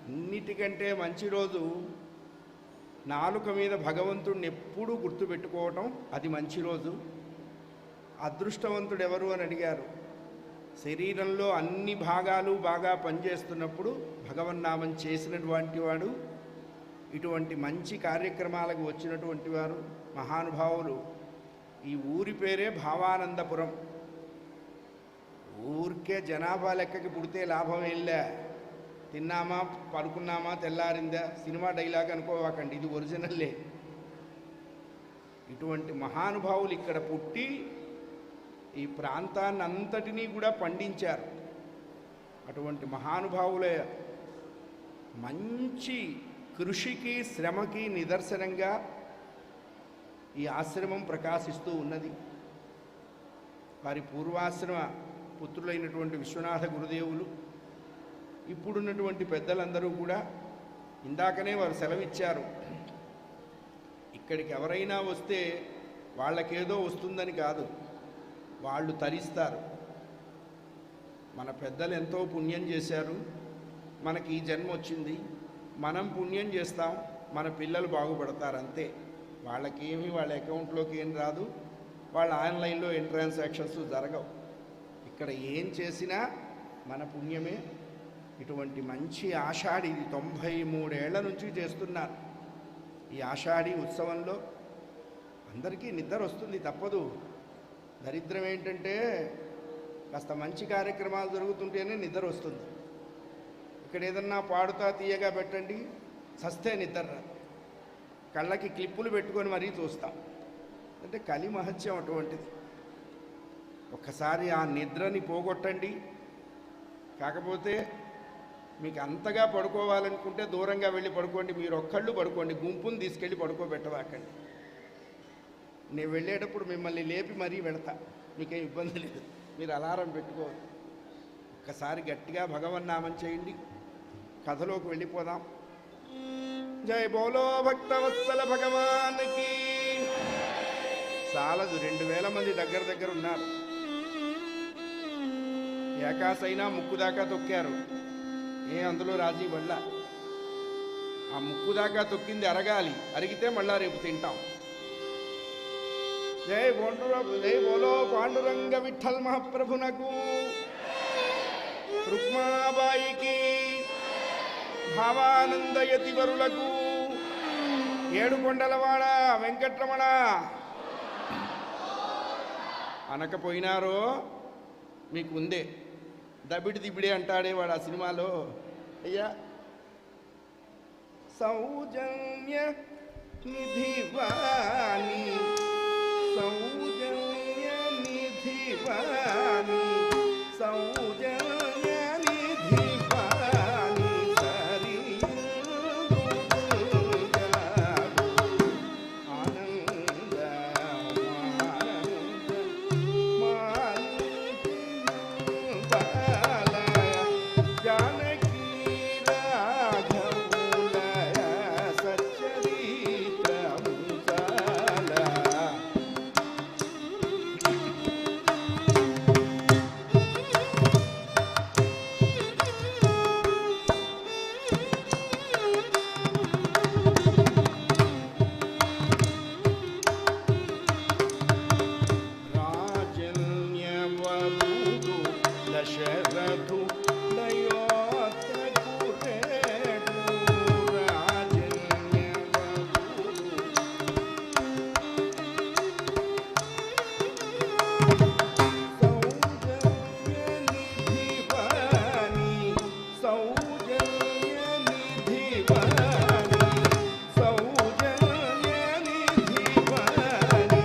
అన్నిటికంటే మంచి రోజు నాలుక మీద భగవంతుడిని ఎప్పుడూ గుర్తుపెట్టుకోవటం, అది మంచి రోజు. అదృష్టవంతుడు ఎవరు అని అడిగారు. శరీరంలో అన్ని భాగాలు బాగా పనిచేస్తున్నప్పుడు భగవన్నామం చేసినటువంటి వాడు, ఇటువంటి మంచి కార్యక్రమాలకు వచ్చినటువంటి వారు మహానుభావులు. ఈ ఊరి పేరే భావానందపురం. ఊరికే జనాభా లెక్కకి పుడితే లాభం వెళ్ళా, తిన్నామా పడుకున్నామా తెల్లారిందా సినిమా డైలాగ్ అనుకోవాకండి, ఇది ఒరిజినల్లే. ఇటువంటి మహానుభావులు ఇక్కడ పుట్టి ఈ ప్రాంతాన్ని అంతటినీ కూడా పండించారు. అటువంటి మహానుభావుల మంచి కృషికి శ్రమకి నిదర్శనంగా ఈ ఆశ్రమం ప్రకాశిస్తూ ఉన్నది. వారి పూర్వాశ్రమ పుత్రులైనటువంటి విశ్వనాథ గురుదేవులు, ఇప్పుడున్నటువంటి పెద్దలందరూ కూడా ఇందాకనే వారు సెలవిచ్చారు, ఇక్కడికి ఎవరైనా వస్తే వాళ్ళకేదో వస్తుందని కాదు, వాళ్ళు తరిస్తారు. మన పెద్దలు ఎంతో పుణ్యం చేశారు, మనకి ఈ జన్మ వచ్చింది, మనం పుణ్యం చేస్తాం, మన పిల్లలు బాగుపడతారు అంతే. వాళ్ళకేమీ వాళ్ళ అకౌంట్లోకి ఏం రాదు, వాళ్ళ ఆన్లైన్లో ఏం ట్రాన్సాక్షన్స్ జరగవు. ఇక్కడ ఏం చేసినా మన పుణ్యమే. ఇటువంటి మంచి ఆషాఢి, ఇది 93 ఏళ్ల నుంచి చేస్తున్నారు. ఈ ఆషాఢి ఉత్సవంలో అందరికీ నిద్ర వస్తుంది, తప్పదు. దరిద్రం ఏంటంటే కాస్త మంచి కార్యక్రమాలు జరుగుతుంటేనే నిద్ర వస్తుంది. ఇక్కడ ఏదన్నా పాడుతా తీయగా పెట్టండి, చస్తే నిద్ర. కళ్ళకి క్లిప్పులు పెట్టుకొని మరీ చూస్తాం. అంటే కలి మహత్యం అటువంటిది. ఒక్కసారి ఆ నిద్రని పోగొట్టండి. కాకపోతే మీకు అంతగా పడుకోవాలనుకుంటే దూరంగా వెళ్ళి పడుకోండి, మీరు ఒక్కళ్ళు పడుకోండి, గుంపుని తీసుకెళ్ళి పడుకోబెట్టవాకండి. నేను వెళ్ళేటప్పుడు మిమ్మల్ని లేపి మరీ వెళతా, మీకేం ఇబ్బంది లేదు, మీరు అలారం పెట్టుకోవాలి. ఒక్కసారి గట్టిగా భగవన్నామం చేయండి. కథలోకి వెళ్ళిపోదాం. జై బోలో భక్తవత్సల భగవానికి. చాలదు, 2000 మంది దగ్గర ఉన్నారు. ఏకాసైనా ముక్కు దాకా తొక్కారు, అందులో రాజీ వల్ల. ఆ ముక్కు దాకా తొక్కింది అరగాలి, అరిగితే మళ్ళా రేపు తింటాం. జై బోలో పాండురంగ విఠల్ మహాప్రభునకు, రుక్మాబాయికి, భావానందయతి వరులకు, ఏడుకొండలవాడ వెంకట్రమణ. అనకపోయినారో మీకు ఉందే, దబిడి దిబిడే అంటాడేవాడు ఆ సినిమాలో. అయ్యా సౌజన్య నిధివాణి, సౌజన్య నిధివాణి, సౌజన్య నిధివాణి, సరి ఆనంద జానకి రాఘవులయ సచ్చరిత్రముసాల. రాజన్యవరుడు దశరథు దయోత్తకురేడు, రాజన్యవరుడు సౌజన్య నిధివాణి, సౌజన్య నిధివాణి, సౌజన్య నిధివాణి,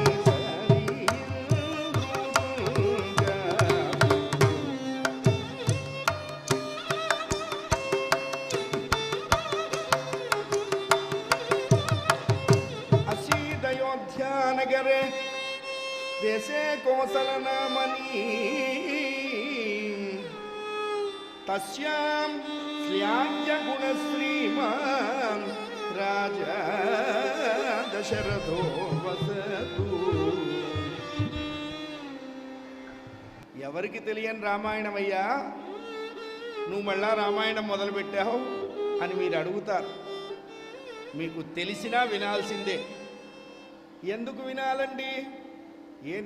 అయోధ్యానగరే దేశే కోసలనామని, తస్యాం శ్లాఘ్య గుణశ్రీమాన్ రాజా దశరథో వసతు. ఎవరికి తెలియని రామాయణమయ్యా, నువ్వు మళ్ళా రామాయణం మొదలుపెట్టావు. అని మీరు అడుగుతారు. మీకు తెలిసినా వినాల్సిందే. ఎందుకు వినాలండి?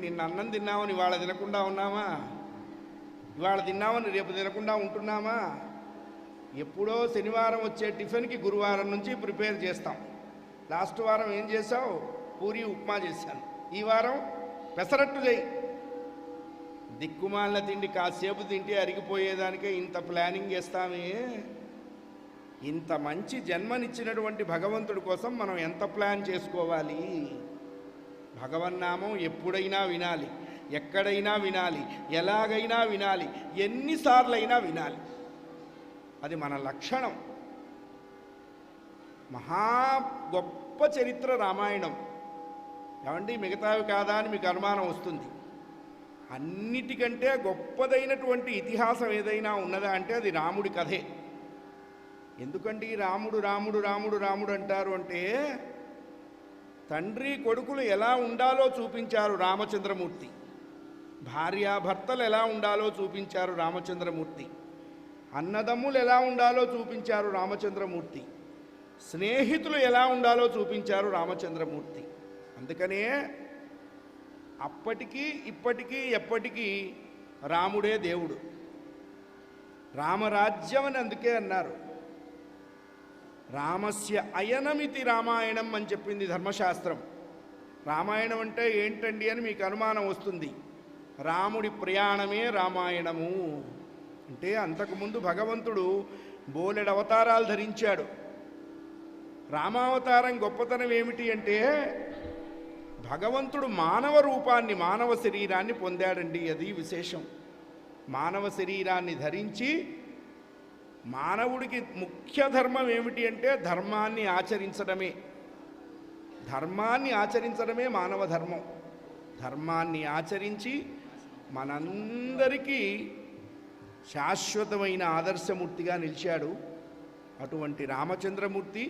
నిన్న అన్నం తిన్నామని ఇవాళ తినకుండా ఉన్నామా? ఇవాళ తిన్నామని రేపు తినకుండా ఉంటున్నామా? ఎప్పుడో శనివారం వచ్చే టిఫిన్కి గురువారం నుంచి ప్రిపేర్ చేస్తాం. లాస్ట్ వారం ఏం చేసావు? పూరి ఉప్మా చేశాను. ఈ వారం పెసరట్టు చేయి. దిక్కుమాలిన తిండి కాసేపు తింటే అరిగిపోయేదానికే ఇంత ప్లానింగ్ చేస్తామే. ఇంత మంచి జన్మనిచ్చినటువంటి భగవంతుడి కోసం మనం ఎంత ప్లాన్ చేసుకోవాలి? భగవన్నామం ఎప్పుడైనా వినాలి, ఎక్కడైనా వినాలి, ఎలాగైనా వినాలి, ఎన్నిసార్లైనా వినాలి. అది మన లక్షణం. మహా గొప్ప చరిత్ర రామాయణం. ఏమండి మిగతావి కాదా అని మీకు అనుమానం వస్తుంది. అన్నిటికంటే గొప్పదైనటువంటి ఇతిహాసం ఏదైనా ఉన్నదా అంటే అది రాముడి కథే. ఎందుకండి రాముడు రాముడు రాముడు రాముడు అంటారు అంటే, తండ్రి కొడుకులు ఎలా ఉండాలో చూపించారు రామచంద్రమూర్తి. భార్యాభర్తలు ఎలా ఉండాలో చూపించారు రామచంద్రమూర్తి. అన్నదమ్ములు ఎలా ఉండాలో చూపించారు రామచంద్రమూర్తి. స్నేహితులు ఎలా ఉండాలో చూపించారు రామచంద్రమూర్తి. అందుకనే అప్పటికీ ఇప్పటికీ ఎప్పటికీ రాముడే దేవుడు. రామరాజ్యం అని అందుకే అన్నారు. రామస్య అయనమితి రామాయణం అని చెప్పింది ధర్మశాస్త్రం. రామాయణం అంటే ఏంటండి అని మీకు అనుమానం వస్తుంది. రాముడి ప్రయాణమే రామాయణము అంటే, అంతకుముందు భగవంతుడు బోలెడు అవతారాలు ధరించాడు. రామావతారం గొప్పతనం ఏమిటి అంటే, భగవంతుడు మానవ రూపాన్ని, మానవ శరీరాన్ని పొందాడండి. అది విశేషం. మానవ శరీరాన్ని ధరించి, మానవుడికి ముఖ్య ధర్మం ఏమిటి అంటే ధర్మాన్ని ఆచరించడమే. ధర్మాన్ని ఆచరించడమే మానవ ధర్మం. ధర్మాన్ని ఆచరించి మనందరికీ శాశ్వతమైన ఆదర్శమూర్తిగా నిలిచాడు. అటువంటి రామచంద్రమూర్తి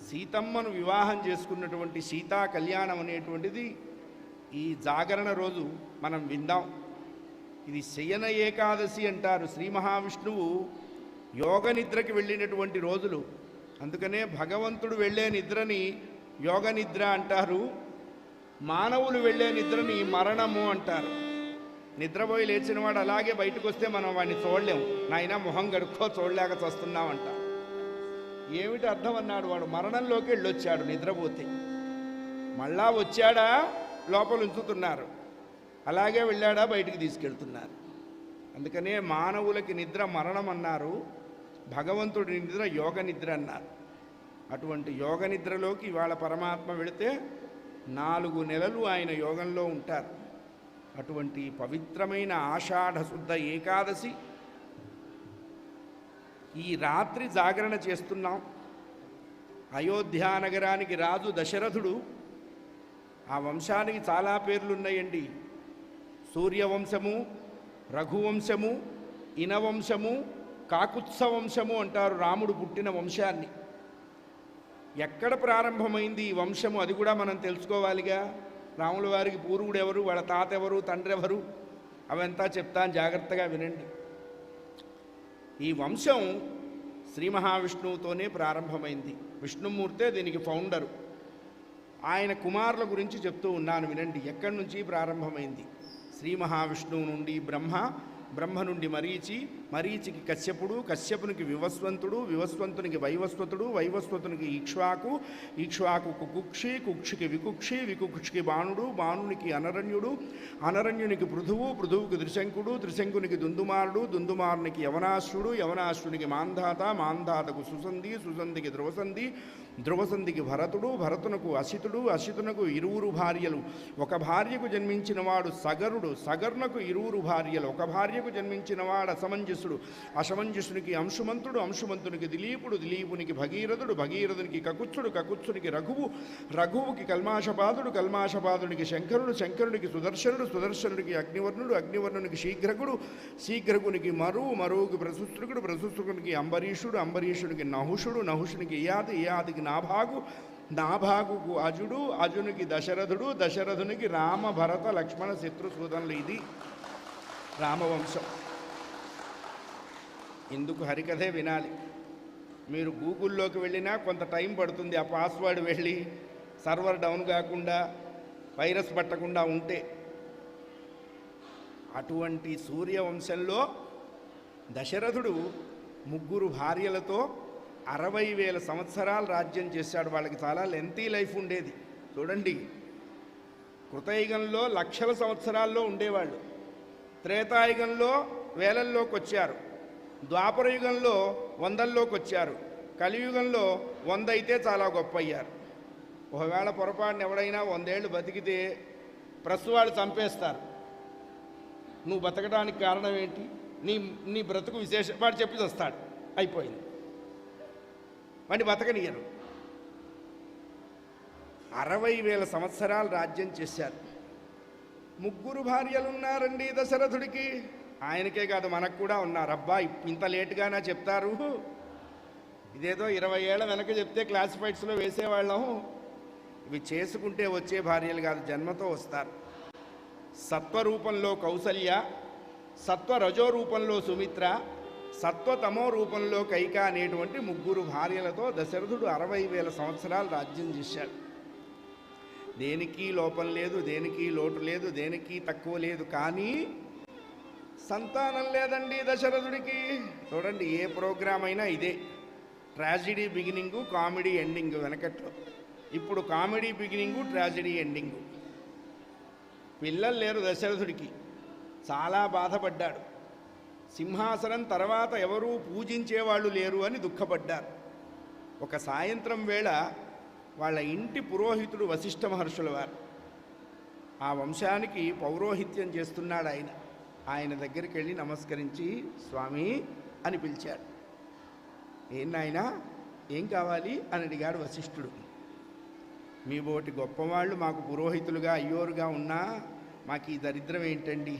సీతమ్మను వివాహం చేసుకున్నటువంటి సీతా కళ్యాణం అనేటువంటిది ఈ జాగరణ రోజు మనం విందాం. ఇది శయన ఏకాదశి అంటారు. శ్రీ మహావిష్ణువు యోగ నిద్రకి వెళ్ళినటువంటి రోజులు. అందుకనే భగవంతుడు వెళ్ళే నిద్రని యోగ నిద్ర అంటారు. మానవులు వెళ్ళే నిద్రని మరణము అంటారు. నిద్రపోయి లేచిన వాడు అలాగే బయటకు వస్తే మనం వాడిని చూడలేము. నాయన మొహం గడుక్కో చూడలేక చస్తున్నామంట. ఏమిటి అర్థం అన్నాడు. వాడు మరణంలోకి వెళ్ళొచ్చాడు నిద్రపోతే. మళ్ళా వచ్చాడా లోపల ఉంచుతున్నారు, అలాగే వెళ్ళాడా బయటికి తీసుకెళ్తున్నారు. అందుకనే మానవులకి నిద్ర మరణం అన్నారు, భగవంతుడి నిద్ర యోగ నిద్ర అన్నారు. అటువంటి యోగ నిద్రలోకి ఇవాళ పరమాత్మ వెళితే 4 నెలలు ఆయన యోగంలో ఉంటారు. అటువంటి పవిత్రమైన ఆషాఢ శుద్ధ ఏకాదశి ఈ రాత్రి జాగరణ చేస్తున్నాం. అయోధ్యా నగరానికి రాజు దశరథుడు. ఆ వంశానికి చాలా పేర్లున్నాయండి. సూర్యవంశము, రఘువంశము, ఇనవంశము, కాకుత్స వంశము అంటారు రాముడు పుట్టిన వంశాన్ని. ఎక్కడ ప్రారంభమైంది ఈ వంశము అది కూడా మనం తెలుసుకోవాలిగా. రాముల వారికి పూర్వుడు ఎవరు, వాళ్ళ తాత ఎవరు, తండ్రి ఎవరు, అవంతా చెప్తాను, జాగ్రత్తగా వినండి. ఈ వంశం శ్రీ మహావిష్ణువుతోనే ప్రారంభమైంది. విష్ణుమూర్తే దీనికి ఫౌండరు. ఆయన కుమారుల గురించి చెప్తూ ఉన్నాను వినండి. ఎక్కడి నుంచి ప్రారంభమైంది? శ్రీ మహావిష్ణువు నుండి బ్రహ్మ, బ్రహ్మ నుండి మరీచి, మరీచికి కశ్యపుడు, కశ్యపునికి వివస్వంతుడు, వివస్వంతునికి వైవస్వతుడు, వైవస్వతునికి ఈక్ష్వాకు, ఈక్ష్వాకు కుకుక్షి, కుక్షికి వికుక్షి, వికుక్షికి బాణుడు, బాణునికి అనరణ్యుడు, అనరణ్యునికి పృథువు, పృథువుకి త్రిశంకుడు, త్రిశంకునికి దుందుమారుడు, దుందుమారునికి యవనాశ్రుడు, యవనాశ్రునికి మాంధాత, మాంధాతకు సుసంధి, సుసంధికి ధ్రువసంధి, ధ్రువసంధికి భరతుడు, భరతునకు అసితుడు, అసితునకు 2 భార్యలు, ఒక భార్యకు జన్మించిన వాడు సగరుడు, సగరునకు 2 భార్యలు, ఒక భార్యకు జన్మించిన వాడు అసమంజసుడు, అసమంజసునికి అంశుమంతుడు, అంశుమంతునికి దిలీపుడు, దిలీపునికి భగీరథుడు, భగీరథునికి కకుత్సుడు, కకుత్సునికి రఘువు, రఘువుకి కల్మాషపాదుడు, కల్మాషపాదునికి శంకరుడు, శంకరునికి సుదర్శనుడు, సుదర్శనుడికి అగ్నివర్ణుడు, అగ్నివర్ణునికి శీఘ్రకుడు, శీఘ్రకునికి మరువు, మరువుకి ప్రశుశ్రుకుడు, ప్రశుశ్రుకునికి అంబరీషుడు, అంబరీషునికి నహుషుడు, నహుషునికి ఇయాతి, ఇయాతికి నాభాగు, నాభాగుకు అజుడు, అజునికి దశరథుడు, దశరథునికి రామ, భరత, లక్ష్మణ, శత్రుసూదనులు. ఇది రామవంశం. ఇందుకు హరికథే వినాలి. మీరు గూగుల్లోకి వెళ్ళినా కొంత టైం పడుతుంది ఆ పాస్వర్డ్ వెళ్ళి సర్వర్ డౌన్ కాకుండా వైరస్ పట్టకుండా ఉంటే. అటువంటి సూర్యవంశంలో దశరథుడు 3 భార్యలతో 60,000 సంవత్సరాలు రాజ్యం చేశాడు. వాళ్ళకి చాలా లెంతీ లైఫ్ ఉండేది. చూడండి, కృతయుగంలో లక్షల సంవత్సరాల్లో ఉండేవాళ్ళు, త్రేతాయుగంలో వేలల్లోకి వచ్చారు, ద్వాపరయుగంలో వందల్లోకి వచ్చారు, కలియుగంలో 100 అయితే చాలా గొప్ప అయ్యారు. ఒకవేళ పొరపాటున ఎవడైనా 100 ఏళ్ళు బతికితే ప్రస్తువాళ్ళు చంపేస్తారు. నువ్వు బతకడానికి కారణం ఏంటి, నీ బ్రతుకు విశేషం వాడు చెప్పి వస్తాడు, అయిపోయింది. వాడిని బతకనియరు. 60,000 సంవత్సరాలు రాజ్యం చేశారు. 3 భార్యలు ఉన్నారండి దశరథుడికి. ఆయనకే కాదు, మనకు కూడా ఉన్నారు. అబ్బా, ఇంత లేటుగానా చెప్తారు, ఇదేదో 20 ఏళ్ల వెనక చెప్తే క్లాసిఫైడ్స్లో వేసేవాళ్ళం. ఇవి చేసుకుంటే వచ్చే భార్యలు కాదు, జన్మతో వస్తారు. సత్వరూపంలో కౌసల్య, సత్వరజో రూపంలో సుమిత్ర, సత్వతమో రూపంలో కైక అనేటువంటి 3 భార్యలతో దశరథుడు 60,000 సంవత్సరాలు రాజ్యం చేశాడు. దేనికి లోపం లేదు, దేనికి లోటు లేదు, దేనికి తక్కువ లేదు. కానీ సంతానం లేదండి దశరథుడికి. చూడండి, ఏ ప్రోగ్రాం అయినా ఇదే, ట్రాజిడీ బిగినింగు, కామెడీ ఎండింగ్ వెనకట్లో. ఇప్పుడు కామెడీ బిగినింగు, ట్రాజిడీ ఎండింగు. పిల్లలు లేరు దశరథుడికి, చాలా బాధపడ్డాడు. సింహాసనం తర్వాత ఎవరూ పూజించేవాళ్ళు లేరు అని దుఃఖపడ్డారు. ఒక సాయంత్రం వేళ వాళ్ళ ఇంటి పురోహితుడు వశిష్ఠ మహర్షుల వారు, ఆ వంశానికి పౌరోహిత్యం చేస్తున్నాడు ఆయన. ఆయన దగ్గరికి వెళ్ళి నమస్కరించి స్వామి అని పిలిచాడు. ఏం నాయనా, ఏం కావాలి అని అడిగాడు వశిష్ఠుడు. మీ బోటి గొప్పవాళ్ళు మాకు పురోహితులుగా అయ్యోరుగా ఉన్నా మాకు ఈ దరిద్రం ఏంటండి,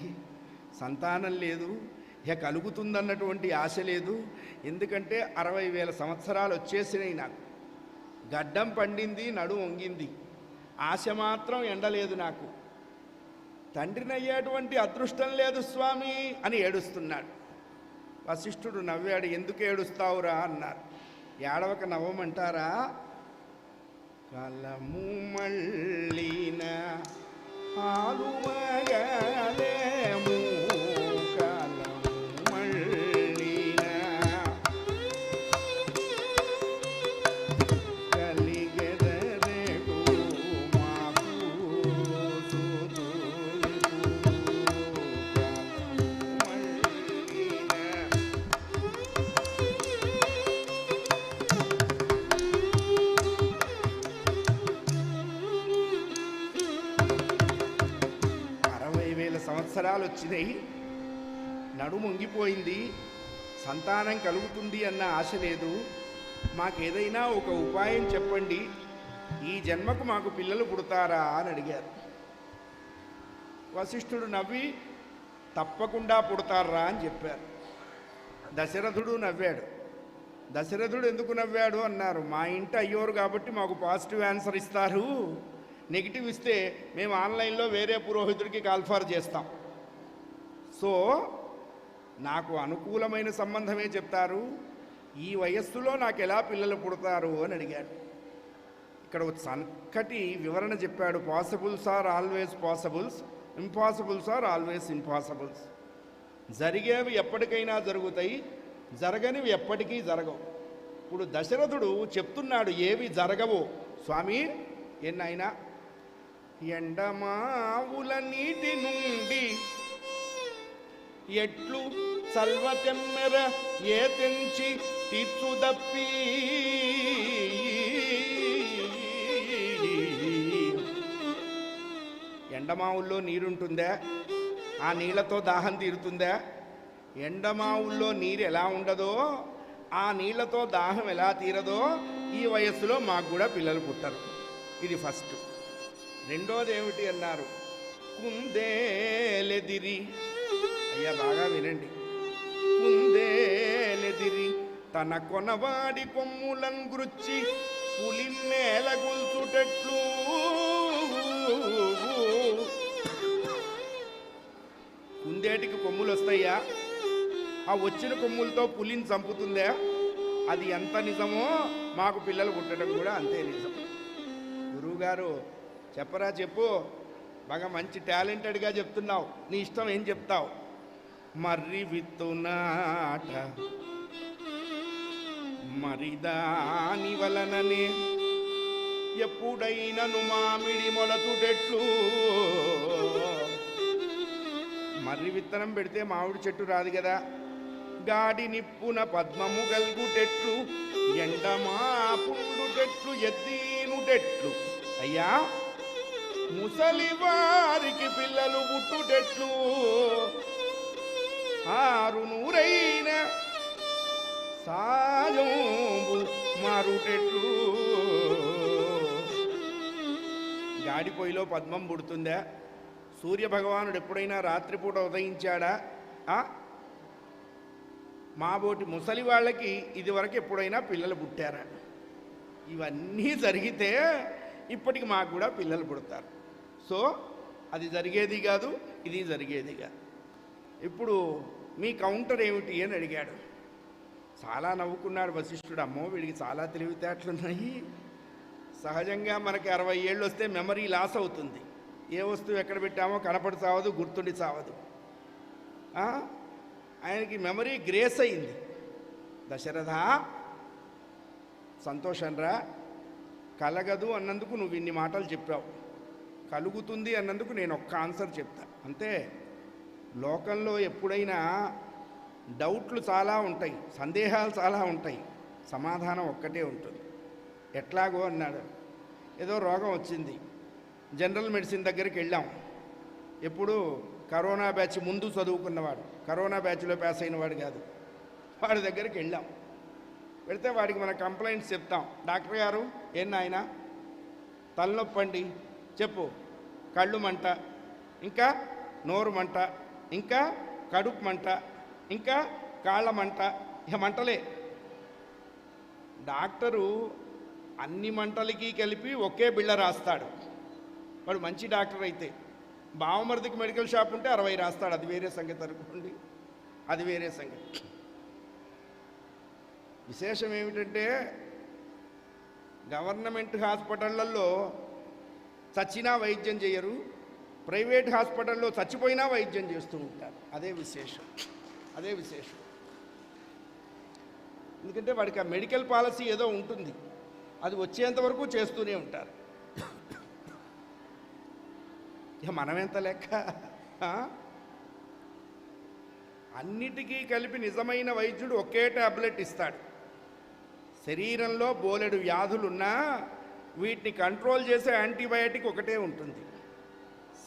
సంతానం లేదు, ఇక కలుగుతుందన్నటువంటి ఆశ లేదు. ఎందుకంటే 60,000 సంవత్సరాలు వచ్చేసినాయి, నాకు గడ్డం పండింది, నడు వంగింది, ఆశ మాత్రం ఎండలేదు, నాకు తండ్రిని అయ్యేటువంటి అదృష్టం లేదు స్వామి అని ఏడుస్తున్నాడు. వశిష్ఠుడు నవ్వాడు. ఎందుకు ఏడుస్తావురా అన్నారు. ఏడవక నవ్వమంటారా? కలము మళ్ళీన ఆలుమగలేము, కలము మళ్ళీన కలిగెదరేగు మాకు సుతులు, కలము మళ్ళీన. సంవత్సరాలు వచ్చినాయి, నడుము వంగిపోయింది, సంతానం కలుగుతుంది అన్న ఆశ లేదు. మాకేదైనా ఒక ఉపాయం చెప్పండి, ఈ జన్మకు మాకు పిల్లలు పుడతారా అని అడిగారు. వశిష్ఠుడు నవ్వి తప్పకుండా పుడతారా అని చెప్పారు. దశరథుడు నవ్వాడు. దశరథుడు ఎందుకు నవ్వాడు అన్నారు. మా ఇంటి అయ్యోరు కాబట్టి మాకు పాజిటివ్ ఆన్సర్ ఇస్తారు, నెగిటివ్ ఇస్తే మేము ఆన్లైన్లో వేరే పురోహితుడికి కాల్ఫార్ చేస్తాం. సో నాకు అనుకూలమైన సంబంధమే చెప్తారు, ఈ వయస్సులో నాకు ఎలా పిల్లలు పుడతారు అని అడిగాడు. ఇక్కడ ఒక చక్కటి వివరణ చెప్పాడు. Possibles are always possibles, impossibles are always impossibles. జరిగేవి ఎప్పటికైనా జరుగుతాయి, జరగనివి ఎప్పటికీ జరగవు. ఇప్పుడు దశరథుడు చెప్తున్నాడు ఏవి జరగవో. స్వామి ఎన్నైనా, ఎండమావుల నీటి నుండి ఎట్లు సల్వతెమ్మెర ఏ తెంచి తీర్చుదప్పి, ఎండమావుల్లో నీరుంటుందా, ఆ నీళ్లతో దాహం తీరుతుందా? ఎండమావుల్లో నీరు ఎలా ఉండదో, ఆ నీళ్లతో దాహం ఎలా తీరదో, ఈ వయస్సులో మాకు కూడా పిల్లలు పుట్టరు. ఇది ఫస్ట్. రెండోది ఏమిటి అన్నారు. కుందేలెదిరి, అయ్యా బాగా వినండి. కుందేలెదిరి తన కొనవాడి కొమ్ములను గుచ్చి పులిన్నేల గుల్చుటట్లు, కుందేటికి కొమ్ములు వస్తాయా? ఆ వచ్చిన కొమ్ములతో పులిని చంపుతుందా? అది ఎంత నిజమో మాకు పిల్లలు పుట్టడం కూడా అంతే నిజం. గురువుగారు చెప్పరా చెప్పు, బాగా మంచి టాలెంటెడ్గా చెప్తున్నావు, నీ ఇష్టం ఏం చెప్తావు. మర్రి విత్తునాట మరి దాని వలననే ఎప్పుడైనను మామిడి మొలతుటెట్లు. మర్రి విత్తనం పెడితే మామిడి చెట్టు రాదు కదా. గాడి నిప్పున పద్మము గల్గుటెట్లు, ఎండమా పుండుటెట్లు, ఎద్దీనుటెట్లు. అయ్యా ముసలి వారికి పిల్లలు పుట్టుటెట్లు, ఆరు నూరైన సాయంబు మారుటెట్లు. గాడి పొయ్యిలో పద్మం పుడుతుందా? సూర్యభగవానుడు ఎప్పుడైనా రాత్రిపూట ఉదయించాడా? మాబోటి ముసలి వాళ్ళకి ఇదివరకు ఎప్పుడైనా పిల్లలు పుట్టారా? ఇవన్నీ జరిగితే ఇప్పటికి మాకు కూడా పిల్లలు పుడతారు. సో అది జరిగేది కాదు, ఇది జరిగేది కాదు. ఇప్పుడు మీ కౌంటర్ ఏమిటి అని అడిగాడు. చాలా నవ్వుకున్నాడు వశిష్ఠుడు. అమ్మో వీడికి చాలా తెలివితేటలున్నాయి. సహజంగా మనకి 60 ఏళ్ళు వస్తే మెమరీ లాస్ అవుతుంది. ఏ వస్తువు ఎక్కడ పెట్టామో కనపడి చావదు, గుర్తుండి చావదు. ఆయనకి మెమరీ గ్రేస్ అయింది. దశరథ సంతోషంరా, కలగదు అన్నందుకు నువ్వు ఇన్ని మాటలు చెప్పావు, కలుగుతుంది అన్నందుకు నేను ఒక్క ఆన్సర్ చెప్తా అంతే. లోకంలో ఎప్పుడైనా డౌట్లు చాలా ఉంటాయి, సందేహాలు చాలా ఉంటాయి, సమాధానం ఒక్కటే ఉంటుంది. ఎట్లాగో అన్నాడు. ఏదో రోగం వచ్చింది, జనరల్ మెడిసిన్ దగ్గరికి వెళ్ళాం. ఎప్పుడు కరోనా బ్యాచ్ ముందు చదువుకున్నవాడు, కరోనా బ్యాచ్లో పాస్ అయినవాడు కాదు, వాడి దగ్గరికి వెళ్ళాం. వెళితే వాడికి మన కంప్లైంట్స్ చెప్తాం. డాక్టర్ గారు ఏం నాయన, తలనొప్పండి, చెప్పు, కళ్ళు మంట, ఇంకా నోరు మంట, ఇంకా కడుపు మంట, ఇంకా కాళ్ళ మంట, ఇక మంటలే. డాక్టరు అన్ని మంటలకి కలిపి ఒకే బిళ్ళ రాస్తాడు. వాడు మంచి డాక్టర్ అయితే. బావమరిదికి మెడికల్ షాప్ ఉంటే 60 రాస్తాడు, అది వేరే సంగతి అనుకోండి, అది వేరే సంగతి. విశేషం ఏమిటంటే గవర్నమెంట్ హాస్పిటళ్లలో చచ్చినా వైద్యం చేయరు, ప్రైవేట్ హాస్పిటల్లో చచ్చిపోయినా వైద్యం చేస్తూ ఉంటారు. అదే విశేషం, అదే విశేషం. ఎందుకంటే వాడికి ఆ మెడికల్ పాలసీ ఏదో ఉంటుంది, అది వచ్చేంత వరకు చేస్తూనే ఉంటారు. ఇక మనమెంత లెక్క. అన్నిటికీ కలిపి నిజమైన వైద్యుడు ఒకే టాబ్లెట్ ఇస్తాడు. శరీరంలో బోలెడు వ్యాధులున్నా వీటిని కంట్రోల్ చేసే యాంటీబయాటిక్ ఒకటే ఉంటుంది.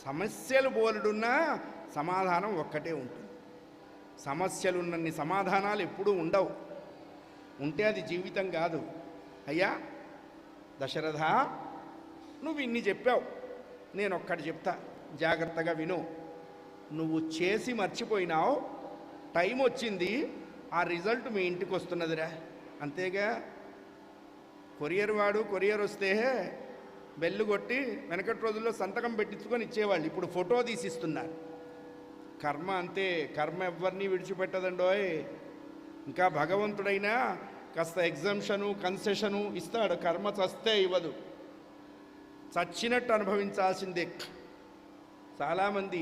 సమస్యలు బోలెడున్నా సమాధానం ఒక్కటే ఉంటుంది. సమస్యలున్నన్ని సమాధానాలు ఎప్పుడూ ఉండవు, ఉంటే అది జీవితం కాదు. అయ్యా దశరథ, నువ్వు ఇన్ని చెప్పావు, నేను ఒక్కటి చెప్తా, జాగ్రత్తగా విను. నువ్వు చేసి మర్చిపోయినావు, టైం వచ్చింది, ఆ రిజల్ట్ మీ ఇంటికి వస్తున్నదిరా, అంతేగా. కొరియర్ వస్తే బెల్లు కొట్టి వెనకటి రోజుల్లో సంతకం పెట్టించుకొని ఇచ్చేవాళ్ళు, ఇప్పుడు ఫోటో తీసిస్తున్నారు. కర్మ అంతే, కర్మ ఎవరిని విడిచిపెట్టదండోయ్. ఇంకా భగవంతుడైనా కాస్త ఎగ్జంప్షను కన్సెషను ఇస్తాడు, కర్మ చస్తే ఇవ్వదు, చచ్చినట్టు అనుభవించాల్సిందే. చాలామంది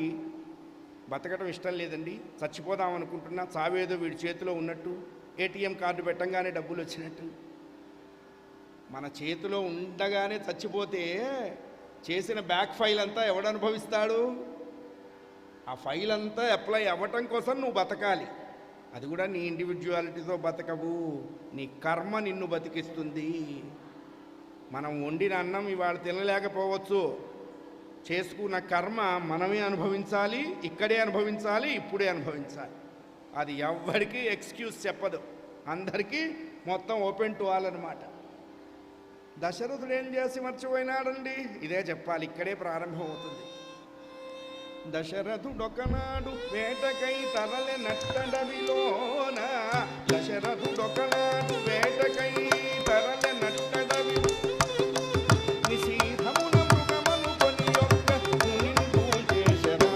బతకడం ఇష్టం లేదండి, చచ్చిపోదాం అనుకుంటున్నా, చావేదో వీడి చేతిలో ఉన్నట్టు, ఏటీఎం కార్డు పెట్టంగానే డబ్బులు వచ్చినట్టు. మన చేతిలో ఉండగానే చచ్చిపోతే చేసిన బ్యాక్ ఫైల్ అంతా ఎవడు అనుభవిస్తాడు? ఆ ఫైల్ అంతా అప్లై అవ్వటం కోసం నువ్వు బతకాలి. అది కూడా నీ ఇండివిజువాలిటీతో బతకవు, నీ కర్మ నిన్ను బతికిస్తుంది. మనం వండిన అన్నం ఇవాళ తినలేకపోవచ్చు, చేసుకున్న కర్మ మనమే అనుభవించాలి, ఇక్కడే అనుభవించాలి, ఇప్పుడే అనుభవించాలి. అది ఎవ్వడికి ఎక్స్క్యూజ్ చెప్పదు, అందరికీ మొత్తం ఓపెన్ టు ఆల్ అనమాట. దశరథుడు ఏం చేసి మర్చిపోయినాడండి? ఇదే చెప్పాలి, ఇక్కడే ప్రారంభం అవుతుంది. దశరథుడొకనాడు వేటకై తరలె నట్టడవిలోన, దశరథుడొకనాడు వేటకై తరలె నట్టడవి, నిశీధమున మృగమను కొని యొక్క మునిందు చేసెరా.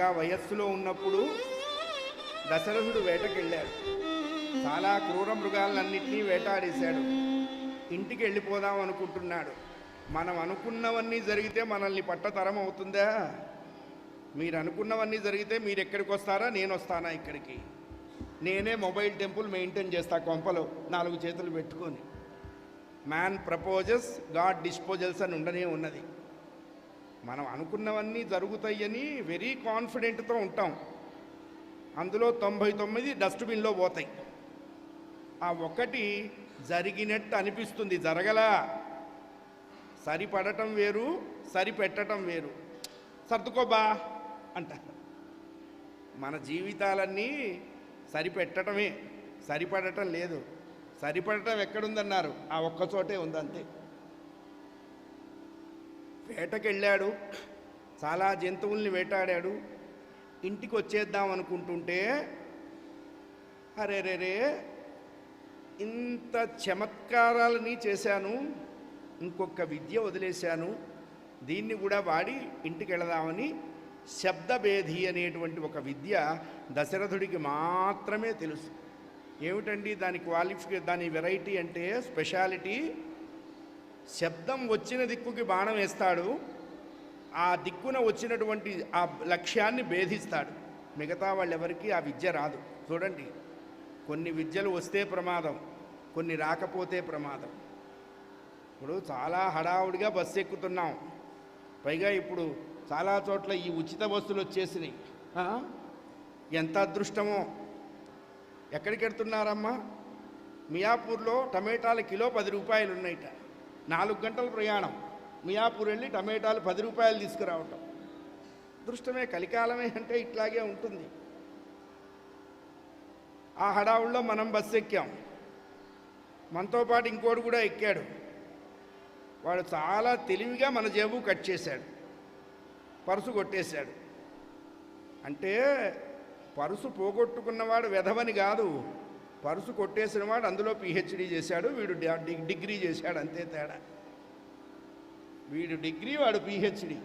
బాగా వయస్సులో ఉన్నప్పుడు దశరథుడు వేటకెళ్ళాడు. చాలా క్రూర మృగాలన్నింటినీ వేటాడేశాడు. ఇంటికి వెళ్ళిపోదాం అనుకుంటున్నాడు. మనం అనుకున్నవన్నీ జరిగితే మనల్ని పట్టతరం అవుతుందా? మీరు అనుకున్నవన్నీ జరిగితే మీరు ఎక్కడికి వస్తారా, నేను వస్తానా ఇక్కడికి? నేనే మొబైల్ టెంపుల్ మెయింటైన్ చేస్తా కొంపలో 4 చేతులు పెట్టుకొని. మ్యాన్ ప్రపోజెస్, గాడ్ డిస్పోజల్స్ అని ఉండనే ఉన్నది. మనం అనుకున్నవన్నీ జరుగుతాయని వెరీ కాన్ఫిడెంట్తో ఉంటాం. అందులో 99 డస్ట్బిన్లో పోతాయి. ఆ ఒకటి జరిగినట్టు అనిపిస్తుంది, జరగలా. సరిపడటం వేరు, సరిపెట్టడం వేరు. సర్దుకోబా అంటారు. మన జీవితాలన్నీ సరిపెట్టడమే, సరిపడటం లేదు. సరిపడటం ఎక్కడుందన్నారు? ఆ ఒక్కచోటే ఉందంతే. వేటకెళ్ళాడు, చాలా జంతువుల్ని వేటాడాడు. ఇంటికి వచ్చేద్దాం అనుకుంటుంటే అరేరేరే, ఇంత చమత్కారాలని చేశాను, ఇంకొక విద్య వదిలేశాను, దీన్ని కూడా వాడి ఇంటికి వెళదామని శబ్దభేది అనేటువంటి ఒక విద్య దశరథుడికి మాత్రమే తెలుసు. ఏమిటండి దాని దాని వెరైటీ అంటే స్పెషాలిటీ? శబ్దం వచ్చిన దిక్కుకి బాణం వేస్తాడు, ఆ దిక్కున వచ్చినటువంటి ఆ లక్ష్యాన్ని భేదిస్తాడు. మిగతా వాళ్ళెవరికి ఆ విద్య రాదు. చూడండి, కొన్ని విద్యలు వస్తే ప్రమాదం, కొన్ని రాకపోతే ప్రమాదం. ఇప్పుడు చాలా హడావుడిగా బస్సు ఎక్కుతున్నాం, పైగా ఇప్పుడు చాలా చోట్ల ఈ ఉచిత బస్సులు వచ్చేసినాయి. ఎంత అదృష్టమో! ఎక్కడికి వెళ్తున్నారమ్మా? మియాపూర్లో టమాటాలు కిలో 10 రూపాయలు ఉన్నాయిట. 4 గంటల ప్రయాణం. మియాపూర్ వెళ్ళి టమాటాలు 10 రూపాయలు తీసుకురావటం. అదృష్టమే, కలికాలమే అంటే ఇట్లాగే ఉంటుంది. ఆ హడావుల్లో మనం బస్సు ఎక్కాం. మనతో పాటు ఇంకోటి కూడా ఎక్కాడు. వాడు చాలా తెలివిగా మన జేబు కట్ చేశాడు, పర్సు కొట్టేశాడు. అంటే పర్సు పోగొట్టుకున్నవాడు వెధవని కాదు, పర్సు కొట్టేసిన వాడు అందులో పిహెచ్డి చేశాడు, వీడు డిగ్రీ చేశాడు, అంతే తేడా. వీడు డిగ్రీ, వాడు పిహెచ్డి.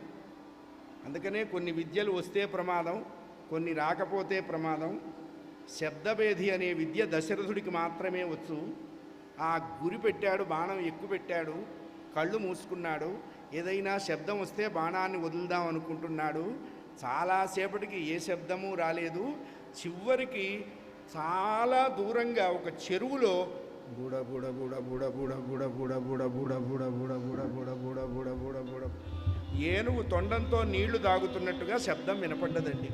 అందుకనే కొన్ని విద్యలు వస్తే ప్రమాదం, కొన్ని రాకపోతే ప్రమాదం. శబ్దభేది అనే విద్య దశరథుడికి మాత్రమే వచ్చు. ఆ గురి పెట్టాడు, బాణం ఎక్కువ పెట్టాడు, కళ్ళు మూసుకున్నాడు. ఏదైనా శబ్దం వస్తే బాణాన్ని వదులుదాం అనుకుంటున్నాడు. చాలాసేపటికి ఏ శబ్దము రాలేదు. చివరికి చాలా దూరంగా ఒక చెరువులో బుడ బుడ బుడ బుడ బుడ బుడ బుడ బుడ బుడ బుడ బుడ బుడ బుడ బుడ బుడ బుడ బుడ ఏనుగు తొండంతో నీళ్లు తాగుతున్నట్టుగా శబ్దం వినపడ్డదండి.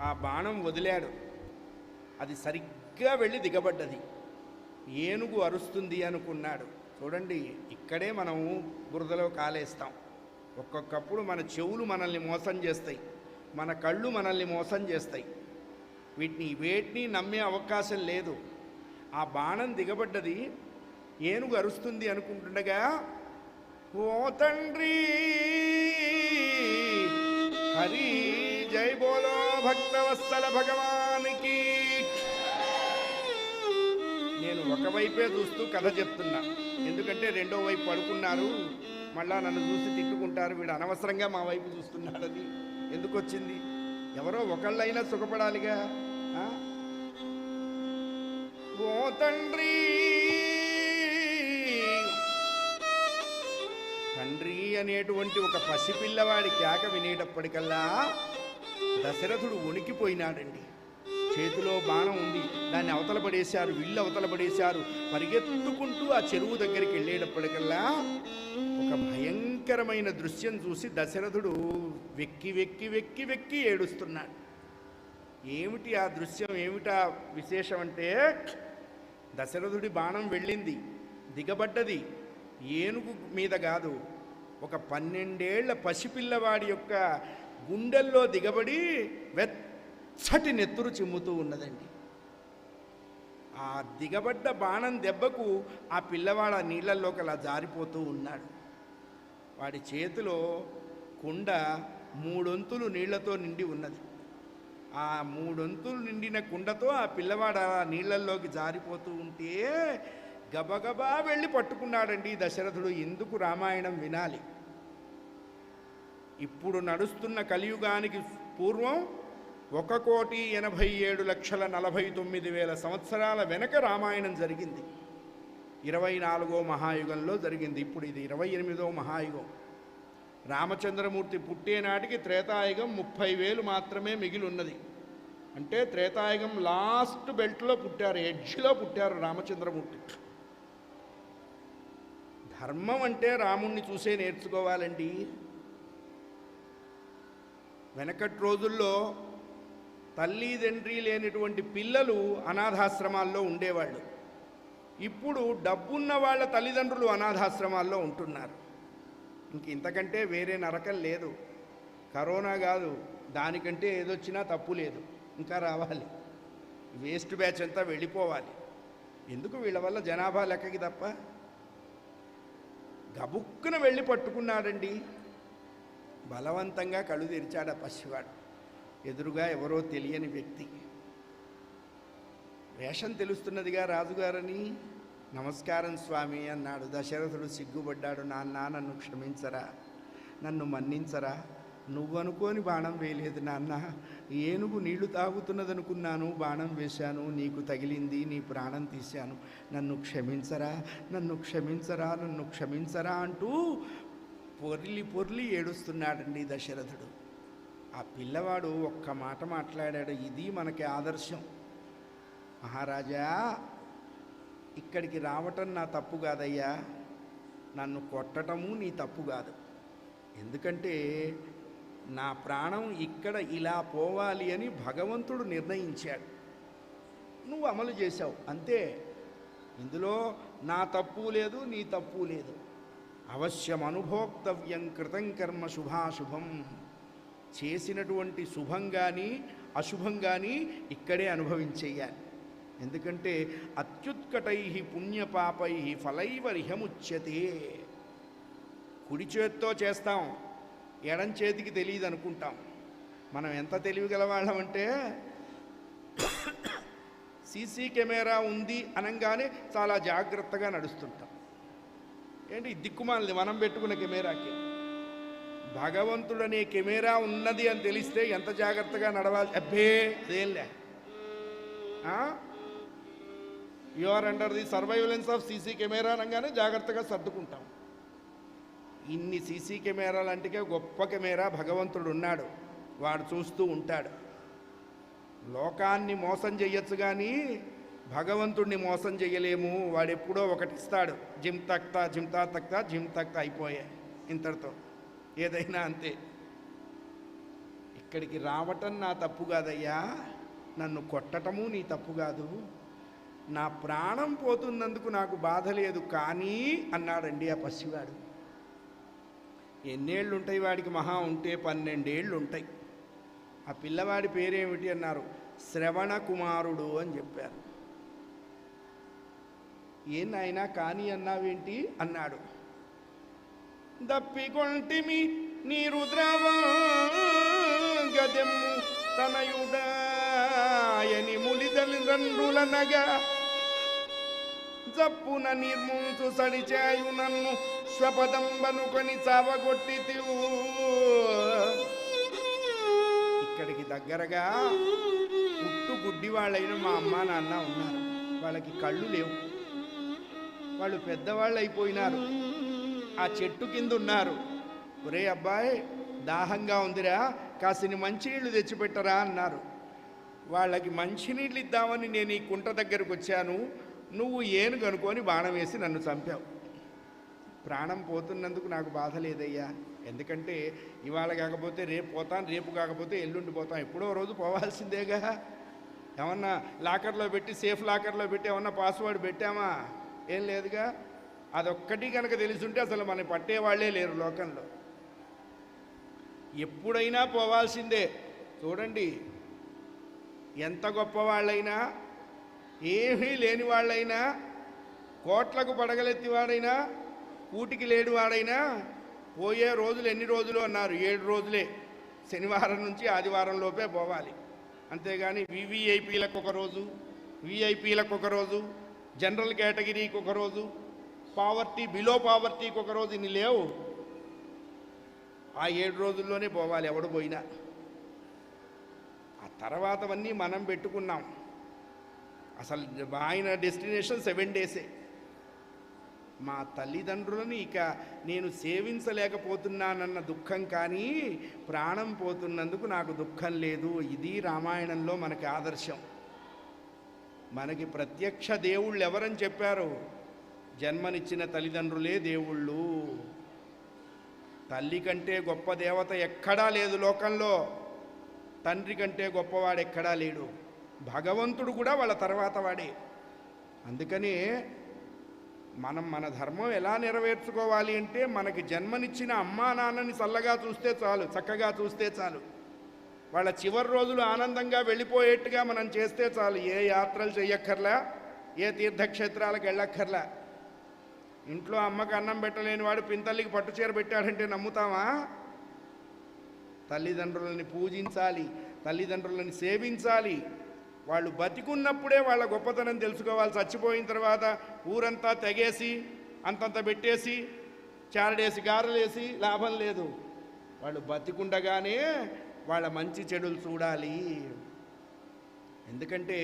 ఆ బాణం వదిలాడు, అది సరిగ్గా వెళ్ళి దిగబడ్డది. ఏనుగు అరుస్తుంది అనుకున్నాడు. చూడండి, ఇక్కడే మనం బురదలో కాలేస్తాం. ఒక్కొక్కప్పుడు మన చెవులు మనల్ని మోసం చేస్తాయి, మన కళ్ళు మనల్ని మోసం చేస్తాయి. వేటిని నమ్మే అవకాశం లేదు. ఆ బాణం దిగబడ్డది, ఏనుగు అరుస్తుంది అనుకుంటుండగా, ఓ తండ్రి హరి జై బోలో భక్తవత్సల భగవానికి. నేను ఒకవైపే చూస్తూ కథ చెప్తున్నా, ఎందుకంటే రెండో వైపు పడుకున్నారు, మళ్ళా నన్ను చూసి తిట్టుకుంటారు, వీడు అనవసరంగా మా వైపు చూస్తున్నాడని. ఎందుకు వచ్చింది? ఎవరో ఒకళ్ళైనా సుఖపడాలిగా. ఓ తండ్రి, తండ్రి అనేటువంటి ఒక పసిపిల్లవాడి కేక వినేటప్పటికల్లా దశరథుడు వణికిపోయినాడండి. చేతిలో బాణం ఉంది, దాన్ని అవతల పడేశారు, విల్లు అవతల పడేశారు. పరిగెత్తుకుంటూ ఆ చెరువు దగ్గరికి వెళ్ళేటప్పటికల్లా ఒక భయంకరమైన దృశ్యం చూసి దశరథుడు వెక్కి వెక్కి వెక్కి వెక్కి ఏడుస్తున్నాడు. ఏమిటి ఆ దృశ్యం, ఏమిటా విశేషం అంటే, దశరథుడి బాణం వెళ్ళింది, దిగబడ్డది ఏనుగు మీద కాదు, ఒక 12 ఏళ్ల పసిపిల్లవాడి యొక్క గుండెల్లో దిగబడి వెచ్చటి నెత్తురు చిమ్ముతూ ఉన్నదండి. ఆ దిగబడ్డ బాణం దెబ్బకు ఆ పిల్లవాడు ఆ నీళ్ళల్లోకి అలా జారిపోతూ ఉన్నాడు. వాడి చేతిలో కుండ 3 వంతులు నీళ్లతో నిండి ఉన్నది. ఆ 3 వంతులు నిండిన కుండతో ఆ పిల్లవాడు ఆ నీళ్ళల్లోకి జారిపోతూ ఉంటే గబగబా వెళ్ళి పట్టుకున్నాడండి దశరథుడు. ఎందుకు రామాయణం వినాలి? ఇప్పుడు నడుస్తున్న కలియుగానికి పూర్వం 1,87,49,000 సంవత్సరాల వెనక రామాయణం జరిగింది. 24వ మహాయుగంలో జరిగింది. ఇప్పుడు ఇది 28వ మహాయుగం. రామచంద్రమూర్తి పుట్టేనాటికి త్రేతాయుగం 30,000 మాత్రమే మిగిలి ఉన్నది. అంటే త్రేతాయుగం లాస్ట్ బెల్ట్లో పుట్టారు, ఎడ్జ్లో పుట్టారు రామచంద్రమూర్తి. ధర్మం అంటే రాముణ్ణి చూసే నేర్చుకోవాలండి. వెనకటి రోజుల్లో తల్లి తండ్రి లేనటువంటి పిల్లలు అనాథాశ్రమాల్లో ఉండేవాళ్ళు. ఇప్పుడు డబ్బున్న వాళ్ళ తల్లిదండ్రులు అనాథాశ్రమాల్లో ఉంటున్నారు. ఇంక ఇంతకంటే వేరే నరకం లేదు. కరోనా కాదు, దానికంటే ఏదొచ్చినా తప్పు లేదు, ఇంకా రావాలి. వేస్ట్ బ్యాచ్ అంతా వెళ్ళిపోవాలి. ఎందుకు? వీళ్ళ వల్ల జనాభా లెక్కకి తప్ప. గబుక్కున వెళ్ళి పట్టుకున్నాడండి. బలవంతంగా కళ్ళు తెరిచాడు ఆ పసివాడు. ఎదురుగా ఎవరో తెలియని వ్యక్తి. వేషం తెలుస్తున్నదిగా రాజుగారని. నమస్కారం స్వామి అన్నాడు. దశరథుడు సిగ్గుపడ్డాడు. నాన్న, నన్ను క్షమించరా, నన్ను మన్నించరా. నువ్వనుకోని బాణం వేయలేదు నాన్న, ఏనుగు నీళ్లు తాగుతున్నదనుకున్నాను, బాణం వేశాను, నీకు తగిలింది, నీ ప్రాణం తీశాను, నన్ను క్షమించరా, నన్ను క్షమించరా, నన్ను క్షమించరా అంటూ పొర్లి పొర్లి ఏడుస్తున్నాడండి దశరథుడు. ఆ పిల్లవాడు ఒక్క మాట మాట్లాడాడు. ఇది మనకి ఆదర్శం. మహారాజా, ఇక్కడికి రావటం నా తప్పు కాదయ్యా, నన్ను కొట్టటము నీ తప్పు కాదు. ఎందుకంటే నా ప్రాణం ఇక్కడ ఇలా పోవాలి అని భగవంతుడు నిర్ణయించాడు. నువ్వు అమలు చేశావు అంతే. ఇందులో నా తప్పు లేదు, నీ తప్పు లేదు. అవశ్యం అనుభోక్తవ్యం కృతం కర్మ శుభాశుభం. చేసినటువంటి శుభం కానీ అశుభం కానీ ఇక్కడే అనుభవించేయాలి. ఎందుకంటే అత్యుత్కటై పుణ్యపాపై ఫలైవరిహముచ్యతే. కుడి చేత్తో చేస్తాం, ఎడం చేతికి తెలియదు అనుకుంటాం. మనం ఎంత తెలివిగలవాళ్ళమంటే సీసీ కెమెరా ఉంది అనగానే చాలా జాగ్రత్తగా నడుస్తుంటాం. ఏంటి దిక్కుమాలది మనం పెట్టుకున్న కెమెరాకి. భగవంతుడనే కెమెరా ఉన్నది అని తెలిస్తే ఎంత జాగ్రత్తగా నడవాలి. అబ్బే అదేంలే, you are under the surveillance of CC camera అనగానే జాగ్రత్తగా సర్దుకుంటాం. ఇన్ని సీసీ కెమెరాలు అంటే గొప్ప కెమెరా భగవంతుడు ఉన్నాడు, వాడు చూస్తూ ఉంటాడు. లోకాన్ని మోసం చెయ్యొచ్చు కానీ భగవంతుడిని మోసం చెయ్యలేము. వాడు ఎప్పుడో ఒకటి ఇస్తాడు. జిమ్ తక్తా జిమ్తా తక్తా జిమ్ తక్తా అయిపోయాయి ఇంతటితో. ఏదైనా అంతే. ఇక్కడికి రావటం నా తప్పు కాదయ్యా, నన్ను కొట్టటము నీ తప్పు కాదు. నా ప్రాణం పోతున్నందుకు నాకు బాధ లేదు కానీ అన్నాడండి ఆ పసివాడు. ఎన్నేళ్ళు ఉంటాయి వాడికి? మహా ఉంటే 12 ఏళ్ళు ఉంటాయి. ఆ పిల్లవాడి పేరేమిటి అన్నారు? శ్రవణ కుమారుడు అని చెప్పారు. ఏం నాయనా కానీ అన్నావేంటి అన్నాడు. దప్పికొంటిమి నీ రుద్రవాగదెమ్ము తనయుడాయని ములిదలిదండ్రులనగా జప్పున నిర్మూసు సడిచాయు నన్ను స్వపదంబనుకొని చావగొట్టితివు. ఇక్కడికి దగ్గరగా పుట్టు గుడ్డి వాళ్ళైన మా అమ్మ నాన్న ఉన్నారు. వాళ్ళకి కళ్ళు లేవు, వాళ్ళు పెద్దవాళ్ళు అయిపోయినారు. ఆ చెట్టు కింద ఉన్నారు. ఒరే అబ్బాయి, దాహంగా ఉందిరా, కాసిని మంచినీళ్ళు తెచ్చిపెట్టరా అన్నారు. వాళ్ళకి మంచినీళ్ళు ఇద్దామని నేను ఈ కుంట దగ్గరకు వచ్చాను. నువ్వు ఏనుగు అనుకొని బాణం వేసి నన్ను చంపావు. ప్రాణం పోతున్నందుకు నాకు బాధ లేదయ్యా. ఎందుకంటే ఇవాళ కాకపోతే రేపు పోతాను, రేపు కాకపోతే ఎల్లుండి పోతాం. ఎప్పుడో రోజు పోవాల్సిందేగా. ఏమన్నా లాకర్లో పెట్టి, సేఫ్ లాకర్లో పెట్టి ఏమన్నా పాస్వర్డ్ పెట్టామా? ఏం లేదుగా. అదొక్కటి కనుక తెలుసుంటే అసలు మనం పట్టేవాళ్లే లేరు లోకంలో. ఎప్పుడైనా పోవాల్సిందే. చూడండి, ఎంత గొప్పవాళ్ళైనా, ఏమీ లేని వాళ్ళైనా, కోట్లకు పడగలెత్తివాడైనా, కూటికి లేడు వాడైనా పోయే రోజులు ఎన్ని రోజులు అన్నారు? 7 రోజులే. శనివారం నుంచి ఆదివారం లోపే పోవాలి. అంతేగాని వివిఐపీలకు ఒక రోజు, విఐపీలకు ఒక రోజు, జనరల్ కేటగిరీకి ఒక రోజు, పావర్టీ బిలో పావర్టీకి ఒక రోజు, ఇన్ని లేవు. ఆ 7 రోజుల్లోనే పోవాలి ఎవడు పోయినా. ఆ తర్వాతవన్నీ మనం పెట్టుకున్నాం. అసలు ఆయన డెస్టినేషన్ 7 డేసే. మా తల్లిదండ్రులని ఇక నేను సేవించలేకపోతున్నానన్న దుఃఖం, కానీ ప్రాణం పోతున్నందుకు నాకు దుఃఖం లేదు. ఇది రామాయణంలో మనకి ఆదర్శం. మనకి ప్రత్యక్ష దేవుళ్ళు ఎవరని చెప్పారు? జన్మనిచ్చిన తల్లిదండ్రులే దేవుళ్ళు. తల్లి కంటే గొప్ప దేవత ఎక్కడా లేదు లోకంలో. తండ్రి కంటే గొప్పవాడు ఎక్కడా లేడు. భగవంతుడు కూడా వాళ్ళ తర్వాత వాడే. అందుకని మనం మన ధర్మం ఎలా నెరవేర్చుకోవాలి అంటే, మనకి జన్మనిచ్చిన అమ్మా నాన్నని చల్లగా చూస్తే చాలు, చక్కగా చూస్తే చాలు. వాళ్ళ చివరి రోజులు ఆనందంగా వెళ్ళిపోయేట్టుగా మనం చేస్తే చాలు. ఏ యాత్రలు చెయ్యక్కర్లా, ఏ తీర్థక్షేత్రాలకు వెళ్ళక్కర్లా. ఇంట్లో అమ్మకి అన్నం పెట్టలేని వాడు పింతల్లికి పట్టుచీర పెట్టాడంటే నమ్ముతామా? తల్లిదండ్రులని పూజించాలి, తల్లిదండ్రులని సేవించాలి. వాళ్ళు బతికున్నప్పుడే వాళ్ళ గొప్పతనం తెలుసుకోవాలి. చచ్చిపోయిన తర్వాత ఊరంతా తెగేసి అంతంత పెట్టేసి చారడేసి గారెలేసి లాభం లేదు. వాళ్ళు బతికుండగానే వాళ్ళ మంచి చెడులు చూడాలి. ఎందుకంటే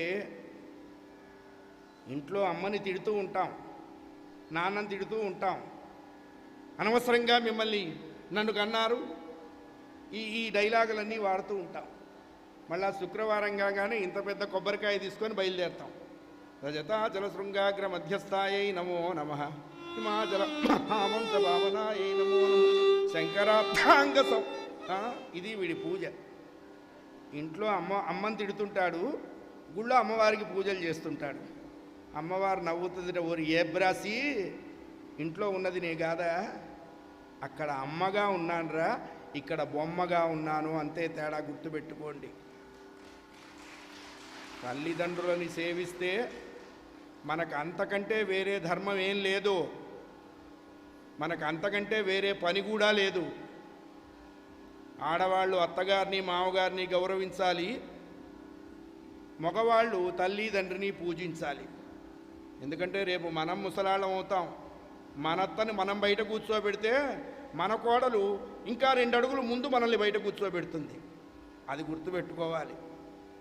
ఇంట్లో అమ్మని తిడుతూ ఉంటాం, నాన్నని తిడుతూ ఉంటాం. అనవసరంగా మిమ్మల్ని నన్ను కన్నారు, ఈ డైలాగులన్నీ వాడుతూ ఉంటాం. మళ్ళా శుక్రవారం కాగానే ఇంత పెద్ద కొబ్బరికాయ తీసుకొని బయలుదేరుతాం. రజతాచల శృంగాగ్ర మధ్యస్థాయై నమో నమః, హిమాచల మహావంశ భావనాయై నమో నమః, శంకరాభ్యాంగ ఇది వీడి పూజ. ఇంట్లో అమ్మని తిడుతుంటాడు, గుళ్ళో అమ్మవారికి పూజలు చేస్తుంటాడు. అమ్మవారు నవ్వుతుంది, ఓరి ఏబ్రాసి, ఇంట్లో ఉన్నది నే కాదా, అక్కడ అమ్మగా ఉన్నానురా, ఇక్కడ బొమ్మగా ఉన్నాను, అంతే తేడా, గుర్తుపెట్టుకోండి. తల్లిదండ్రులని సేవిస్తే మనకు అంతకంటే వేరే ధర్మం ఏం లేదు, మనకు అంతకంటే వేరే పని కూడా లేదు. ఆడవాళ్ళు అత్తగారిని మామగారిని గౌరవించాలి, మగవాళ్ళు తల్లిదండ్రిని పూజించాలి. ఎందుకంటే రేపు మనం ముసలాళ్ళం అవుతాం. మన అత్తని మనం బయట కూర్చోబెడితే మన కోడలు ఇంకా 2 అడుగులు ముందు మనల్ని బయట కూర్చోబెడుతుంది. అది గుర్తుపెట్టుకోవాలి.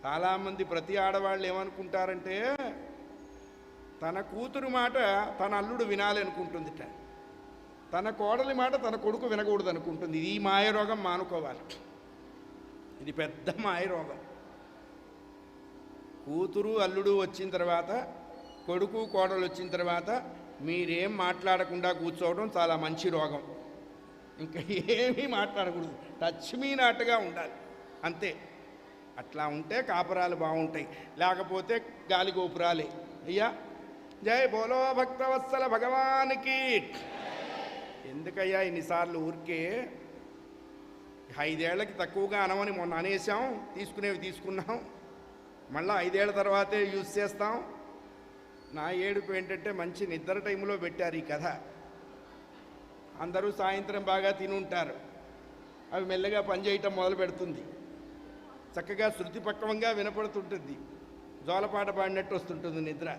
చాలామంది ప్రతి ఆడవాళ్ళు ఏమనుకుంటారంటే, తన కూతురు మాట తన అల్లుడు వినాలి అనుకుంటుందిట, తన కోడలి మాట తన కొడుకు వినకూడదు అనుకుంటుంది. ఈ మాయరోగం మానుకోవాలి. ఇది పెద్ద మాయరోగం. కూతురు అల్లుడు వచ్చిన తర్వాత, కొడుకు కోడలు వచ్చిన తర్వాత మీరేం మాట్లాడకుండా కూర్చోవడం చాలా మంచి రోగం. ఇంకా ఏమీ మాట్లాడకూడదు, టచ్ మీ నాటుగా ఉండాలి, అంతే. అట్లా ఉంటే కాపురాలు బాగుంటాయి, లేకపోతే గాలి గోపురాలే. అయ్యా జై బోలో భక్తవత్సల భగవానికి. ఎందుకయ్యా ఇన్నిసార్లు ఊరికే 5 ఏళ్ళకి తక్కువగా అనమని మొన్న అనేసాం, తీసుకునేవి తీసుకున్నాం, మళ్ళీ 5 ఏళ్ల తర్వాతే యూజ్ చేస్తాం. నా ఏడుపు ఏంటంటే, మంచి నిద్ర టైంలో పెట్టారు ఈ కథ. అందరూ సాయంత్రం బాగా తినుంటారు, అవి మెల్లగా పనిచేయటం మొదలు పెడుతుంది, చక్కగా శృతిపక్వంగా వినపడుతుంటుంది, జోలపాట పాడినట్టు వస్తుంటుంది నిద్ర.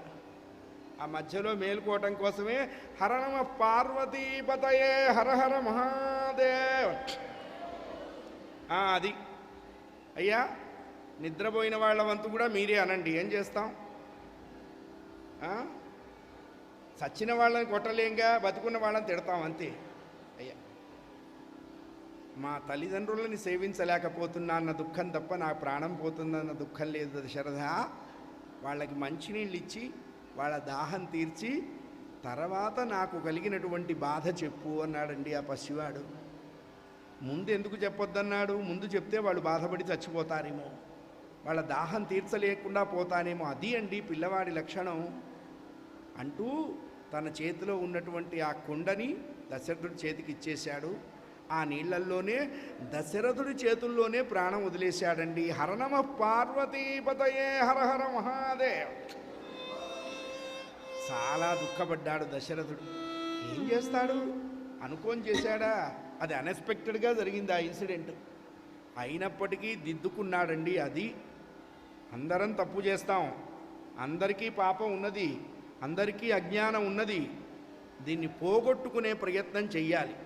ఆ మధ్యలో మేలుకోవటం కోసమే హర నమ పార్వతీపతయే హర హర మహాదేవ్. అది అయ్యా, నిద్రపోయిన వాళ్ళ వంతు కూడా మీరే అనండి, ఏం చేస్తాం? చచ్చిన వాళ్ళని కొట్టలేంగా, బతుకున్న వాళ్ళని తిడతాం, అంతే. అయ్యా, మా తల్లిదండ్రులని సేవించలేకపోతున్నా అన్న దుఃఖం తప్ప నా ప్రాణం పోతుందన్న దుఃఖం లేదు దశరథ. వాళ్ళకి మంచినీళ్ళు ఇచ్చి వాళ్ళ దాహం తీర్చి తర్వాత నాకు కలిగినటువంటి బాధ చెప్పు అన్నాడండి ఆ పసివాడు. ముందు ఎందుకు చెప్పొద్దన్నాడు? ముందు చెప్తే వాళ్ళు బాధపడి చచ్చిపోతారేమో, వాళ్ళ దాహం తీర్చలేకుండా పోతానేమో. అది అండి పిల్లవాడి లక్షణం. అంటూ తన చేతిలో ఉన్నటువంటి ఆ కుండని దశరథుడి చేతికి ఇచ్చేశాడు. ఆ నీళ్లల్లోనే దశరథుడి చేతుల్లోనే ప్రాణం వదిలేశాడండి. హరనమ పార్వతీపతయే హర హర మహాదేవ్. చాలా దుఃఖపడ్డాడు దశరథుడు. ఏం చేస్తాడు అనుకోని చేశాడా? అది అన్ఎక్స్పెక్టెడ్గా జరిగింది ఆ ఇన్సిడెంట్. అయినప్పటికీ దిద్దుకున్నాడండి. అది అందరం తప్పు చేస్తాం, అందరికీ పాపం ఉన్నది, అందరికీ అజ్ఞానం ఉన్నది. దీన్ని పోగొట్టుకునే ప్రయత్నం చెయ్యాలి.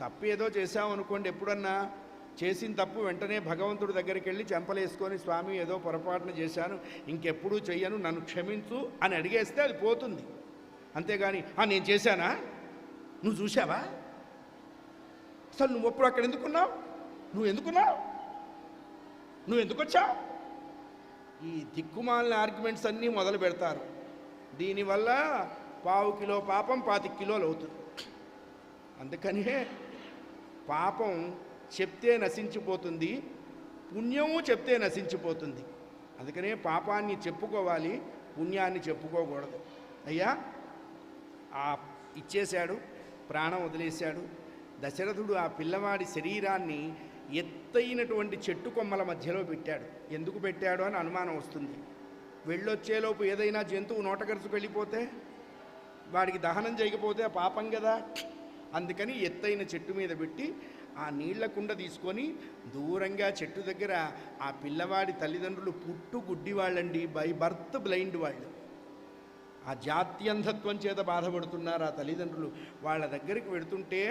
తప్పు ఏదో చేశామనుకోండి, ఎప్పుడన్నా చేసిన తప్పు వెంటనే భగవంతుడి దగ్గరికి వెళ్ళి చెంపలేసుకొని, స్వామి ఏదో పొరపాటున చేశాను, ఇంకెప్పుడూ చెయ్యను, నన్ను క్షమించు అని అడిగేస్తే అది పోతుంది. అంతేగాని నేను చేశానా, నువ్వు చూసావా, అసలు నువ్వు ఎప్పుడు అక్కడ ఎందుకున్నావు, నువ్వు ఎందుకు వచ్చావు, ఈ దిక్కుమాలిన ఆర్గ్యుమెంట్స్ అన్నీ మొదలు పెడతారు. దీనివల్ల 1/4 కిలో పాపం 25 కిలోలు అవుతుంది. అందుకనే పాపం చెప్తే నశించిపోతుంది, పుణ్యము చెప్తే నశించిపోతుంది. అందుకనే పాపాన్ని చెప్పుకోవాలి, పుణ్యాన్ని చెప్పుకోకూడదు. అయ్యా ఇచ్చేశాడు, ప్రాణం వదిలేశాడు. దశరథుడు ఆ పిల్లవాడి శరీరాన్ని ఎత్తైనటువంటి చెట్టు కొమ్మల మధ్యలో పెట్టాడు. ఎందుకు పెట్టాడు అని అనుమానం వస్తుంది. వెళ్ళొచ్చేలోపు ఏదైనా జంతువు నోటగరుచుకు వెళ్ళిపోతే, వాడికి దహనం చేయకపోతే పాపం కదా. అందుకని ఎత్తైన చెట్టు మీద పెట్టి ఆ నీళ్ల కుండ తీసుకొని దూరంగా చెట్టు దగ్గర ఆ పిల్లవాడి తల్లిదండ్రులు పుట్టు గుడ్డి వాళ్ళండి, బై బర్త్ బ్లైండ్ వాళ్ళు, ఆ జాత్యంధత్వం చేత బాధపడుతున్నారు ఆ తల్లిదండ్రులు. వాళ్ళ దగ్గరికి వెళుతుంటే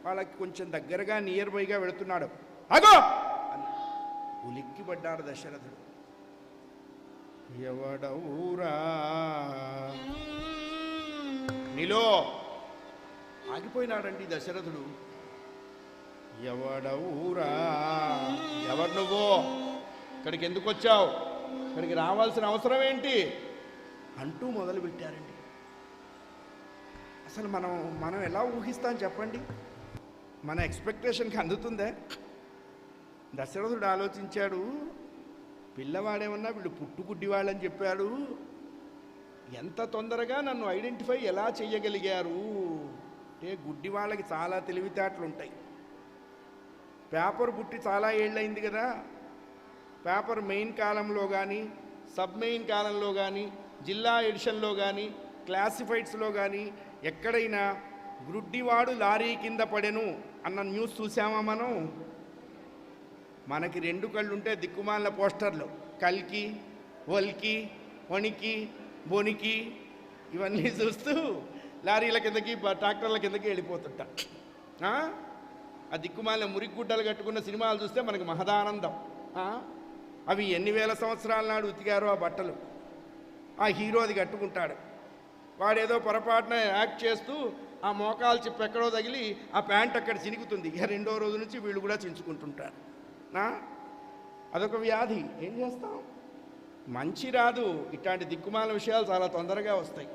వాళ్ళకి కొంచెం దగ్గరగా నియర్ బైగా వెళుతున్నాడు. అగో అని ఉలిక్కి పడ్డాడు దశరథుడు. ఎవడవురా నిలో ఆగిపోయినాడండి దశరథుడు. ఎవడవురా, ఎవరు నువ్వు, ఇక్కడికి ఎందుకు వచ్చావు, ఇక్కడికి రావాల్సిన అవసరం ఏంటి అంటూ మొదలుపెట్టారండి. అసలు మనం ఎలా ఊహిస్తాం చెప్పండి, మన ఎక్స్పెక్టేషన్కి అందుతుందే? దశరథుడు ఆలోచించాడు, పిల్లవాడేమన్నా వీళ్ళు పుట్టుగుడ్డి వాళ్ళని చెప్పాడు, ఎంత తొందరగా నన్ను ఐడెంటిఫై ఎలా చెయ్యగలిగారు అంటే, గుడ్డి వాళ్ళకి చాలా తెలివితేటలు ఉంటాయి. పేపర్ పుట్టి చాలా ఏళ్ళయింది కదా, పేపర్ మెయిన్ కాలంలో కానీ, సబ్ మెయిన్ కాలంలో కానీ, జిల్లా ఎడిషన్లో కానీ, క్లాసిఫైడ్స్లో కానీ ఎక్కడైనా గుడ్డివాడు లారీ కింద పడెను అన్న న్యూస్ చూసామా మనం? మనకి 2 కళ్ళు ఉంటే దిక్కుమాలిన పోస్టర్లు, కల్కి, వల్కి, వణికి, బొనికి ఇవన్నీ చూస్తూ లారీల కిందకి ట్రాక్టర్ల కిందకి వెళ్ళిపోతుంటా. ఆ దిక్కుమాలిన మురిగుడ్డలు కట్టుకున్న సినిమాలు చూస్తే మనకు మహదానందం. అవి ఎన్ని వేల సంవత్సరాల నాడు ఉతికారో ఆ బట్టలు. ఆ హీరో అది కట్టుకుంటాడు, వాడేదో పొరపాటున యాక్ట్ చేస్తూ ఆ మోకాలు చిప్పు ఎక్కడో తగిలి ఆ ప్యాంట్ అక్కడ చినుకుతుంది. ఇక 2వ రోజు నుంచి వీళ్ళు కూడా చించుకుంటుంటారు. అదొక వ్యాధి. ఏం చేస్తాం, మంచి రాదు. ఇట్లాంటి దిక్కుమాల విషయాలు చాలా తొందరగా వస్తాయి.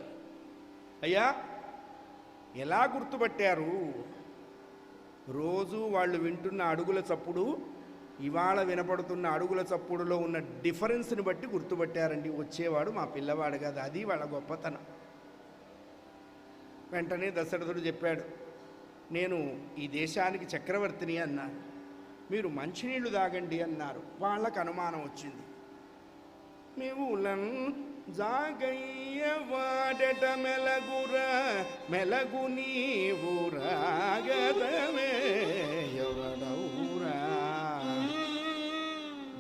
అయ్యా ఎలా గుర్తుపట్టారు? రోజు వాళ్ళు వింటున్న అడుగుల చప్పుడు, ఇవాళ వినపడుతున్న అడుగుల చప్పుడులో ఉన్న డిఫరెన్స్ని బట్టి గుర్తుపట్టారండి. వచ్చేవాడు మా పిల్లవాడు కదా, అది వాళ్ళ గొప్పతనం. వెంటనే దశరథుడు చెప్పాడు, నేను ఈ దేశానికి చక్రవర్తిని అన్నాడు. మీరు మంచినీళ్ళు తాగండి అన్నారు. వాళ్ళకు అనుమానం వచ్చింది. మేవులన్ జాగయ్య వాడట మెలగురా, మెలగు నీవు రాగదమే ఎవడవురా.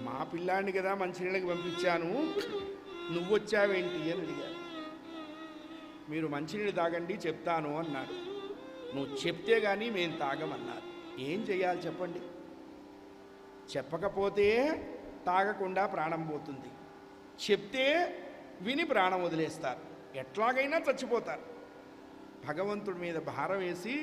మా పిల్లాన్ని కదా మంచినీళ్ళకి పంపించాను, నువ్వొచ్చావేంటి అని అడిగారు. మీరు మంచినీళ్ళు తాగండి చెప్తాను అన్నాడు. నువ్వు చెప్తే కానీ మేము తాగమన్నారు. ఏం చెయ్యాలి చెప్పండి? చెప్పకపోతే తాగకుండా ప్రాణం పోతుంది, చెప్తే విని ప్రాణం వదిలేస్తారు, ఎట్లాగైనా చచ్చిపోతారు. భగవంతుడి మీద భారం వేసి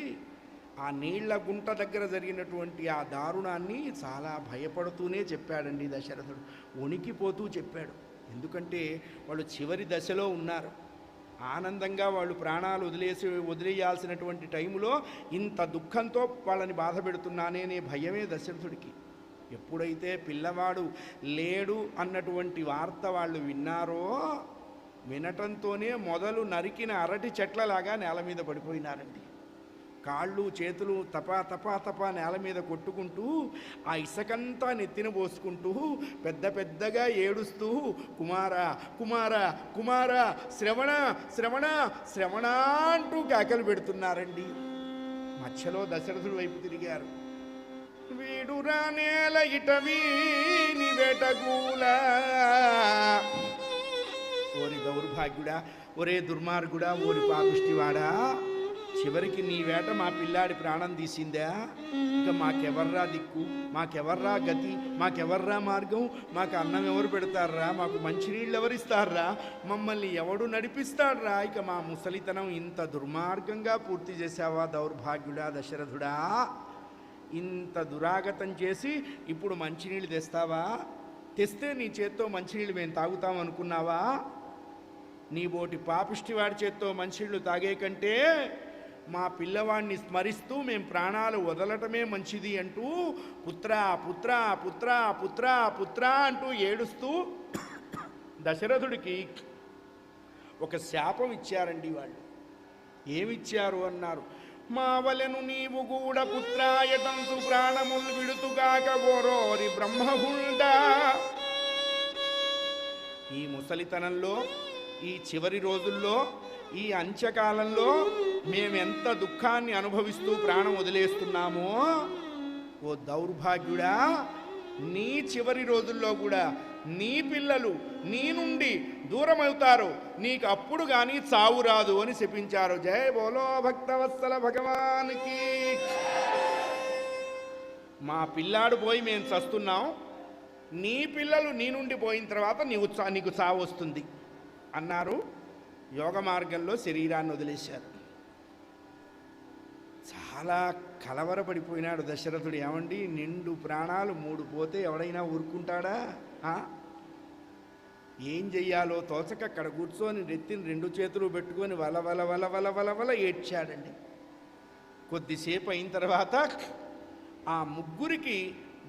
ఆ నీళ్ల గుంట దగ్గర జరిగినటువంటి ఆ దారుణాన్ని చాలా భయపడుతూనే చెప్పాడండి దశరథుడు. వణికిపోతూ చెప్పాడు. ఎందుకంటే వాళ్ళు చివరి దశలో ఉన్నారు. ఆనందంగా వాళ్ళు ప్రాణాలు వదిలేయాల్సినటువంటి టైంలో ఇంత దుఃఖంతో వాళ్ళని బాధ పెడుతున్నానే అనే భయమే దశరథుడికి. ఎప్పుడైతే పిల్లవాడు లేడు అన్నటువంటి వార్త వాళ్ళు విన్నారో, వినటంతోనే మొదలు నరికిన అరటి చెట్లలాగా నేల మీద పడిపోయినారండి. కాళ్ళు చేతులు తపా తపా తపా నేల మీద కొట్టుకుంటూ, ఆ ఇసకంతా నెత్తిన పోసుకుంటూ పెద్ద పెద్దగా ఏడుస్తూ, కుమార కుమార కుమార శ్రవణ శ్రవణ శ్రవణ అంటూ కేకలు పెడుతున్నారండి. మధ్యలో దశరథుడి వైపు తిరిగారు. వీడురా నేల ఇట వీని వెటగూలా, ఓరి దౌర్భాగ్యుడా, ఒరే దుర్మార్గుడా, ఓరి పాపిష్టివాడా, చివరికి నీ వేట మా పిల్లాడి ప్రాణం తీసిందా, ఇక మాకెవర్రా దిక్కు, మాకెవర్రా గతి, మాకెవర్రా మార్గం, మాకు అన్నం ఎవరు పెడతారా, మాకు మంచినీళ్ళు ఎవరిస్తారా, మమ్మల్ని ఎవడు నడిపిస్తాడ్రా, ఇక మా ముసలితనం ఇంత దుర్మార్గంగా పూర్తి చేశావా దౌర్భాగ్యుడా దశరథుడా, ఇంత దురాగతం చేసి ఇప్పుడు మంచినీళ్ళు తెస్తావా, తెస్తే నీ చేత్తో మంచినీళ్ళు మేము తాగుతాం అనుకున్నావా, నీ బోటి పాపిష్టి వాడి చేత్తో మంచినీళ్ళు తాగే కంటే మా పిల్లవాడిని స్మరిస్తూ మేము ప్రాణాలు వదలటమే మంచిది అంటూ పుత్ర పుత్ర పుత్ర పుత్ర పుత్ర అంటూ ఏడుస్తూ దశరథుడికి ఒక శాపం ఇచ్చారండి వాళ్ళు. ఏమిచ్చారు అన్నారు, మావలెను నీవు కూడా పుత్రాయటంసు ప్రాణములు విడుతుగాక ఓరోరి బ్రహ్మహుండా. ఈ ముసలితనంలో, ఈ చివరి రోజుల్లో, ఈ అంత్యకాలంలో మేమెంత దుఃఖాన్ని అనుభవిస్తూ ప్రాణం వదిలేస్తున్నామో, ఓ దౌర్భాగ్యుడా, నీ చివరి రోజుల్లో కూడా నీ పిల్లలు నీ నుండి దూరమవుతారు, నీకు అప్పుడు కానీ చావు రాదు అని శపించారు. జయ బోలో భక్తవత్సల భగవానికి. మా పిల్లాడు పోయి మేము చస్తున్నాం, నీ పిల్లలు నీ నుండి పోయిన తర్వాత నీకు చావు వస్తుంది అన్నారు. యోగ మార్గంలో శరీరాన్ని వదిలేశారు. చాలా కలవరపడిపోయినాడు దశరథుడు. ఏమండి, నిండు ప్రాణాలు 3 పోతే ఎవడైనా ఊరుకుంటాడా? ఏం చెయ్యాలో తోచక అక్కడ కూర్చొని నెత్తిని 2 చేతులు పెట్టుకొని వల వల వల వల వల వల ఏడ్చాడండి. కొద్దిసేపు అయిన తర్వాత ఆ ముగ్గురికి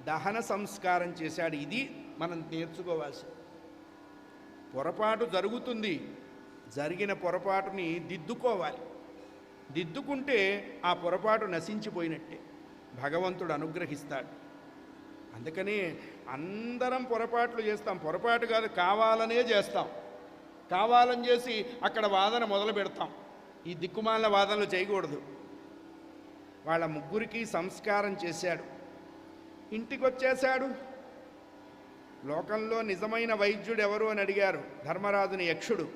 దహన సంస్కారం చేశాడు. ఇది మనం నేర్చుకోవాల్సి. పొరపాటు జరుగుతుంది, జరిగిన పొరపాటుని దిద్దుకోవాలి. దిద్దుకుంటే ఆ పొరపాటు నశించిపోయినట్టే, భగవంతుడు అనుగ్రహిస్తాడు. అందుకని అందరం పొరపాట్లు చేస్తాం. పొరపాటు కాదు, కావాలనే చేస్తాం. కావాలని చేసి అక్కడ వాదన మొదలు పెడతాం. ఈ దిక్కుమాలిన వాదనలు చేయకూడదు. వాళ్ళ ముగ్గురికి సంస్కారం చేశాడు. ఇంటికి వచ్చేశాడు. లోకంలో నిజమైన వైద్యుడు ఎవరు అని అడిగారు. ధర్మరాజుని యక్షుడు.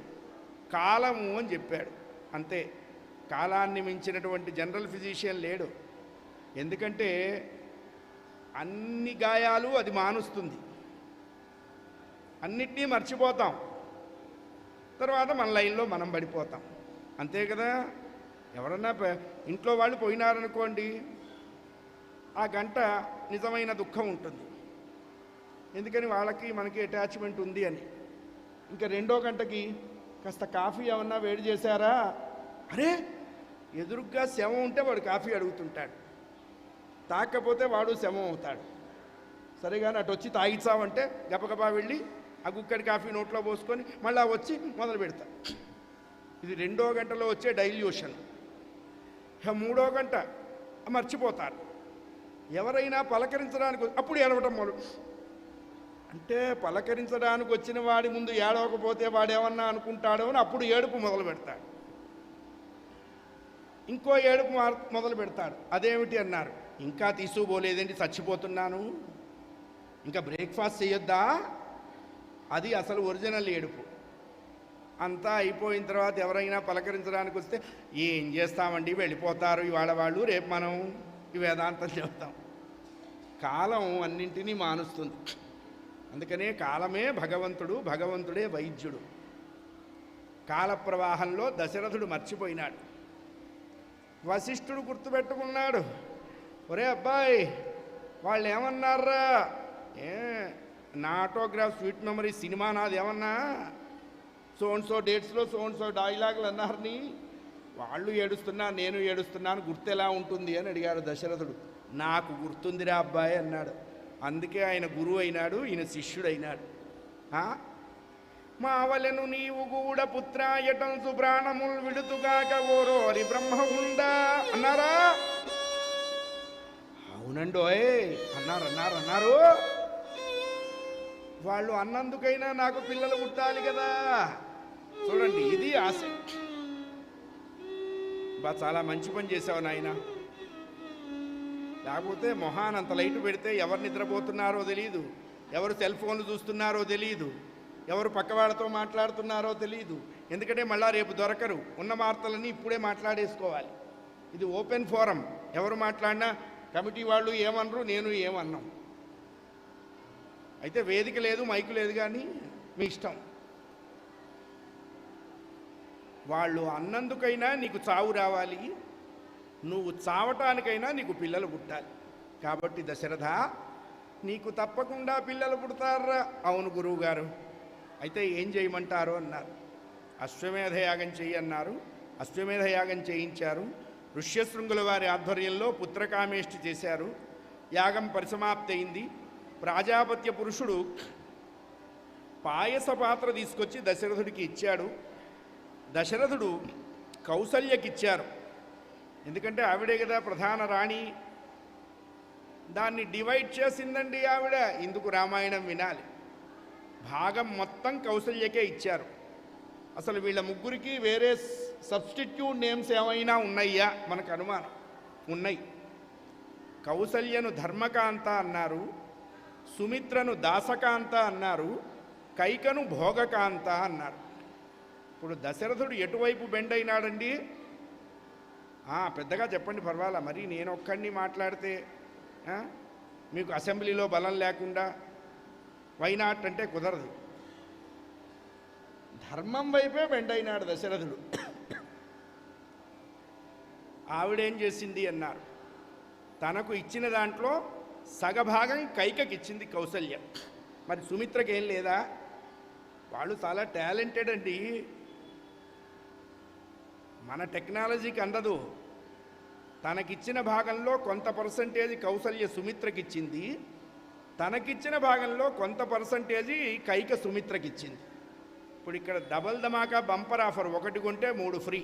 కాలము అని చెప్పాడు. అంతే, కాలాన్ని మించినటువంటి జనరల్ ఫిజిషియన్ లేడు. ఎందుకంటే అన్ని గాయాలు అది మానుస్తుంది. అన్నిటినీ మర్చిపోతాం, తర్వాత మన లైన్లో మనం పడిపోతాం. అంతే కదా. ఎవరన్నా ఇంట్లో వాళ్ళు పోయినారనుకోండి, ఆ గంట నిజమైన దుఃఖం ఉంటుంది. ఎందుకని వాళ్ళకి మనకి అటాచ్మెంట్ ఉంది అని. ఇంకా 2వ గంటకి కాస్త కాఫీ ఏమన్నా వేడి చేశారా, అరే ఎదురుగ్గా శవం ఉంటే వాడు కాఫీ అడుగుతుంటాడు, తాకపోతే వాడు శవం అవుతాడు. సరే కానీ అటు వచ్చి తాగిచ్చావంటే గబగబా వెళ్ళి ఆ గుక్కడి కాఫీ నోట్లో పోసుకొని మళ్ళీ వచ్చి మొదలు పెడతా. ఇది 2వ గంటలో వచ్చే డైల్యూషన్. 3వ గంట మర్చిపోతారు. ఎవరైనా పలకరించడానికి అప్పుడు ఏడవటం మొదలు. అంటే పలకరించడానికి వచ్చిన వాడి ముందు ఏడవకపోతే వాడేమన్నా అనుకుంటాడో అని అప్పుడు ఏడుపు మొదలు పెడతాడు. ఇంకో ఏడుపు మొదలు పెడతాడు. అదేమిటి అన్నారు, ఇంకా తీసుకుపోలేదేంటి, చచ్చిపోతున్నాను, ఇంకా బ్రేక్ఫాస్ట్ చేయొద్దా, అది అసలు ఒరిజినల్ ఏడుపు. అంతా అయిపోయిన తర్వాత ఎవరైనా పలకరించడానికి వస్తే ఏం చేస్తామండి, వెళ్ళిపోతారు ఇవాళ వాళ్ళు, రేపు మనం ఈ వేదాంతం చెప్తాం. కాలం అన్నింటినీ మానుస్తుంది. అందుకనే కాలమే భగవంతుడు, భగవంతుడే వైద్యుడు. కాల ప్రవాహంలో దశరథుడు మర్చిపోయినాడు. వశిష్ఠుడు గుర్తుపెట్టుకున్నాడు. ఒరే అబ్బాయి, వాళ్ళు ఏమన్నారా, నా ఆటోగ్రాఫ్ స్వీట్ మెమరీ సినిమా నాది ఏమన్నా సో డేట్స్లో సో డైలాగులు అన్నారని వాళ్ళు ఏడుస్తున్నా నేను ఏడుస్తున్నాను, గుర్తు ఎలా ఉంటుంది అని అడిగాడు దశరథుడు. నాకు గుర్తుందిరా అబ్బాయి అన్నాడు. అందుకే ఆయన గురువు అయినాడు, ఈయన శిష్యుడు అయినాడు. మావలెను నీవు కూడా పుత్రాయటంసు ప్రాణములు విడుతుగాక ఓరోరి బ్రహ్మగుండా అన్నారా? అవునండోయ్ అన్నారు. వాళ్ళు అన్నందుకైనా నాకు పిల్లలు పుట్టాలి కదా. చూడండి, ఇది ఆశ. చాలా మంచి పని చేసావు నాయన. లేకపోతే మొహాన్ అంత లైట్ పెడితే ఎవరు నిద్రపోతున్నారో తెలియదు, ఎవరు సెల్ ఫోన్లు చూస్తున్నారో తెలియదు, ఎవరు పక్కవాళ్ళతో మాట్లాడుతున్నారో తెలియదు. ఎందుకంటే మళ్ళా రేపు దొరకరు. ఉన్న వార్తలన్నీ ఇప్పుడే మాట్లాడేసుకోవాలి. ఇది ఓపెన్ ఫోరం, ఎవరు మాట్లాడినా కమిటీ వాళ్ళు ఏమనరు, నేను ఏమన్నాం. అయితే వేదిక లేదు, మైకు లేదు, కానీ మీ ఇష్టం. వాళ్ళు అన్నందుకైనా నీకు చావు రావాలి, నువ్వు చావటానికైనా నీకు పిల్లలు పుట్టాలి. కాబట్టి దశరథ, నీకు తప్పకుండా పిల్లలు పుడతారా? అవును గురువుగారు. అయితే ఏం చేయమంటారు అన్నారు. అశ్వమేధయాగం చెయ్యన్నారు. అశ్వమేధయాగం చేయించారు. ఋష్యశృంగుల వారి ఆధ్వర్యంలో పుత్రకామేష్టి చేశారు. యాగం పరిసమాప్తి అయింది. ప్రాజాపత్య పురుషుడు పాయస పాత్ర తీసుకొచ్చి దశరథుడికి ఇచ్చాడు. దశరథుడు కౌసల్యకిచ్చారు. ఎందుకంటే ఆవిడే కదా ప్రధాన రాణి. దాన్ని డివైడ్ చేసిందండి ఆవిడ. ఇందుకు రామాయణం వినాలి. భాగం మొత్తం కౌసల్యకే ఇచ్చారు. అసలు వీళ్ళ ముగ్గురికి వేరే సబ్స్టిట్యూట్ నేమ్స్ ఏమైనా ఉన్నాయా? మనకు అనుమానం. ఉన్నాయి. కౌసల్యను ధర్మకాంత అన్నారు, సుమిత్రను దాసకాంత అన్నారు, కైకను భోగకాంత అన్నారు. ఇప్పుడు దశరథుడు ఎటువైపు బెండ్ అయినాడండి? పెద్దగా చెప్పండి, పర్వాలా. మరి నేను ఒక్కడిని మాట్లాడితే మీకు అసెంబ్లీలో బలం లేకుండా వైనాట్ అంటే కుదరదు. ధర్మం వైపే బెండ్ అయినాడు దశరథుడు. ఆవిడేం చేసింది అన్నారు. తనకు ఇచ్చిన దాంట్లో సగభాగం కైకకిచ్చింది కౌసల్య. మరి సుమిత్రకి ఏం లేదా? వాళ్ళు చాలా టాలెంటెడ్ అండి. మన టెక్నాలజీకి అందదు. తనకిచ్చిన భాగంలో కొంత పర్సంటేజ్ కౌసల్య సుమిత్రకిచ్చింది, తనకిచ్చిన భాగంలో కొంత పర్సంటేజీ కైక సుమిత్రకిచ్చింది. ఇప్పుడు ఇక్కడ డబల్ ధమాకా బంపర్ ఆఫర్, 1 కొంటే 3 ఫ్రీ.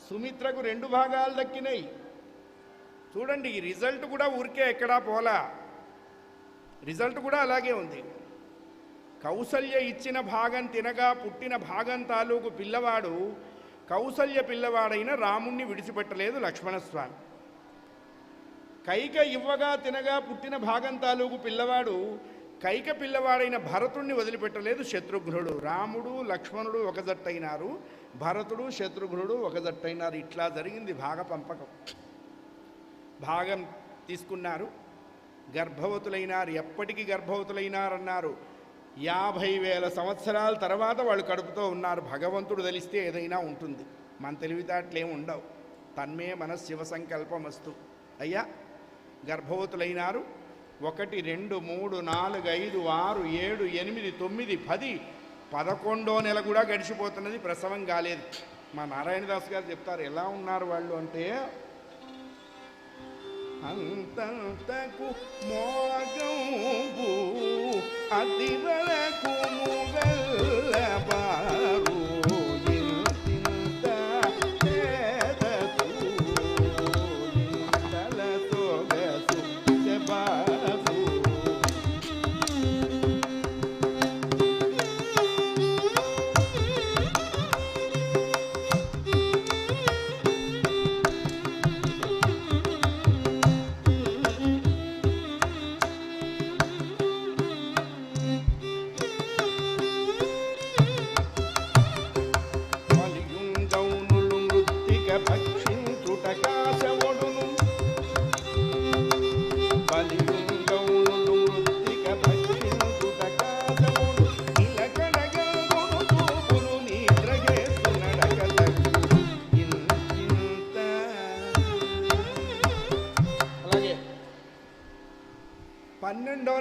సుమిత్రకు 2 భాగాలు దక్కినాయి. చూడండి, ఈ రిజల్ట్ కూడా ఊరికే ఎక్కడా పోలా, రిజల్ట్ కూడా అలాగే ఉంది. కౌసల్య ఇచ్చిన భాగం తినగా పుట్టిన భాగం తాలూకు పిల్లవాడు కౌసల్య పిల్లవాడైన రాముణ్ణి విడిచిపెట్టలేదు లక్ష్మణస్వామి. కైక ఇవ్వగా తినగా పుట్టిన భాగం తాలూకు పిల్లవాడు కైక పిల్లవాడైన భరతుణ్ణి వదిలిపెట్టలేదు శత్రుఘ్నుడు. రాముడు లక్ష్మణుడు ఒక జట్టయినారు, భరతుడు శత్రుఘ్నుడు ఒక జట్టయినారు. ఇట్లా జరిగింది భాగ పంపకం. భాగం తీసుకున్నారు, గర్భవతులైనారు. ఎప్పటికీ గర్భవతులైనారన్నారు. 50,000 సంవత్సరాల తర్వాత వాళ్ళు కడుపుతో ఉన్నారు. భగవంతుడు తెలిస్తే ఏదైనా ఉంటుంది, మన తెలివితేటలేం ఉండవు. తన్మే మన శివ సంకల్పమస్తు. అయ్యా, గర్భవతులైనారు. 1, 2, 3, 4, 5, 6, 7, 8, 9, 10, 11వ నెల కూడా గడిచిపోతున్నది, ప్రసవం కాలేదు. మా నారాయణదాస్ గారు చెప్తారు ఎలా ఉన్నారు వాళ్ళు అంటే, అంతకు మోగంబు అతి వరకు ముగల్లబారు ఇంత చేదసు ఇంతల సొగసు చెబాసు.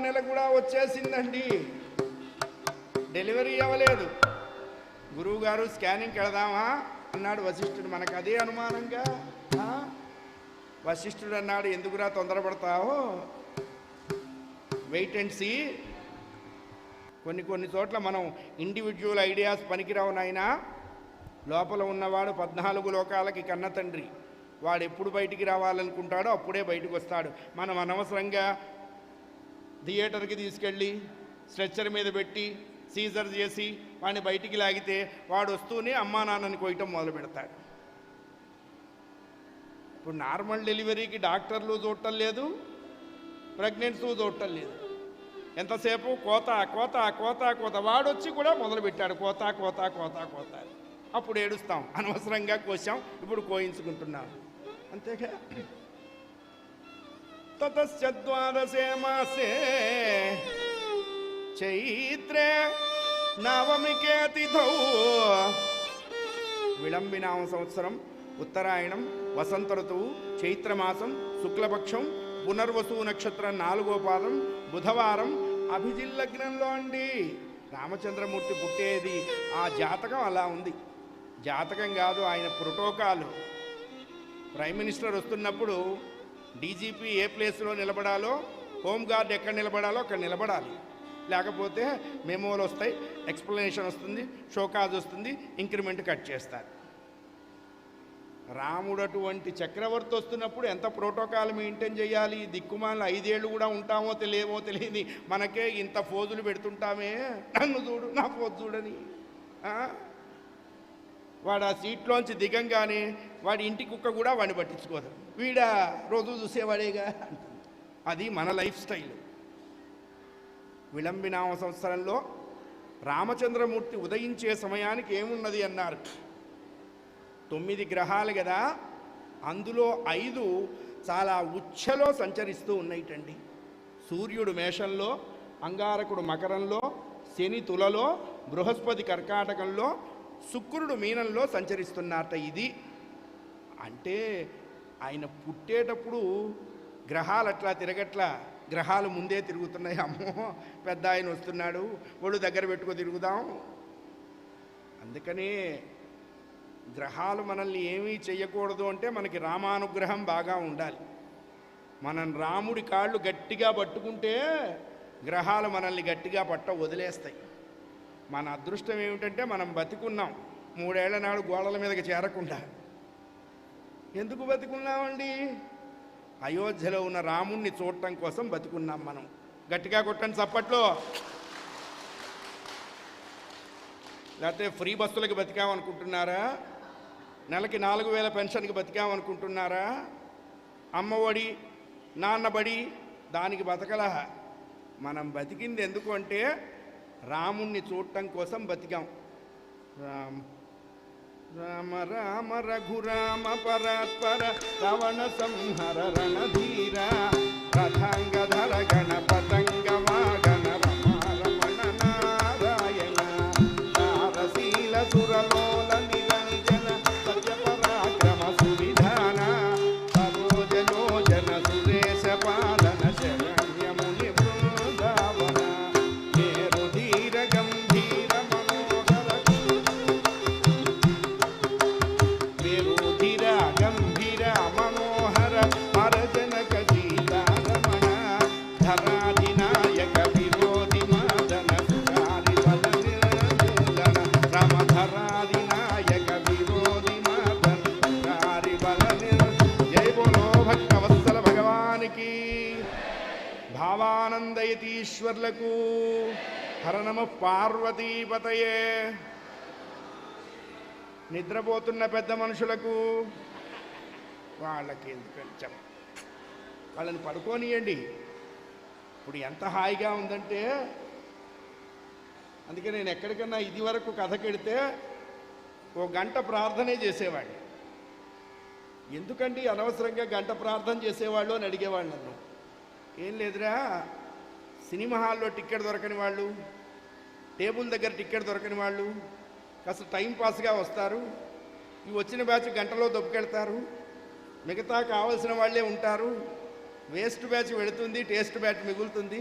నెల కూడా వచ్చేసిందండి, డెలివరీ అవ్వలేదు. గురువుగారు స్కానింగ్కి వెళదామా అన్నాడు వశిష్ఠుడు. మనకు అదే అనుమానంగా. వశిష్ఠుడు అన్నాడు, ఎందుకురా తొందరపడతావు, వెయిట్ అండ్ సీ. కొన్ని చోట్ల మనం ఇండివిజువల్ ఐడియాస్ పనికిరావు నాయనా. లోపల ఉన్నవాడు 14 లోకాలకి కన్న తండ్రి. వాడు ఎప్పుడు బయటికి రావాలనుకుంటాడో అప్పుడే బయటకు వస్తాడు. మనం అనవసరంగా థియేటర్కి తీసుకెళ్ళి స్ట్రెచ్చర్ మీద పెట్టి సీజర్ చేసి వాడిని బయటికి లాగితే వాడు వస్తూనే అమ్మా నాన్నని కొయ్యటం మొదలు పెడతాడు. ఇప్పుడు నార్మల్ డెలివరీకి డాక్టర్లు చూడటం లేదు, ప్రెగ్నెన్సీ చూడటం లేదు. ఎంతసేపు కోత కోత కోత కోత. వాడొచ్చి కూడా మొదలుపెట్టాడు కోత కోత కోత కోత. అప్పుడు ఏడుస్తాం, అనవసరంగా కోసాం, ఇప్పుడు కోయించుకుంటున్నాం, అంతేగా. తతశ్చ ద్వాదశే మాసే చైత్రే నవమికే తిథౌ, విళంబినామ సంవత్సరం, ఉత్తరాయణం, వసంత ఋతువు, చైత్రమాసం, శుక్లపక్షం, పునర్వసు నక్షత్రం 4వ పాదం, బుధవారం, అభిజిల్లగ్నంలో అండి రామచంద్రమూర్తి పుట్టేది. ఆ జాతకం అలా ఉంది. జాతకం కాదు, ఆయన ప్రోటోకాల్. ప్రైమ్ మినిస్టర్ వస్తున్నప్పుడు డీజీపీ ఏ ప్లేస్లో నిలబడాలో, హోంగార్డ్ ఎక్కడ నిలబడాలో అక్కడ నిలబడాలి. లేకపోతే మెమోలు వస్తాయి, ఎక్స్ప్లెనేషన్ వస్తుంది, షోకాజ్ వస్తుంది, ఇంక్రిమెంట్ కట్ చేస్తారు. రాముడు అటువంటి చక్రవర్తి వస్తున్నప్పుడు ఎంత ప్రోటోకాల్ మెయింటైన్ చేయాలి. దిక్కుమాల 5 ఏళ్ళు కూడా ఉంటామో తెలియమో తెలియని మనకే ఇంత ఫోజులు పెడుతుంటామే. నన్ను చూడు, నా ఫోజు చూడని. వాడు ఆ సీట్లోంచి దిగంగానే వాడి ఇంటి కుక్క కూడా వాడిని పట్టించుకోదు. వీడా రోజు చూసేవాడేగా. అది మన లైఫ్ స్టైల్. విళంబినామ సంవత్సరంలో రామచంద్రమూర్తి ఉదయించే సమయానికి ఏమున్నది అన్నారు. 9 గ్రహాలు కదా, అందులో 5 చాలా ఉచ్ఛలో సంచరిస్తూ ఉన్నాయిటండి. సూర్యుడు మేషంలో, అంగారకుడు మకరంలో, శని తులలో, బృహస్పతి కర్కాటకంలో, శుక్రుడు మీనంలో సంచరిస్తున్నారట. ఇది అంటే ఆయన పుట్టేటప్పుడు గ్రహాలు అట్లా తిరగట్లా, గ్రహాలు ముందే తిరుగుతున్నాయి. అమ్మో పెద్ద ఆయన వస్తున్నాడు, ఒళ్ళు దగ్గర పెట్టుకో తిరుగుదాం. అందుకనే గ్రహాలు మనల్ని ఏమీ చెయ్యకూడదు అంటే మనకి రామానుగ్రహం బాగా ఉండాలి. మనం రాముడి కాళ్ళు గట్టిగా పట్టుకుంటే గ్రహాలు మనల్ని గట్టిగా వదిలేస్తాయి. మన అదృష్టం ఏమిటంటే మనం బతికున్నాం. 3 ఏళ్ల నాడు గోడల మీదకి చేరకుండా. ఎందుకు బతికున్నామండి? అయోధ్యలో ఉన్న రాముణ్ణి చూడటం కోసం బతికున్నాం మనం. గట్టిగా కొట్టండి చప్పట్లో. లేకపోతే ఫ్రీ బస్సులకి బతికామనుకుంటున్నారా? నెలకి 4000 పెన్షన్కి బతికామనుకుంటున్నారా? అమ్మఒడి, నాన్నబడి దానికి బతకలా. మనం బతికింది ఎందుకు అంటే రాముణ్ణి చూడటం కోసం బతికాం. రామ రామ రఘురామ పరాత్పర రావణ సంహర రణధీర రథాంగధర గణపతంగ వాగన రమారమణ నారాయణ నారశీల సురలోల నిరంజన సత్యపరాక్రమ సువిధాన సరోజలోచన సురేశ పాలన శరణ్యముని బృందావన మేరుధీర గంభీర మనోహర మేరుధీర గంభీర మనోహర హరజనక సీతారమణ ధరాధినాయక విరోధి మాదన సురారి బల నిర్మూలన రామ ధరాధినాయక విరోధి మాదన సురారి బల జై బోలో భక్తవత్సల భగవానికి. భావానందయతీశ్వర్లకు హర నమ పార్వతీపతయే. నిద్రపోతున్న పెద్ద మనుషులకు వాళ్ళకి కొంచెం వాళ్ళని పడుకోనియండి. ఇప్పుడు ఎంత హాయిగా ఉందంటే, అందుకే నేను ఎక్కడికన్నా ఇది వరకు కథకెడితే 1 గంట ప్రార్థనే చేసేవాడిని. ఎందుకండి అనవసరంగా గంట ప్రార్థన చేసేవాళ్ళు అని అడిగేవాళ్ళు నన్ను. ఏం లేదురా, సినిమా హాల్లో టికెట్ దొరకని వాళ్ళు, టేబుల్ దగ్గర టికెట్ దొరకని వాళ్ళు కాస్త టైంపాస్గా వస్తారు. ఈ వచ్చిన బ్యాచ్ గంటలో దొబ్బకెళ్తారు, మిగతా కావాల్సిన వాళ్ళే ఉంటారు. వేస్ట్ బ్యాచ్ వెళుతుంది, టేస్ట్ బ్యాచ్ మిగులుతుంది.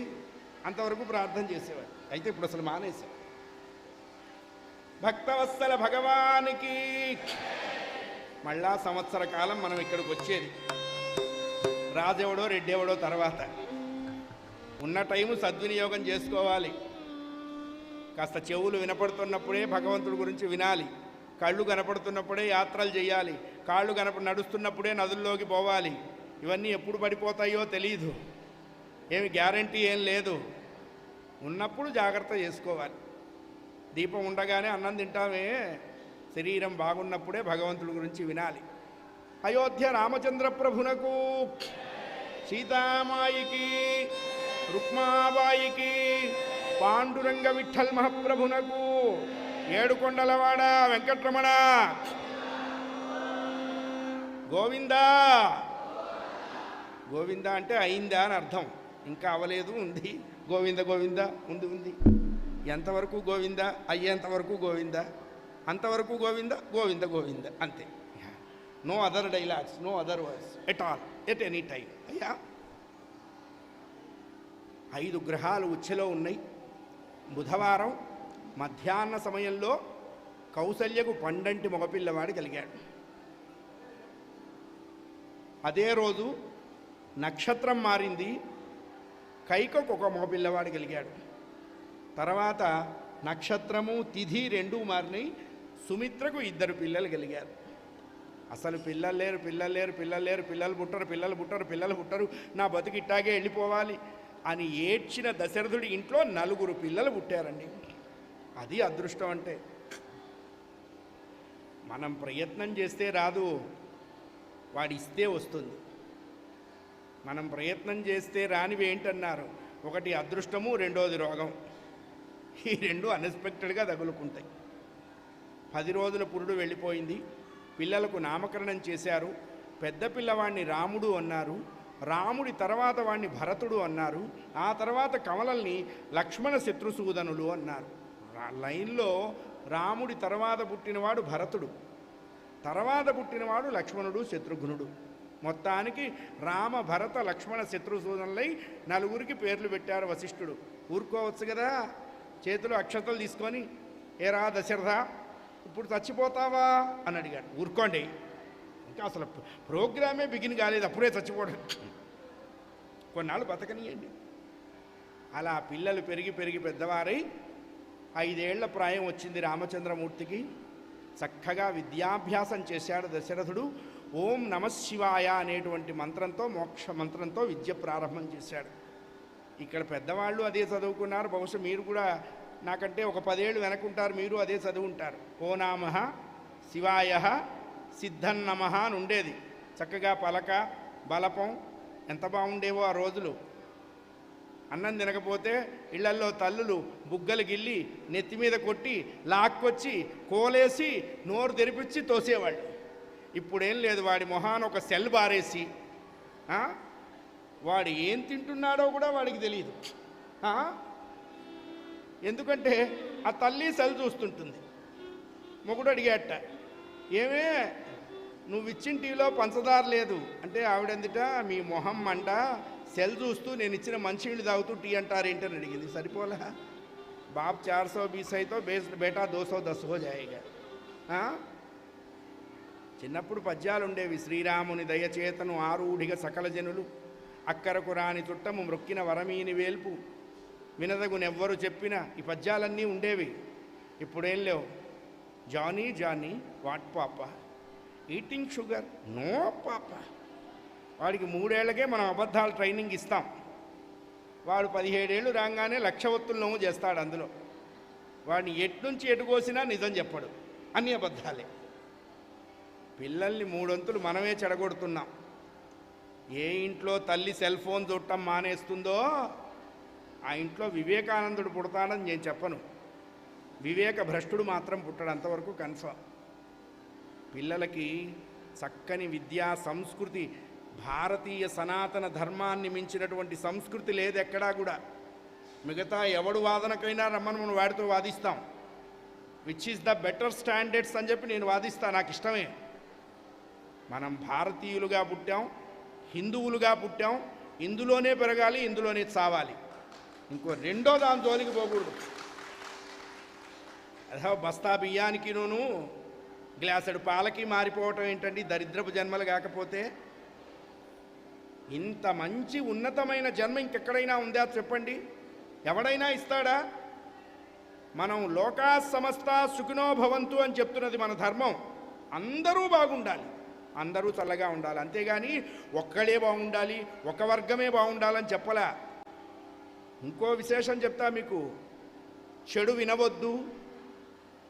అంతవరకు ప్రార్థన చేసేవాడు. అయితే ఇప్పుడు అసలు మానేశాం. భక్తవత్సల భగవానికి మళ్ళా సంవత్సర కాలం మనం ఇక్కడికి వచ్చేది. రాజెవడో రెడ్డెవడో తర్వాత. ఉన్న టైము సద్వినియోగం చేసుకోవాలి. కాస్త చెవులు వినపడుతున్నప్పుడే భగవంతుడి గురించి వినాలి, కళ్ళు కనపడుతున్నప్పుడే యాత్రలు చేయాలి, కాళ్ళు నడుస్తున్నప్పుడే నదుల్లోకి పోవాలి. ఇవన్నీ ఎప్పుడు పడిపోతాయో తెలీదు, ఏమి గ్యారంటీ ఏం లేదు. ఉన్నప్పుడు జాగ్రత్త చేసుకోవాలి. దీపం ఉండగానే అన్నం తింటామే, శరీరం బాగున్నప్పుడే భగవంతుడి గురించి వినాలి. అయోధ్య రామచంద్ర ప్రభునకు, సీతామాయికి, రుక్మాబాయికి, పాండురంగ విఠల్ మహాప్రభునకు ఏడుకొండలవాడ వెంకట్రమణ గోవిందా. గోవింద అంటే అయిందా అని అర్థం, ఇంకా అవలేదు, ఉంది. గోవింద గోవింద ఉంది. ఎంతవరకు గోవింద? అయ్యేంతవరకు గోవింద, అంతవరకు గోవింద, గోవింద గోవింద అంతే. No other dialogues, no other words at all, at any time. అయ్యా 5 గ్రహాలు ఉచ్ఛలో ఉన్నాయి. బుధవారం మధ్యాహ్న సమయంలో కౌసల్యకు పండంటి మగపిల్లవాడు కలిగాడు. అదే రోజు నక్షత్రం మారింది, కైకకు ఒక మగపిల్లవాడు కలిగాడు. తర్వాత నక్షత్రము తిథి రెండూ మారినాయి, సుమిత్రకు 2 పిల్లలు కలిగారు. అసలు పిల్లలు లేరు, పిల్లలు పుట్టరు, నా బతుకిట్టాగే వెళ్ళిపోవాలి అని ఏడ్చిన దశరథుడి ఇంట్లో 4 పిల్లలు పుట్టారండి. అది అదృష్టం అంటే. మనం ప్రయత్నం చేస్తే రాదు, వాడిస్తే వస్తుంది. మనం ప్రయత్నం చేస్తే రానివి ఏంటన్నారు? ఒకటి అదృష్టము, రెండోది రోగం. ఈ 2 అన్ఎక్స్పెక్టెడ్గా తగులుకుంటాయి. 10 రోజుల పురుడు వెళ్ళిపోయింది. పిల్లలకు నామకరణం చేశారు. పెద్ద పిల్లవాడిని రాముడు అన్నారు, రాముడి తర్వాత వాడిని భరతుడు అన్నారు, ఆ తర్వాత కమలల్ని లక్ష్మణ శత్రుసూదనులు అన్నారు. లైన్లో రాముడి తర్వాత పుట్టినవాడు భరతుడు, తర్వాత పుట్టినవాడు లక్ష్మణుడు శత్రుఘ్నుడు. మొత్తానికి రామ భరత లక్ష్మణ శత్రుసూదనులై 4 పేర్లు పెట్టారు వశిష్ఠుడు. ఊరుకోవచ్చు కదా, చేతులు అక్షతలు తీసుకొని, ఏరా దశరథ ఇప్పుడు చచ్చిపోతావా అని అడిగాడు. ఊరుకోండి, ఇంకా అసలు ప్రోగ్రామే బిగిన్ కాలేదు, అప్పుడే చచ్చిపోవడం. కొన్నాళ్ళు బతకనియండి. అలా పిల్లలు పెరిగి పెద్దవారై 5 ఏళ్ల ప్రాయం వచ్చింది రామచంద్రమూర్తికి. చక్కగా విద్యాభ్యాసం చేశాడు దశరథుడు. ఓం నమశివాయ అనేటువంటి మంత్రంతో, మోక్ష మంత్రంతో విద్య ప్రారంభం చేశాడు. ఇక్కడ పెద్దవాళ్ళు అదే చదువుకున్నారు. బహుశా మీరు కూడా నాకంటే ఒక 10 ఏళ్ళు వెనకుంటారు, మీరు అదే చదువుంటారు. ఓ నామః శివాయ సిద్ధన్నమః అని ఉండేది. చక్కగా పలక బలపం ఎంత బాగుండేవో ఆ రోజులు. అన్నం తినకపోతే ఇళ్లల్లో తల్లులు బుగ్గలు గిల్లి నెత్తి మీద కొట్టి లాక్కొచ్చి కోలేసి నోరు తెరిపించి తోసేవాళ్ళు. ఇప్పుడేం లేదు, వాడి మొహాన ఒక సెల్ బారేసి వాడు ఏం తింటున్నాడో కూడా వాడికి తెలియదు. ఎందుకంటే ఆ తల్లి సెల్ చూస్తుంటుంది. మొగుడు అడిగాట, ఏమే నువ్వు ఇచ్చిన టీలో పంచదార లేదు అంటే, ఆవిడెందుట మీ మొహం మంట, సెల్ చూస్తూ నేను ఇచ్చిన మంచినీళ్ళు తాగుతూ టీ అంటారేంటని అడిగింది. సరిపోలా, బాబ్ 420 అయితే బేటా 210 హో జాయేగా. చిన్నప్పుడు పద్యాలు ఉండేవి. శ్రీరాముని దయచేతను ఆరూఢిగా సకల జనులు, అక్కరకు రాని చుట్టము మ్రొక్కిన వరమీని వేల్పు, వినదగునెవ్వరు చెప్పిన, ఈ పద్యాలన్నీ ఉండేవి. ఇప్పుడేం లేవు. జానీ జానీ వాట్ పాప, ఈటింగ్ షుగర్ నో పాప. వాడికి 3 ఏళ్లకే మనం అబద్ధాలు ట్రైనింగ్ ఇస్తాం. వాడు 17 ఏళ్ళు రాగానే 1,00,000 ఒత్తులు నవ్వు చేస్తాడు. అందులో వాడిని ఎట్నుంచి ఎటుకోసినా నిజం చెప్పడు, అన్ని అబద్ధాలే. పిల్లల్ని 3 వంతులు మనమే చెడగొడుతున్నాం. ఏ ఇంట్లో తల్లి సెల్ ఫోన్ చూడటం మానేస్తుందో ఆ ఇంట్లో వివేకానందుడు పుడతాడని నేను చెప్పను, వివేక భ్రష్టుడు మాత్రం పుట్టడు, అంతవరకు కన్ఫర్మ్. పిల్లలకి చక్కని విద్యా సంస్కృతి, భారతీయ సనాతన ధర్మాన్ని మించినటువంటి సంస్కృతి లేదు ఎక్కడా కూడా. మిగతా ఎవడు వాదనకైనా రమ్మని మనం వాడితో వాదిస్తాం. Which is the better standards అని చెప్పి నేను వాదిస్తాను, నాకు ఇష్టమే. మనం భారతీయులుగా పుట్టాం, హిందువులుగా పుట్టాం, ఇందులోనే పెరగాలి, ఇందులోనే చావాలి. ఇంకో రెండో దాని జోలికి పోకూడదు. అదే బస్తా బియ్యానికినూ గ్లాసుడు పాలకి మారిపోవటం ఏంటండి దరిద్రపు జన్మలు కాకపోతే? ఇంత మంచి ఉన్నతమైన జన్మ ఇంకెక్కడైనా ఉందా చెప్పండి? ఎవడైనా ఇస్తాడా? మనం లోకా సమస్త సుఖినో భవంతు అని చెప్తున్నది మన ధర్మం. అందరూ బాగుండాలి, అందరూ చల్లగా ఉండాలి, అంతేగాని ఒక్కడే బాగుండాలి, ఒక వర్గమే బాగుండాలని చెప్పలా. ఇంకో విశేషం చెప్తా మీకు. చెడు వినవద్దు,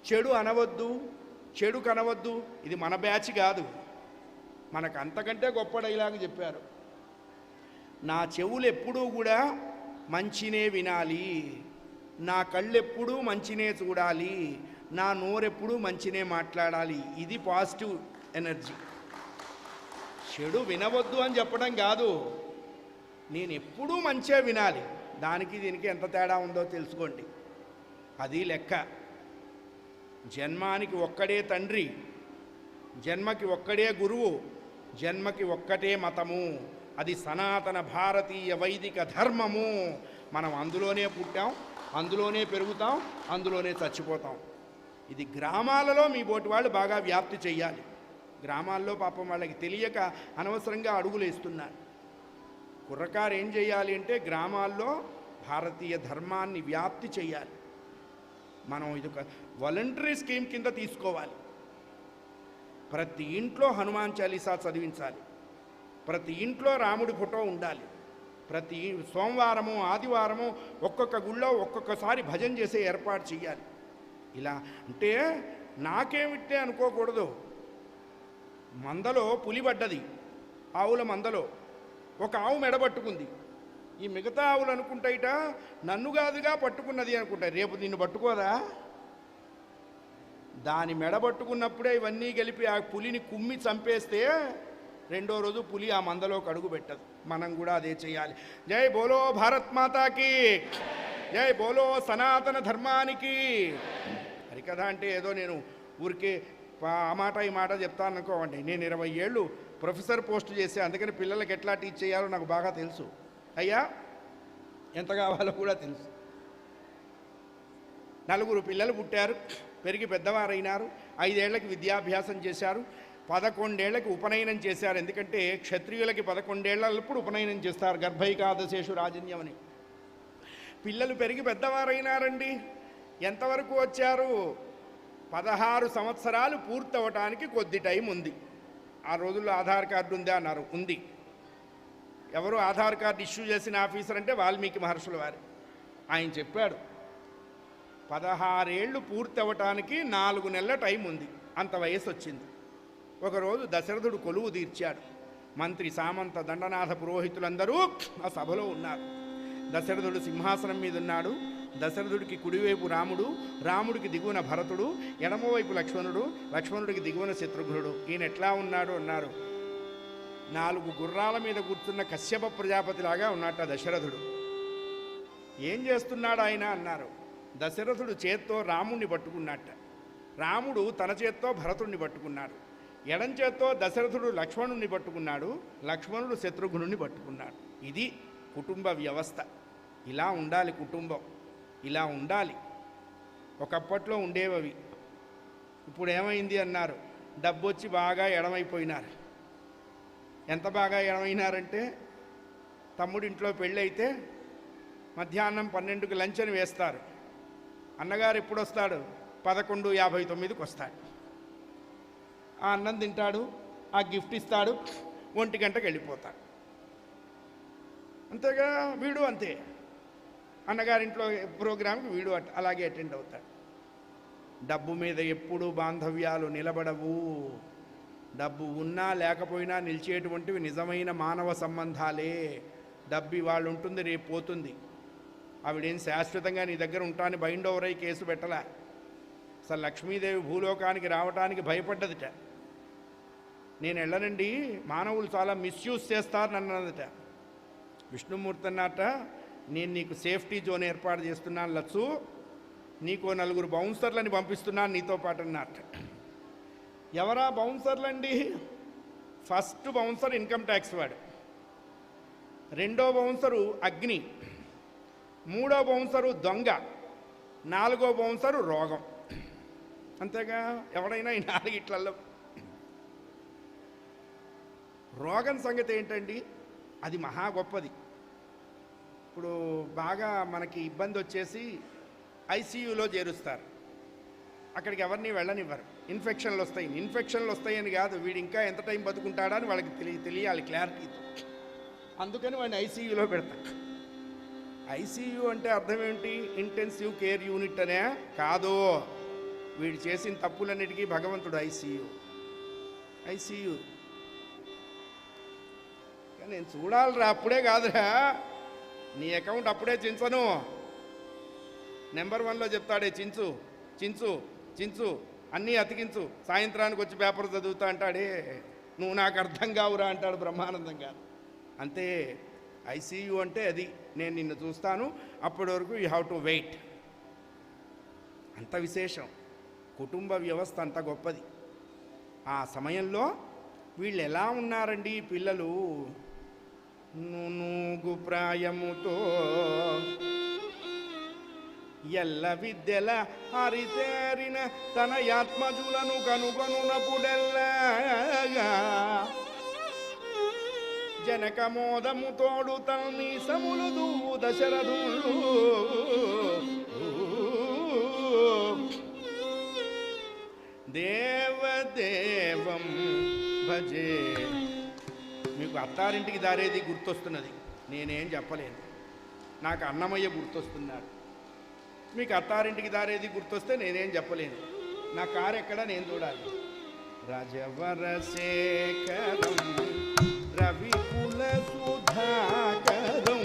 చెడు అనవద్దు, చెడు కనవద్దు. ఇది మన బ్యాచ్ కాదు, మనకు అంతకంటే గొప్ప డైలాగ్ చెప్పారు. నా చెవులు ఎప్పుడూ కూడా మంచినే వినాలి, నా కళ్ళు ఎప్పుడూ మంచినే చూడాలి, నా నోరెప్పుడూ మంచినే మాట్లాడాలి. ఇది పాజిటివ్ ఎనర్జీ. చెడు వినవద్దు అని చెప్పడం కాదు, నేను ఎప్పుడూ మంచిగా వినాలి. దానికి దీనికి ఎంత తేడా ఉందో తెలుసుకోండి. అది లెక్క. జన్మానికి ఒక్కడే తండ్రి, జన్మకి ఒక్కడే గురువు, జన్మకి ఒక్కటే మతము. అది సనాతన భారతీయ వైదిక ధర్మము. మనం అందులోనే పుట్టాం, అందులోనే పెరుగుతాం, అందులోనే చచ్చిపోతాం. ఇది గ్రామాలలో మీ బోటి వాళ్ళు బాగా వ్యాప్తి చెయ్యాలి. గ్రామాల్లో పాపం వాళ్ళకి తెలియక అనవసరంగా అడుగులు వేస్తున్నారు. కుర్రకారు ఏం చేయాలి అంటే గ్రామాల్లో భారతీయ ధర్మాన్ని వ్యాప్తి చేయాలి. మనం ఇది ఒక వాలంటరీ స్కీమ్ కింద తీసుకోవాలి. ప్రతి ఇంట్లో హనుమాన్ చాలీసా చదివించాలి, ప్రతి ఇంట్లో రాముడి ఫోటో ఉండాలి, ప్రతి సోమవారము ఆదివారము ఒక్కొక్క గుళ్ళో ఒక్కొక్కసారి భజన చేసే ఏర్పాటు చేయాలి. ఇలా అంటే నాకేమిటే అనుకోకూడదు. మందలో పులి పడ్డది, ఆవుల మందలో ఒక ఆవు మెడబట్టుకుంది. ఈ మిగతా ఆవులు అనుకుంటాయిట నన్ను కాదుగా పట్టుకున్నది అనుకుంటాయి, రేపు నిన్ను పట్టుకోదా? దాని మెడబట్టుకున్నప్పుడే ఇవన్నీ గెలిపి ఆ పులిని కుమ్మి చంపేస్తే రెండో రోజు పులి ఆ మందలోకి అడుగు పెట్టదు. మనం కూడా అదే చేయాలి. జై బోలో భారత్ మాతాకి, జై బోలో సనాతన ధర్మానికి. హరికథ అంటే ఏదో నేను ఊరికే ఆ మాట ఈ మాట చెప్తాను అనుకోవండి. నేను 20 ఏళ్ళు ప్రొఫెసర్ పోస్ట్ చేసే, అందుకని పిల్లలకి ఎట్లా టీచ్ చేయాలో నాకు బాగా తెలుసు. అయ్యా ఎంత కావాలో కూడా తెలుసు. 4 పిల్లలు పుట్టారు, పెరిగి పెద్దవారైనారు. 5 ఏళ్లకి విద్యాభ్యాసం చేశారు, 11 ఏళ్లకి ఉపనయనం చేశారు. ఎందుకంటే క్షత్రియులకి 11 ఏళ్ళప్పుడు ఉపనయనం చేస్తారు, గర్భైకాదశేషు రాజన్యం అని. పిల్లలు పెరిగి పెద్దవారైనారండి. ఎంతవరకు వచ్చారు? 16 సంవత్సరాలు పూర్తవటానికి కొద్ది టైం ఉంది. ఆ రోజుల్లో ఆధార్ కార్డు ఉందా అన్నారు, ఉంది. ఎవరు ఆధార్ కార్డు ఇష్యూ చేసిన ఆఫీసర్ అంటే వాల్మీకి మహర్షుల వారు. ఆయన చెప్పాడు 16 ఏళ్ళు పూర్తి అవ్వటానికి 4 నెలల టైం ఉంది, అంత వయసు వచ్చింది. ఒకరోజు దశరథుడు కొలువు తీర్చాడు. మంత్రి సామంత దండనాథ పురోహితులందరూ ఆ సభలో ఉన్నారు. దశరథుడు సింహాసనం మీద ఉన్నాడు. దశరథుడికి కుడివైపు రాముడు, రాముడికి దిగువన భరతుడు, ఎడమవైపు లక్ష్మణుడు, లక్ష్మణుడికి దిగువన శత్రుఘ్నుడు. ఈయన ఎట్లా ఉన్నాడు అన్నారు, 4 గుర్రాల మీద కూర్చున్న కశ్యప ప్రజాపతిలాగా ఉన్నట్ట దశరథుడు. ఏం చేస్తున్నాడు ఆయన అన్నారు. దశరథుడు చేత్తో రాముణ్ణి పట్టుకున్నట్ట, రాముడు తన చేత్తో భరతుడిని పట్టుకున్నాడు, ఎడం చేత్తో దశరథుడు లక్ష్మణుణ్ణి పట్టుకున్నాడు, లక్ష్మణుడు శత్రుఘ్నుడిని పట్టుకున్నాడు. ఇది కుటుంబ వ్యవస్థ. ఇలా ఉండాలి కుటుంబం, ఇలా ఉండాలి. ఒకప్పట్లో ఉండేవవి, ఇప్పుడు ఏమైంది అన్నారు, డబ్బు వచ్చి బాగా ఎడమైపోయినారు. ఎంత బాగా ఎడమైనారంటే తమ్ముడింట్లో పెళ్ళి అయితే మధ్యాహ్నం 12కి లంచ్ అని వేస్తారు. అన్నగారు ఎప్పుడు వస్తాడు? 11:59కి వస్తాడు. ఆ అన్నం తింటాడు, ఆ గిఫ్ట్ ఇస్తాడు, 1 గంటకు వెళ్ళిపోతాడు. అంతేగా వీడు అంతే, అన్నగారింట్లో ప్రోగ్రాంకి వీడు అలాగే అటెండ్ అవుతాడు. డబ్బు మీద ఎప్పుడూ బాంధవ్యాలు నిలబడవు. డబ్బు ఉన్నా లేకపోయినా నిలిచేటువంటివి నిజమైన మానవ సంబంధాలే. డబ్బు ఇవాళ ఉంటుంది, రేపు పోతుంది. ఆవిడేం శాశ్వతంగా నీ దగ్గర ఉంటాను బైండ్ ఓవర్ అయ్యి కేసు పెట్టలా. అసలు లక్ష్మీదేవి భూలోకానికి రావటానికి భయపడ్డదిట. నేను వెళ్ళనండి, మానవులు చాలా మిస్యూజ్ చేస్తారు అన్నదట. విష్ణుమూర్తి అన్నట, నేను నీకు సేఫ్టీ జోన్ ఏర్పాటు చేస్తున్నాను లచ్చు, నీకు 4 బౌన్సర్లని పంపిస్తున్నాను నీతో పాటు అన్నట్ట. ఎవరా బౌన్సర్లండి? ఫస్ట్ బౌన్సర్ ఇన్కమ్ ట్యాక్స్ వాడు, రెండో బౌన్సరు అగ్ని, మూడో బౌన్సరు దొంగ, 4గో బౌన్సరు రోగం. అంతేగా, ఎవడైనా ఈ 4 రోగం సంగతి ఏంటండి? అది మహా గొప్పది. ఇప్పుడు బాగా మనకి ఇబ్బంది వచ్చేసి ఐసీయూలో చేరుస్తారు. అక్కడికి ఎవరిని వెళ్ళనివ్వరు, ఇన్ఫెక్షన్లు వస్తాయని కాదు, వీడు ఇంకా ఎంత టైం బతుకుంటాడని వాళ్ళకి తెలియాలి క్లారిటీతో. అందుకని వాడిని ఐసీయూలో పెడతారు. ఐసీయూ అంటే అర్థం ఏంటి? ఇంటెన్సివ్ కేర్ యూనిట్ అనే కాదు, వీడు చేసిన తప్పులన్నిటికీ భగవంతుడు ఐసీయూ. కానీ నేను చూడాలిరా, అప్పుడే కాదురా, నీ అకౌంట్ అప్పుడే చించను. నెంబర్ 1లో చెప్తాడే చించు చించు, అన్నీ అతికించు, సాయంత్రానికి వచ్చి పేపర్ చదువుతా అంటాడే, నువ్వు నాకు అర్థం కావురా అంటాడు బ్రహ్మానందం గారు. అంతే, ఐసీయూ అంటే అది, నేను నిన్ను చూస్తాను, అప్పటి వరకు యూ హ్యావ్ టు వెయిట్. అంత విశేషం, కుటుంబ వ్యవస్థ అంత గొప్పది. ఆ సమయంలో వీళ్ళు ఎలా ఉన్నారండి పిల్లలు? నూగు ప్రాయముతో ఎల్ల విద్యల హరితేరిన తన ఆత్మజులను కనుగొనునపుడెల్లగా జనకమోదము తోడు తల్ని సములు దశరథులు దేవదేవం భజే. మీకు అత్తారింటికి దారేది గుర్తొస్తున్నది, నేనేం చెప్పలేను. నాకు అన్నమయ్య గుర్తొస్తున్నాడు. మీకు అత్తారింటికి దారేది గుర్తొస్తే నేనేం చెప్పలేను. నా కారు ఎక్కడ, నేను చూడాలి. రజవరశేఖరం రవికుల సుధాకరం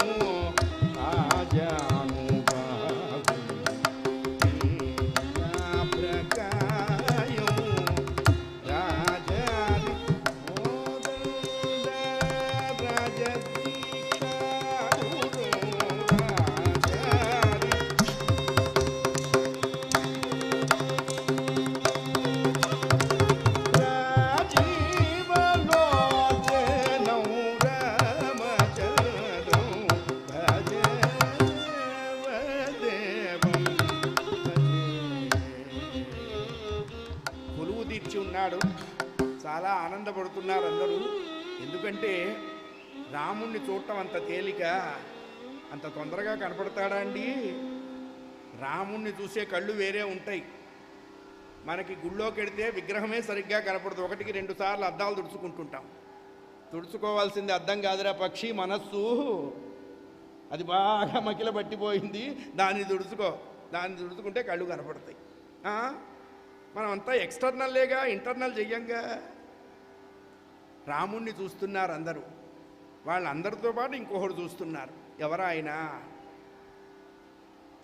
ఉన్నాడు. చాలా ఆనందపడుతున్నారు అందరూ. ఎందుకంటే రాముణ్ణి చూడటం అంత తేలిక, అంత తొందరగా కనపడతాడా అండి? రాముణ్ణి చూసే కళ్ళు వేరే ఉంటాయి. మనకి గుళ్ళోకి వెడితే విగ్రహమే సరిగ్గా కనపడదు, 1-2 సార్లు అద్దాలు తుడుచుకుంటుంటాం. తుడుచుకోవాల్సింది అద్దం కాదురా పక్షి, మనస్సు. అది బాగా మకిల పట్టిపోయింది, దాన్ని తుడుచుకుంటే కళ్ళు కనపడతాయి. మనం అంతా ఎక్స్టర్నల్లేగా, ఇంటర్నల్ చెయ్యంగా. రాముణ్ణి చూస్తున్నారు అందరూ. వాళ్ళందరితో పాటు ఇంకొకడు చూస్తున్నారు. ఎవరా ఆయన?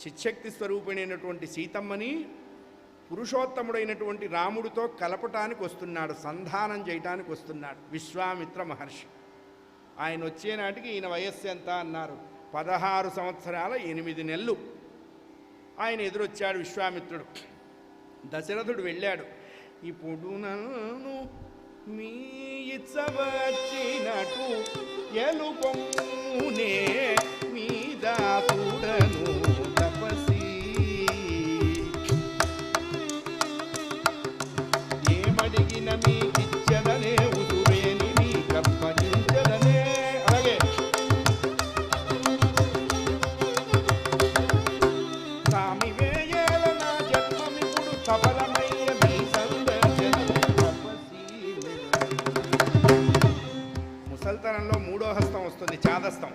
చిచ్చక్తి స్వరూపిణైనటువంటి సీతమ్మని పురుషోత్తముడైనటువంటి రాముడితో కలపటానికి వస్తున్నాడు, సంధానం చేయటానికి వస్తున్నాడు విశ్వామిత్ర మహర్షి. ఆయన వచ్చే నాటికి ఈయన వయస్సు ఎంత అన్నారు? 16 సంవత్సరాల 8 నెలలు. ఆయన ఎదురొచ్చాడు విశ్వామిత్రుడు. దశరథుడు వెళ్ళాడు. ఇప్పుడు నన్ను మీ ఇచ్చవచ్చినటు ఎలుకొమ్మునే మీ దాసుడను తపసి ఏమడిగిన మీకిచ్చదనే ఉదురేని మీ కప్పగించదనే. అలాగే స్వామి వేయేల నా జన్మమిప్పుడు సఫలమయ్య మీ సందర్శన తపసి. ముసల్తనంలో 3వ హస్తం వస్తుంది, చాదస్తం,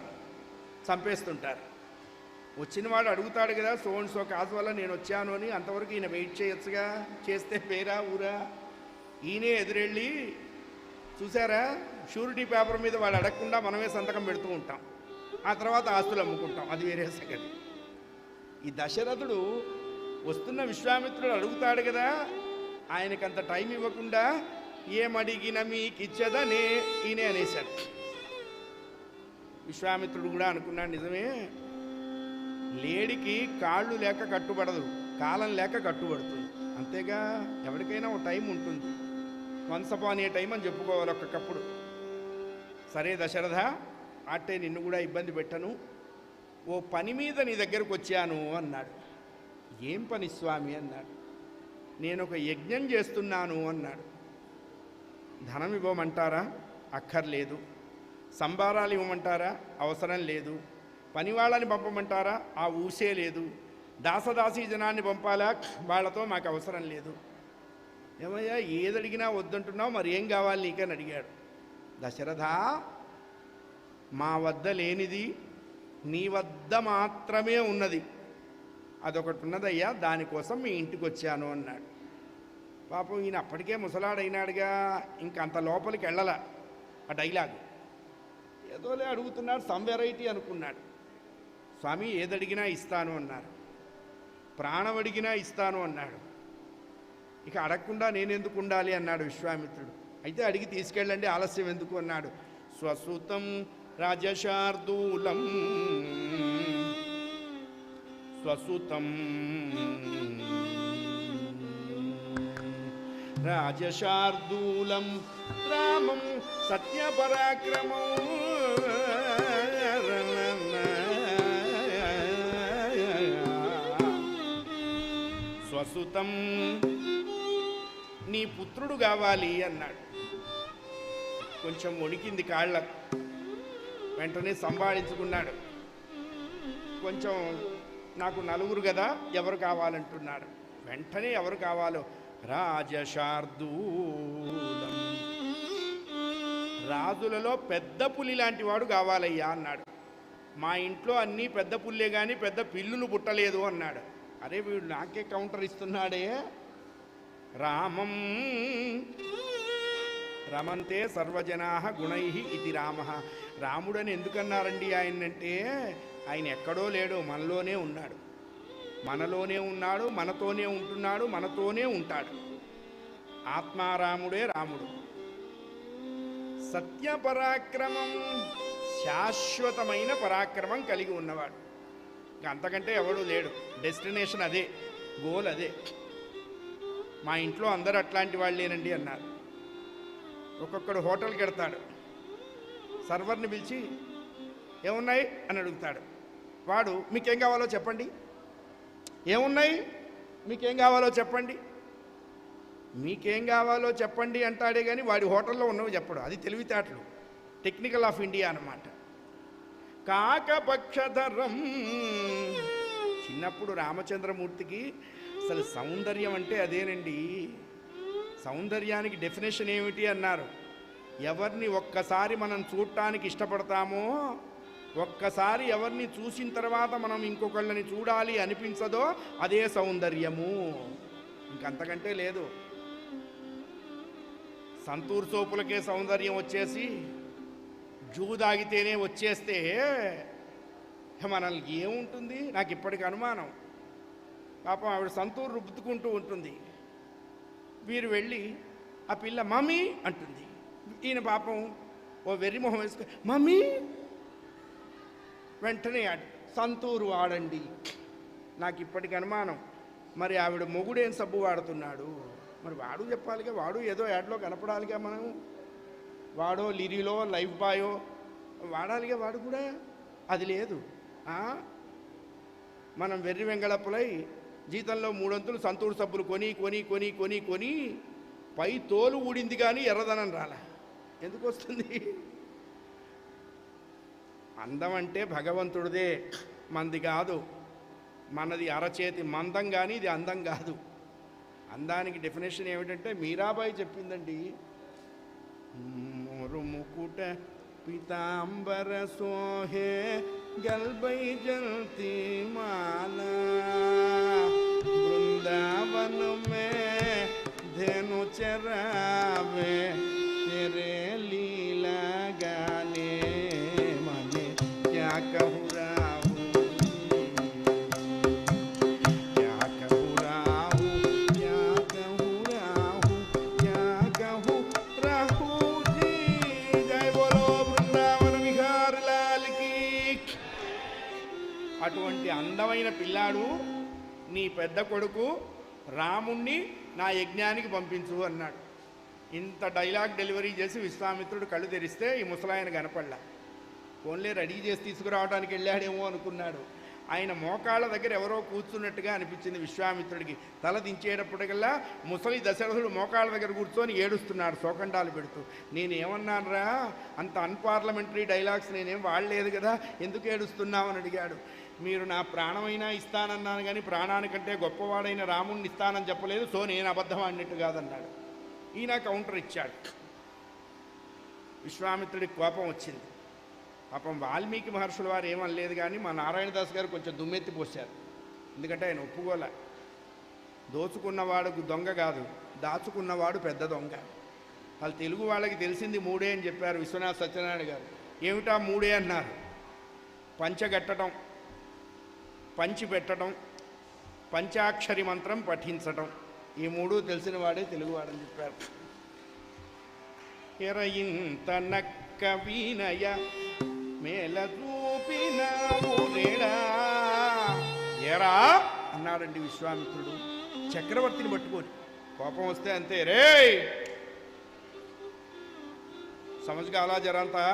చంపేస్తుంటారు. వచ్చినవాడు అడుగుతాడు కదా, సో కాజు వల్ల నేను వచ్చాను అని. అంతవరకు ఈయన వెయిట్ చేయొచ్చుగా, చేస్తే పేరా ఊరా. ఈయనే ఎదురెళ్ళి, చూసారా, షూరిటీ పేపర్ మీద వాడు అడగకుండా మనమే సంతకం పెడుతూ ఉంటాం, ఆ తర్వాత ఆస్తులు అమ్ముకుంటాం, అది వేరే సంగతి. ఈ దశరథుడు వస్తున్న విశ్వామిత్రుడు అడుగుతాడు కదా, ఆయనకంత టైం ఇవ్వకుండా ఏమడిగిన మీకిచ్చదనే ఈయనే అనేశాడు. విశ్వామిత్రుడు కూడా అనుకున్నాడు, నిజమే, లేడికి కాళ్ళు లేక కట్టుబడదు, కాలం లేక కట్టుబడుతుంది. అంతేగా, ఎవరికైనా ఒక టైం ఉంటుంది, వన్స్ అపాన్ ఏ టైం అని చెప్పుకోవాలి ఒక్కొక్కప్పుడు. సరే దశరథ, అట్టే నిన్ను కూడా ఇబ్బంది పెట్టను, ఓ పని మీద నీ దగ్గరకు వచ్చాను అన్నాడు. ఏం పని స్వామి అన్నాడు. నేను ఒక యజ్ఞం చేస్తున్నాను అన్నాడు. ధనం ఇవ్వమంటారా? అక్కర్లేదు. సంభారాలు ఇవ్వమంటారా? అవసరం లేదు. పనివాళ్ళని పంపమంటారా? ఆ ఊసే లేదు. దాసదాసీ జనాన్ని పంపాలా? వాళ్ళతో మాకు అవసరం లేదు. ఏమయ్యా, ఏదడిగినా వద్దంటున్నావు, మరి ఏం కావాలి నీకని అడిగాడు. దశరథ, మా వద్ద లేనిది నీ వద్ద మాత్రమే ఉన్నది, అదొకటి ఉన్నదయ్యా, దానికోసం మీ ఇంటికి వచ్చాను అన్నాడు. పాపం ఈయన అప్పటికే ముసలాడైనాడుగా, ఇంకంత లోపలికి వెళ్ళాల ఆ డైలాగు. ఏదోలే అడుగుతున్నాడు, సమ్ వెరైటీ అనుకున్నాడు. స్వామి, ఏదడిగినా ఇస్తాను అన్నారు, ప్రాణం అడిగినా ఇస్తాను అన్నాడు. ఇక అడగకుండా నేనెందుకు ఉండాలి అన్నాడు విశ్వామిత్రుడు. అయితే అడిగి తీసుకెళ్ళండి, ఆలస్యం ఎందుకు అన్నాడు. స్వసుతం రాజశార్దూలం స్వసుతం రాజశార్దూలం రామం సత్యపరాక్రమం స్వసుతం నీ పుత్రుడు కావాలి అన్నాడు. కొంచెం వణికింది కాళ్ళ. వెంటనే సంభాళించుకున్నాడు. కొంచెం నాకు నలుగురు కదా, ఎవరు కావాలంటున్నాడు. వెంటనే ఎవరు కావాలో, రాజశార్దూలం, రాజులలో పెద్ద పులి లాంటి వాడు కావాలయ్యా అన్నాడు. మా ఇంట్లో అన్నీ పెద్ద పుల్లే కానీ పెద్ద పిల్లులు పుట్టలేదు అన్నాడు. అరే వీడు నాకే కౌంటర్ ఇస్తున్నాడే. రామం రమంతే సర్వజనా గుణై ఇది రామ. రాముడని ఎందుకన్నారండి ఆయనంటే, ఆయన ఎక్కడో లేడు, మనలోనే ఉన్నాడు. మనలోనే ఉన్నాడు, మనతోనే ఉంటున్నాడు, మనతోనే ఉంటాడు. ఆత్మారాముడే రాముడు. సత్యపరాక్రమం, శాశ్వతమైన పరాక్రమం కలిగి ఉన్నవాడు. ఇంకా అంతకంటే ఎవడూ లేడు. డెస్టినేషన్ అదే, గోల్ అదే. మా ఇంట్లో అందరూ అట్లాంటి వాళ్ళేనండి అన్నారు. ఒక్కొక్కడు హోటల్కి వెడతాడు, సర్వర్ని పిలిచి ఏమున్నాయి అని అడుగుతాడు. వాడు మీకేం కావాలో చెప్పండి, ఏమున్నాయి మీకేం కావాలో చెప్పండి, మీకేం కావాలో చెప్పండి అంటాడే కానీ వాడి హోటల్లో ఉన్నవి చెప్పడు. అది తెలివితేటలు, టెక్నికల్ ఆఫ్ ఇండియా అన్నమాట. కాకపక్షధరం. చిన్నప్పుడు రామచంద్రమూర్తికి అసలు సౌందర్యం అంటే అదేనండి. సౌందర్యానికి డెఫినేషన్ ఏమిటి అన్నారు. ఎవరిని ఒక్కసారి మనం చూడటానికి ఇష్టపడతామో, ఒక్కసారి ఎవరిని చూసిన తర్వాత మనం ఇంకొకళ్ళని చూడాలి అనిపించదో అదే సౌందర్యము. ఇంకంతకంటే లేదు. సంతూర్ సోపులకే సౌందర్యం వచ్చేసి జూ దాగితేనే వచ్చేస్తే మనల్ని ఏముంటుంది? నాకు ఇప్పటికి అనుమానం. పాపం ఆవిడ సంతూర్ రుబ్బుతుకుంటూ ఉంటుంది. వీరు వెళ్ళి ఆ పిల్ల మమ్మీ అంటుంది. ఈయన పాపం ఓ వెర్రి మొహం వేసుకు మమ్మీ. వెంటనే సంతూరు వాడండి. నాకు ఇప్పటికి అనుమానం, మరి ఆవిడ మొగుడేం సబ్బు వాడుతున్నాడు? మరి వాడు చెప్పాలిగా, వాడు ఏదో యాడ్లో కనపడాలిగా. మనం వాడో లిరిలో లైఫ్ బాయో వాడాలిగా, వాడు కూడా. అది లేదు. మనం వెర్రి వెంగళప్పులై జీతంలో 300 సంతూరు సబ్బులు కొని కొని కొని కొని కొని పై తోలు ఊడింది కానీ ఎర్రదనం రాలా. ఎందుకు వస్తుంది? అందం అంటే భగవంతుడిదే, మనది కాదు. మనది అరచేతి మందం కానీ ఇది అందం కాదు. అందానికి డెఫినేషన్ ఏమిటంటే మీరాబాయి చెప్పిందండి. మురుముకుట పీతాంబర సోహే గల్బై జల్తి మాలా బృందావన మే ధేను చరావే तेरे लीला गाने मने क्या कहूँ राहू, क्या कहूँ राहू, क्या कहूँ राहू, क्या कहूँ राहू जी। जय बोलो బృందావన విహారి లాల్ की। అటువంటి అందమైన పిల్లాడు నీ పెద్ద కొడుకు రాముణ్ణి నా యజ్ఞానికి పంపించు అన్నాడు. ఇంత డైలాగ్ డెలివరీ చేసి విశ్వామిత్రుడు కళ్ళు తెరిస్తే ఈ ముసలాయన కనపడలా. ఫోన్లే రెడీ చేసి తీసుకురావడానికి వెళ్ళాడేమో అనుకున్నాడు. ఆయన మోకాళ్ళ దగ్గర ఎవరో కూర్చున్నట్టుగా అనిపించింది విశ్వామిత్రుడికి. తల దించేటప్పటికల్లా ముసలి దశరథుడు మోకాళ్ళ దగ్గర కూర్చొని ఏడుస్తున్నాడు, శోకండాలు పెడుతూ. నేనేమన్నారా, అంత అన్పార్లమెంటరీ డైలాగ్స్ నేనేం వాడలేదు కదా, ఎందుకు ఏడుస్తున్నామని అడిగాడు. మీరు నా ప్రాణమైనా ఇస్తానన్నాను కానీ ప్రాణానికంటే గొప్పవాడైన రాముణ్ణి ఇస్తానని చెప్పలేదు, సో నేను అబద్ధం అన్నట్టు కాదన్నాడు. ఈయన కౌంటర్ ఇచ్చాడు. విశ్వామిత్రుడికి కోపం వచ్చింది. పాపం వాల్మీకి మహర్షుల వారు ఏమనలేదు కానీ మా నారాయణదాస్ గారు కొంచెం దుమ్మెత్తి పోశారు. ఎందుకంటే ఆయన ఒప్పుకోలే. దోచుకున్నవాడు దొంగ కాదు, దాచుకున్నవాడు పెద్ద దొంగ. వాళ్ళు తెలుగు వాళ్ళకి తెలిసింది మూడే అని చెప్పారు విశ్వనాథ సత్యనారాయణ గారు. ఏమిటా మూడే అన్నారు? పంచగట్టడం, పంచి పెట్టడం, పంచాక్షరి మంత్రం పఠించడం. ఈ మూడు తెలిసిన వాడే తెలుగువాడని చెప్పారు. ఎరయింత నక్క వీనయ మేల చూపిన ఎరా అన్నాడండి విశ్వామిత్రుడు చక్రవర్తిని పట్టుకొని. కోపం వస్తే అంతే, రే సమజ్గా అలా జరంతా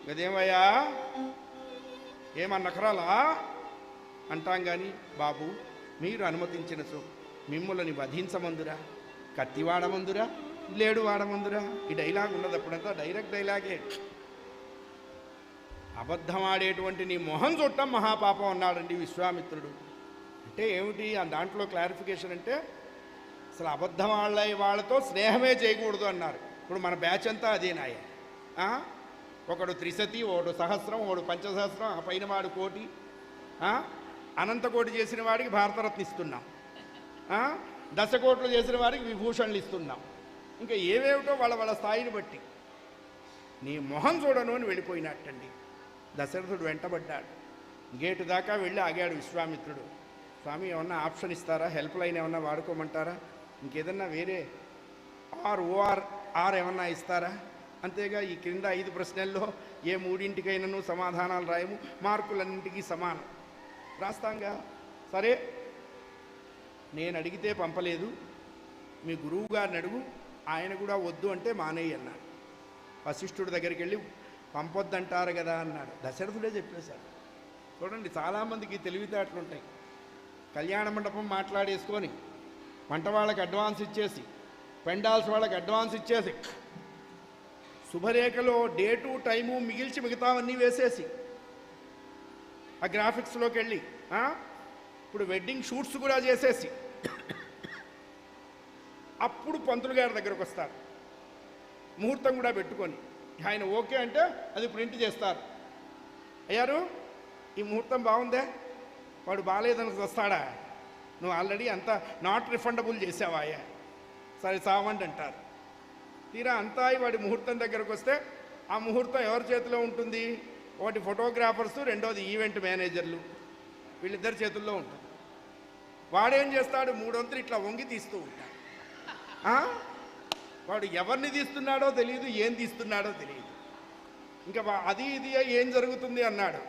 గదేమయ్యా ఏమన్నకరాలా అంటాం కానీ, బాబు మీరు అనుమతించిన మిమ్ములని వధించమందురా, కత్తి వాడమందురా, లేడు వాడమందురా. ఈ డైలాగ్ ఉన్నది అప్పుడంతా డైరెక్ట్ డైలాగే. అబద్ధం ఆడేటువంటి నీ మొహం చుట్టం మహాపాపం అన్నాడండి విశ్వామిత్రుడు. అంటే ఏమిటి దాంట్లో క్లారిఫికేషన్ అంటే, అసలు అబద్ధం వాళ్ళతో స్నేహమే చేయకూడదు అన్నారు. ఇప్పుడు మన బ్యాచ్ అంతా అదేనాయ. ఒకడు త్రిశతి, ఒకడు సహస్రం, ఒకడు పంచసహస్రం, ఆ పైన వాడు కోటి, అనంతకోటి చేసిన వాడికి భారతరత్న ఇస్తున్నాం, 10 కోట్లు చేసిన వాడికి విభూషణలు ఇస్తున్నాం. ఇంకా ఏవేమిటో వాళ్ళ స్థాయిని బట్టి. నీ మొహం చూడను అని వెళ్ళిపోయినట్టండి. దశరథుడు వెంటబడ్డాడు. గేటు దాకా వెళ్ళి ఆగాడు విశ్వామిత్రుడు. స్వామి ఏమన్నా ఆప్షన్ ఇస్తారా, హెల్ప్ లైన్ ఏమన్నా వాడుకోమంటారా, ఇంకేదన్నా వేరే ఓఆర్ ఏమన్నా ఇస్తారా? అంతేగా ఈ క్రింద 5 ప్రశ్నల్లో ఏ 3ంటికైనాను సమాధానాలు రాయము, మార్కులన్నింటికీ సమానం రాస్తాంగా. సరే నేను అడిగితే పంపలేదు, మీ గురువు గారిని అడుగు, ఆయన కూడా వద్దు అంటే మానేయి అన్నాడు. వశిష్ఠుడి దగ్గరికి వెళ్ళి పంపొద్దంటారు కదా అన్నాడు. దశరథుడే చెప్పేశాడు. చూడండి చాలామందికి తెలివితేటలు ఉంటాయి. కళ్యాణ మండపం మాట్లాడేసుకొని వంట వాళ్ళకి అడ్వాన్స్ ఇచ్చేసి, పెండాల్స్ వాళ్ళకి అడ్వాన్స్ ఇచ్చేసి, శుభరేఖలో డేటు టైము మిగిల్చి మిగతావన్నీ వేసేసి, ఆ గ్రాఫిక్స్లోకి వెళ్ళి ఇప్పుడు వెడ్డింగ్ షూట్స్ కూడా చేసేసి, అప్పుడు పంతులు గారి దగ్గరకు వస్తారు. ముహూర్తం కూడా పెట్టుకొని ఆయన ఓకే అంటే అది ప్రింట్ చేస్తారు. అయ్యారు ఈ ముహూర్తం బాగుందే, వాడు బాగాలేదని వస్తాడా, నువ్వు ఆల్రెడీ అంతా నాట్ రిఫండబుల్ చేసావా, సరే చావండి అంటారు. తీరా అంతా వాడి ముహూర్తం దగ్గరకు వస్తే ఆ ముహూర్తం ఎవరి చేతిలో ఉంటుంది? ఒకటి ఫోటోగ్రాఫర్సు, రెండోది ఈవెంట్ మేనేజర్లు, వీళ్ళిద్దరి చేతుల్లో ఉంటుంది. వాడేం చేస్తాడు? 3 వంతులు ఇట్లా వంగి తీస్తూ ఉంటాడు. వాడు ఎవరిని తీస్తున్నాడో తెలియదు, ఏం తీస్తున్నాడో తెలియదు. ఇంకా అది ఇది ఏం జరుగుతుంది అన్నాడు.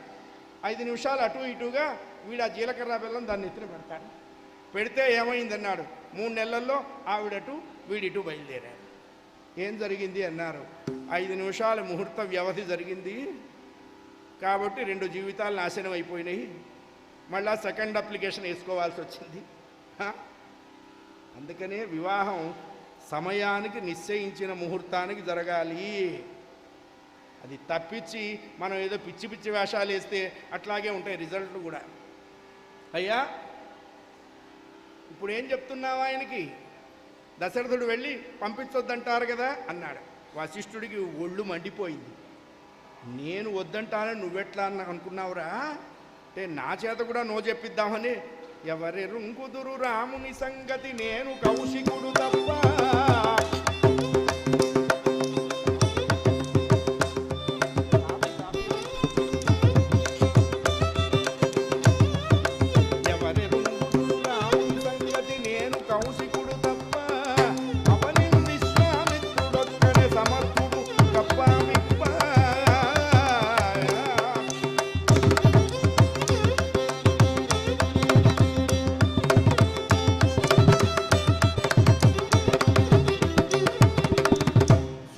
5 నిమిషాలు అటు ఇటుగా వీడు ఆ జీలకర్ర బెల్లం దాన్ని ఎత్తున పెడతాడు. పెడితే ఏమైందన్నాడు, 3 నెలల్లో ఆవిడటు వీడిటు బయలుదేరాడు. ఏం జరిగింది అన్నారు, 5 నిమిషాల ముహూర్త వ్యవధి జరిగింది కాబట్టి 2 జీవితాలు నాశనం అయిపోయినాయి, మళ్ళా సెకండ్ అప్లికేషన్ వేసుకోవాల్సి వచ్చింది. అందుకనే వివాహం సమయానికి నిశ్చయించిన ముహూర్తానికి జరగాలి. అది తప్పించి మనం ఏదో పిచ్చి పిచ్చి వేషాలు వేస్తే అట్లాగే ఉంటాయి రిజల్ట్లు కూడా. అయ్యా ఇప్పుడు ఏం చెప్తున్నావు ఆయనకి? దశరథుడు వెళ్ళి పంపించొద్దంటారు కదా అన్నాడు. వశిష్ఠుడికి ఒళ్ళు మండిపోయింది. నేను వద్దంటానని నువ్వెట్లా అనుకున్నావురా అంటే, నా చేత కూడా నో చెప్పిద్దామని. ఎవరి రుంకుదురు రాముని సంగతి, నేను కౌశికుడు తప్ప. ఎవరి రుంకుదురు రాముని సంగతి, నేను కౌశికుడు తప్ప. అవని విశ్వామిత్రుడొక్కడే సమర్థుడు తప్ప మిప్ప.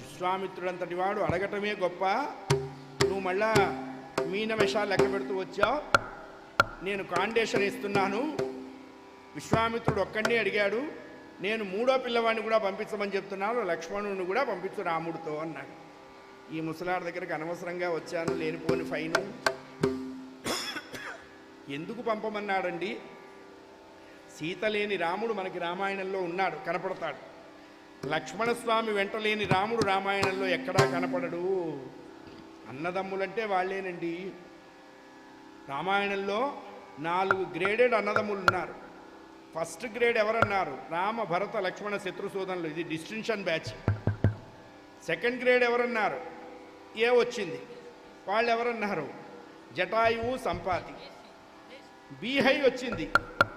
విశ్వామిత్రుడంతటి వాడు అడగటమే గొప్ప. నువ్వు మళ్ళా మీన విషయాలు లెక్క పెడుతూ వచ్చావు. నేను కాండేషన్ ఇస్తున్నాను. విశ్వామిత్రుడు ఒక్కడినే అడిగాడు, నేను 3వ పిల్లవాడిని కూడా పంపించమని చెప్తున్నాను, లక్ష్మణుడిని కూడా పంపించు రాముడితో అన్నాడు. ఈ ముసలాడి దగ్గరికి అనవసరంగా వచ్చాను, లేనిపోని ఫైను. ఎందుకు పంపమన్నాడండి? సీత లేని రాముడు మనకి రామాయణంలో ఉన్నాడు, కనపడతాడు. లక్ష్మణస్వామి వెంట లేని రాముడు రామాయణంలో ఎక్కడా కనపడడు. అన్నదమ్ములంటే వాళ్ళేనండి. రామాయణంలో 4 గ్రేడెడ్ అన్నదమ్ములు ఉన్నారు. ఫస్ట్ గ్రేడ్ ఎవరన్నారు? రామ భరత లక్ష్మణ శత్రుసూదనులు, ఇది డిస్టింక్షన్ బ్యాచ్. సెకండ్ గ్రేడ్ ఎవరన్నారు? ఏ వచ్చింది, వాళ్ళు ఎవరన్నారు? జటాయువు సంపాతి. బి హై వచ్చింది,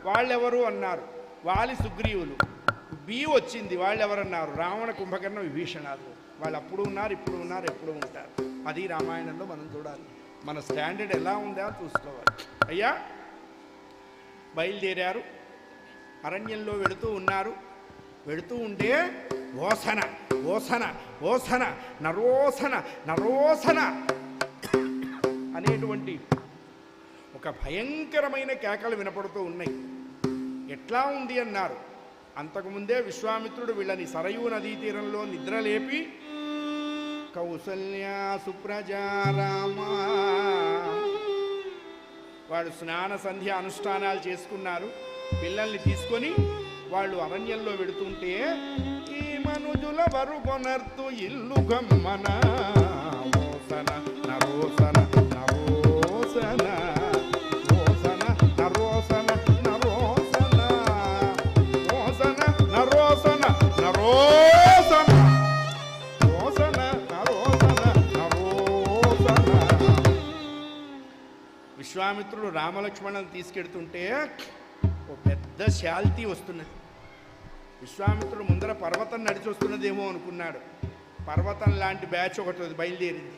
వాళ్ళెవరు అన్నారు, వాలి సుగ్రీవులు. బి వచ్చింది, వాళ్ళెవరన్నారు, రావణ కుంభకర్ణ విభీషణాలు. వాళ్ళు అప్పుడు ఉన్నారు, ఇప్పుడు ఉన్నారు, ఎప్పుడు ఉంటారు. అది రామాయణంలో మనం చూడాలి. మన స్టాండర్డ్ ఎలా ఉందా చూసుకోవాలి. అయ్యా బయలుదేరారు, అరణ్యంలో వెళుతూ ఉన్నారు. వెళుతూ ఉంటే ఓసన ఓసన ఓసన నరోసన నరోసన అనేటువంటి ఒక భయంకరమైన కేకలు వినపడుతూ ఉన్నాయి. ఎట్లా ఉంది అన్నారు. అంతకుముందే విశ్వామిత్రుడు వీళ్ళని సరయూ నదీ తీరంలో నిద్రలేపి కౌసల్యా సుప్రజారామా వాడు స్నాన సంధ్య అనుష్ఠానాలు చేసుకున్నారు. పిల్లల్ని తీసుకొని వాళ్ళు అరణ్యంలో వెడుతుంటే ఈ మనుజుల వరుకొనర్తు ఇల్లు గమ్మన ఓసన నరోసన నరోసన ఓసన నరోసన నరోసన ఓసన నరోసన నరోసన ఓసన నరోసన నరోసన. విశ్వామిత్రుడు రామలక్ష్మణులను తీసుకెడుతుంటే ఓ పెద్ద శాల్తీ వస్తున్నది. విశ్వామిత్రుడు ముందర పర్వతం నడిచి వస్తున్నదేమో అనుకున్నాడు. పర్వతం లాంటి బ్యాచ్ ఒకటి బయలుదేరింది.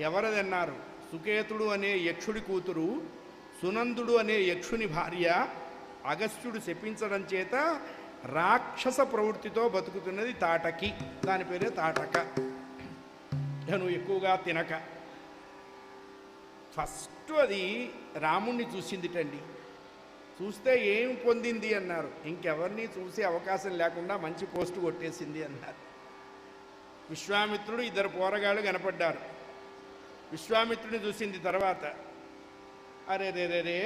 ఎవరదన్నారు, సుకేతుడు అనే యక్షుడి కూతురు, సునందుడు అనే యక్షుని భార్య. అగస్త్యుడు శపించడం చేత రాక్షస ప్రవృత్తితో బతుకుతున్నది తాటకి. దాని పేరే తాటక. నువ్వు ఎక్కువగా తినక. ఫస్ట్ అది రాముణ్ణి చూసిందిటండి. చూస్తే ఏం పొందింది అన్నారు, ఇంకెవరిని చూసే అవకాశం లేకుండా మంచి పోస్టు కొట్టేసింది అన్నారు. విశ్వామిత్రుడు ఇద్దరు పోరగాళ్ళు కనపడ్డారు. విశ్వామిత్రుడిని చూసింది తర్వాత, అరే రే రే రే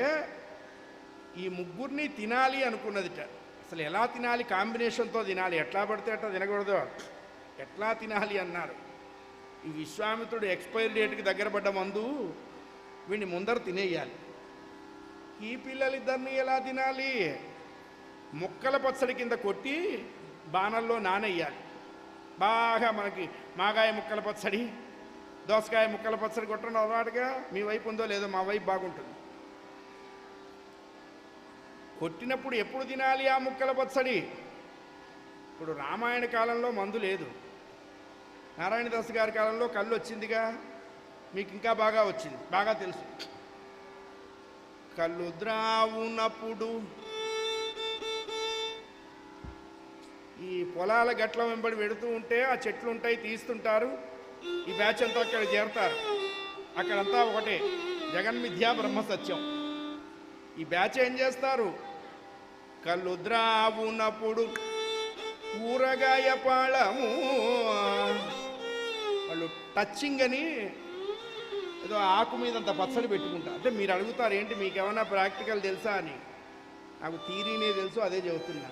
ఈ ముగ్గురిని తినాలి అనుకున్నదిట. అసలు ఎలా తినాలి, కాంబినేషన్తో తినాలి, ఎట్లా పడితే అట్లా తినకూడదు, ఎట్లా తినాలి అన్నారు. ఈ విశ్వామిత్రుడు ఎక్స్పైరీ డేట్కి దగ్గర పడ్డ మందు వీడిని ముందర తినేయాలి. ఈ పిల్లలిద్దరిని ఎలా తినాలి, ముక్కల పచ్చడి కింద కొట్టి బాణల్లో నానెయ్యాలి. బాగా మనకి మాగాయ ముక్కల పచ్చడి, దోసకాయ ముక్కల పచ్చడి కొట్టడం అలవాటుగా మీ వైపు ఉందో లేదో, మా వైపు బాగుంటుంది. కొట్టినప్పుడు ఎప్పుడు తినాలి ఆ ముక్కల పచ్చడి? ఇప్పుడు రామాయణ కాలంలో మందు లేదు, నారాయణదాస్ గారి కాలంలో కళ్ళు వచ్చిందిగా, మీకు ఇంకా బాగా వచ్చింది, బాగా తెలుసు. కళ్ళు ద్రావునప్పుడు ఈ పొలాల గట్ల వెంబడి వెడుతూ ఉంటే ఆ చెట్లు ఉంటాయి, తీస్తుంటారు. ఈ బ్యాచ్ అంతా అక్కడ చేరుతారు. అక్కడంతా ఒకటే, జగన్మిథ్యా బ్రహ్మ సత్యం. ఈ బ్యాచ్ ఏం చేస్తారు, కళ్ళు ద్రావునప్పుడు ఊరగాయ పాళము, వాళ్ళు టచ్చింగ్ అని ఏదో ఆకు మీద అంత పచ్చడి పెట్టుకుంటారు. అంటే మీరు అడుగుతారు ఏంటి మీకేమన్నా ప్రాక్టికల్ తెలుసా అని. నాకు థీరీనే తెలుసు, అదే చెబుతున్నా.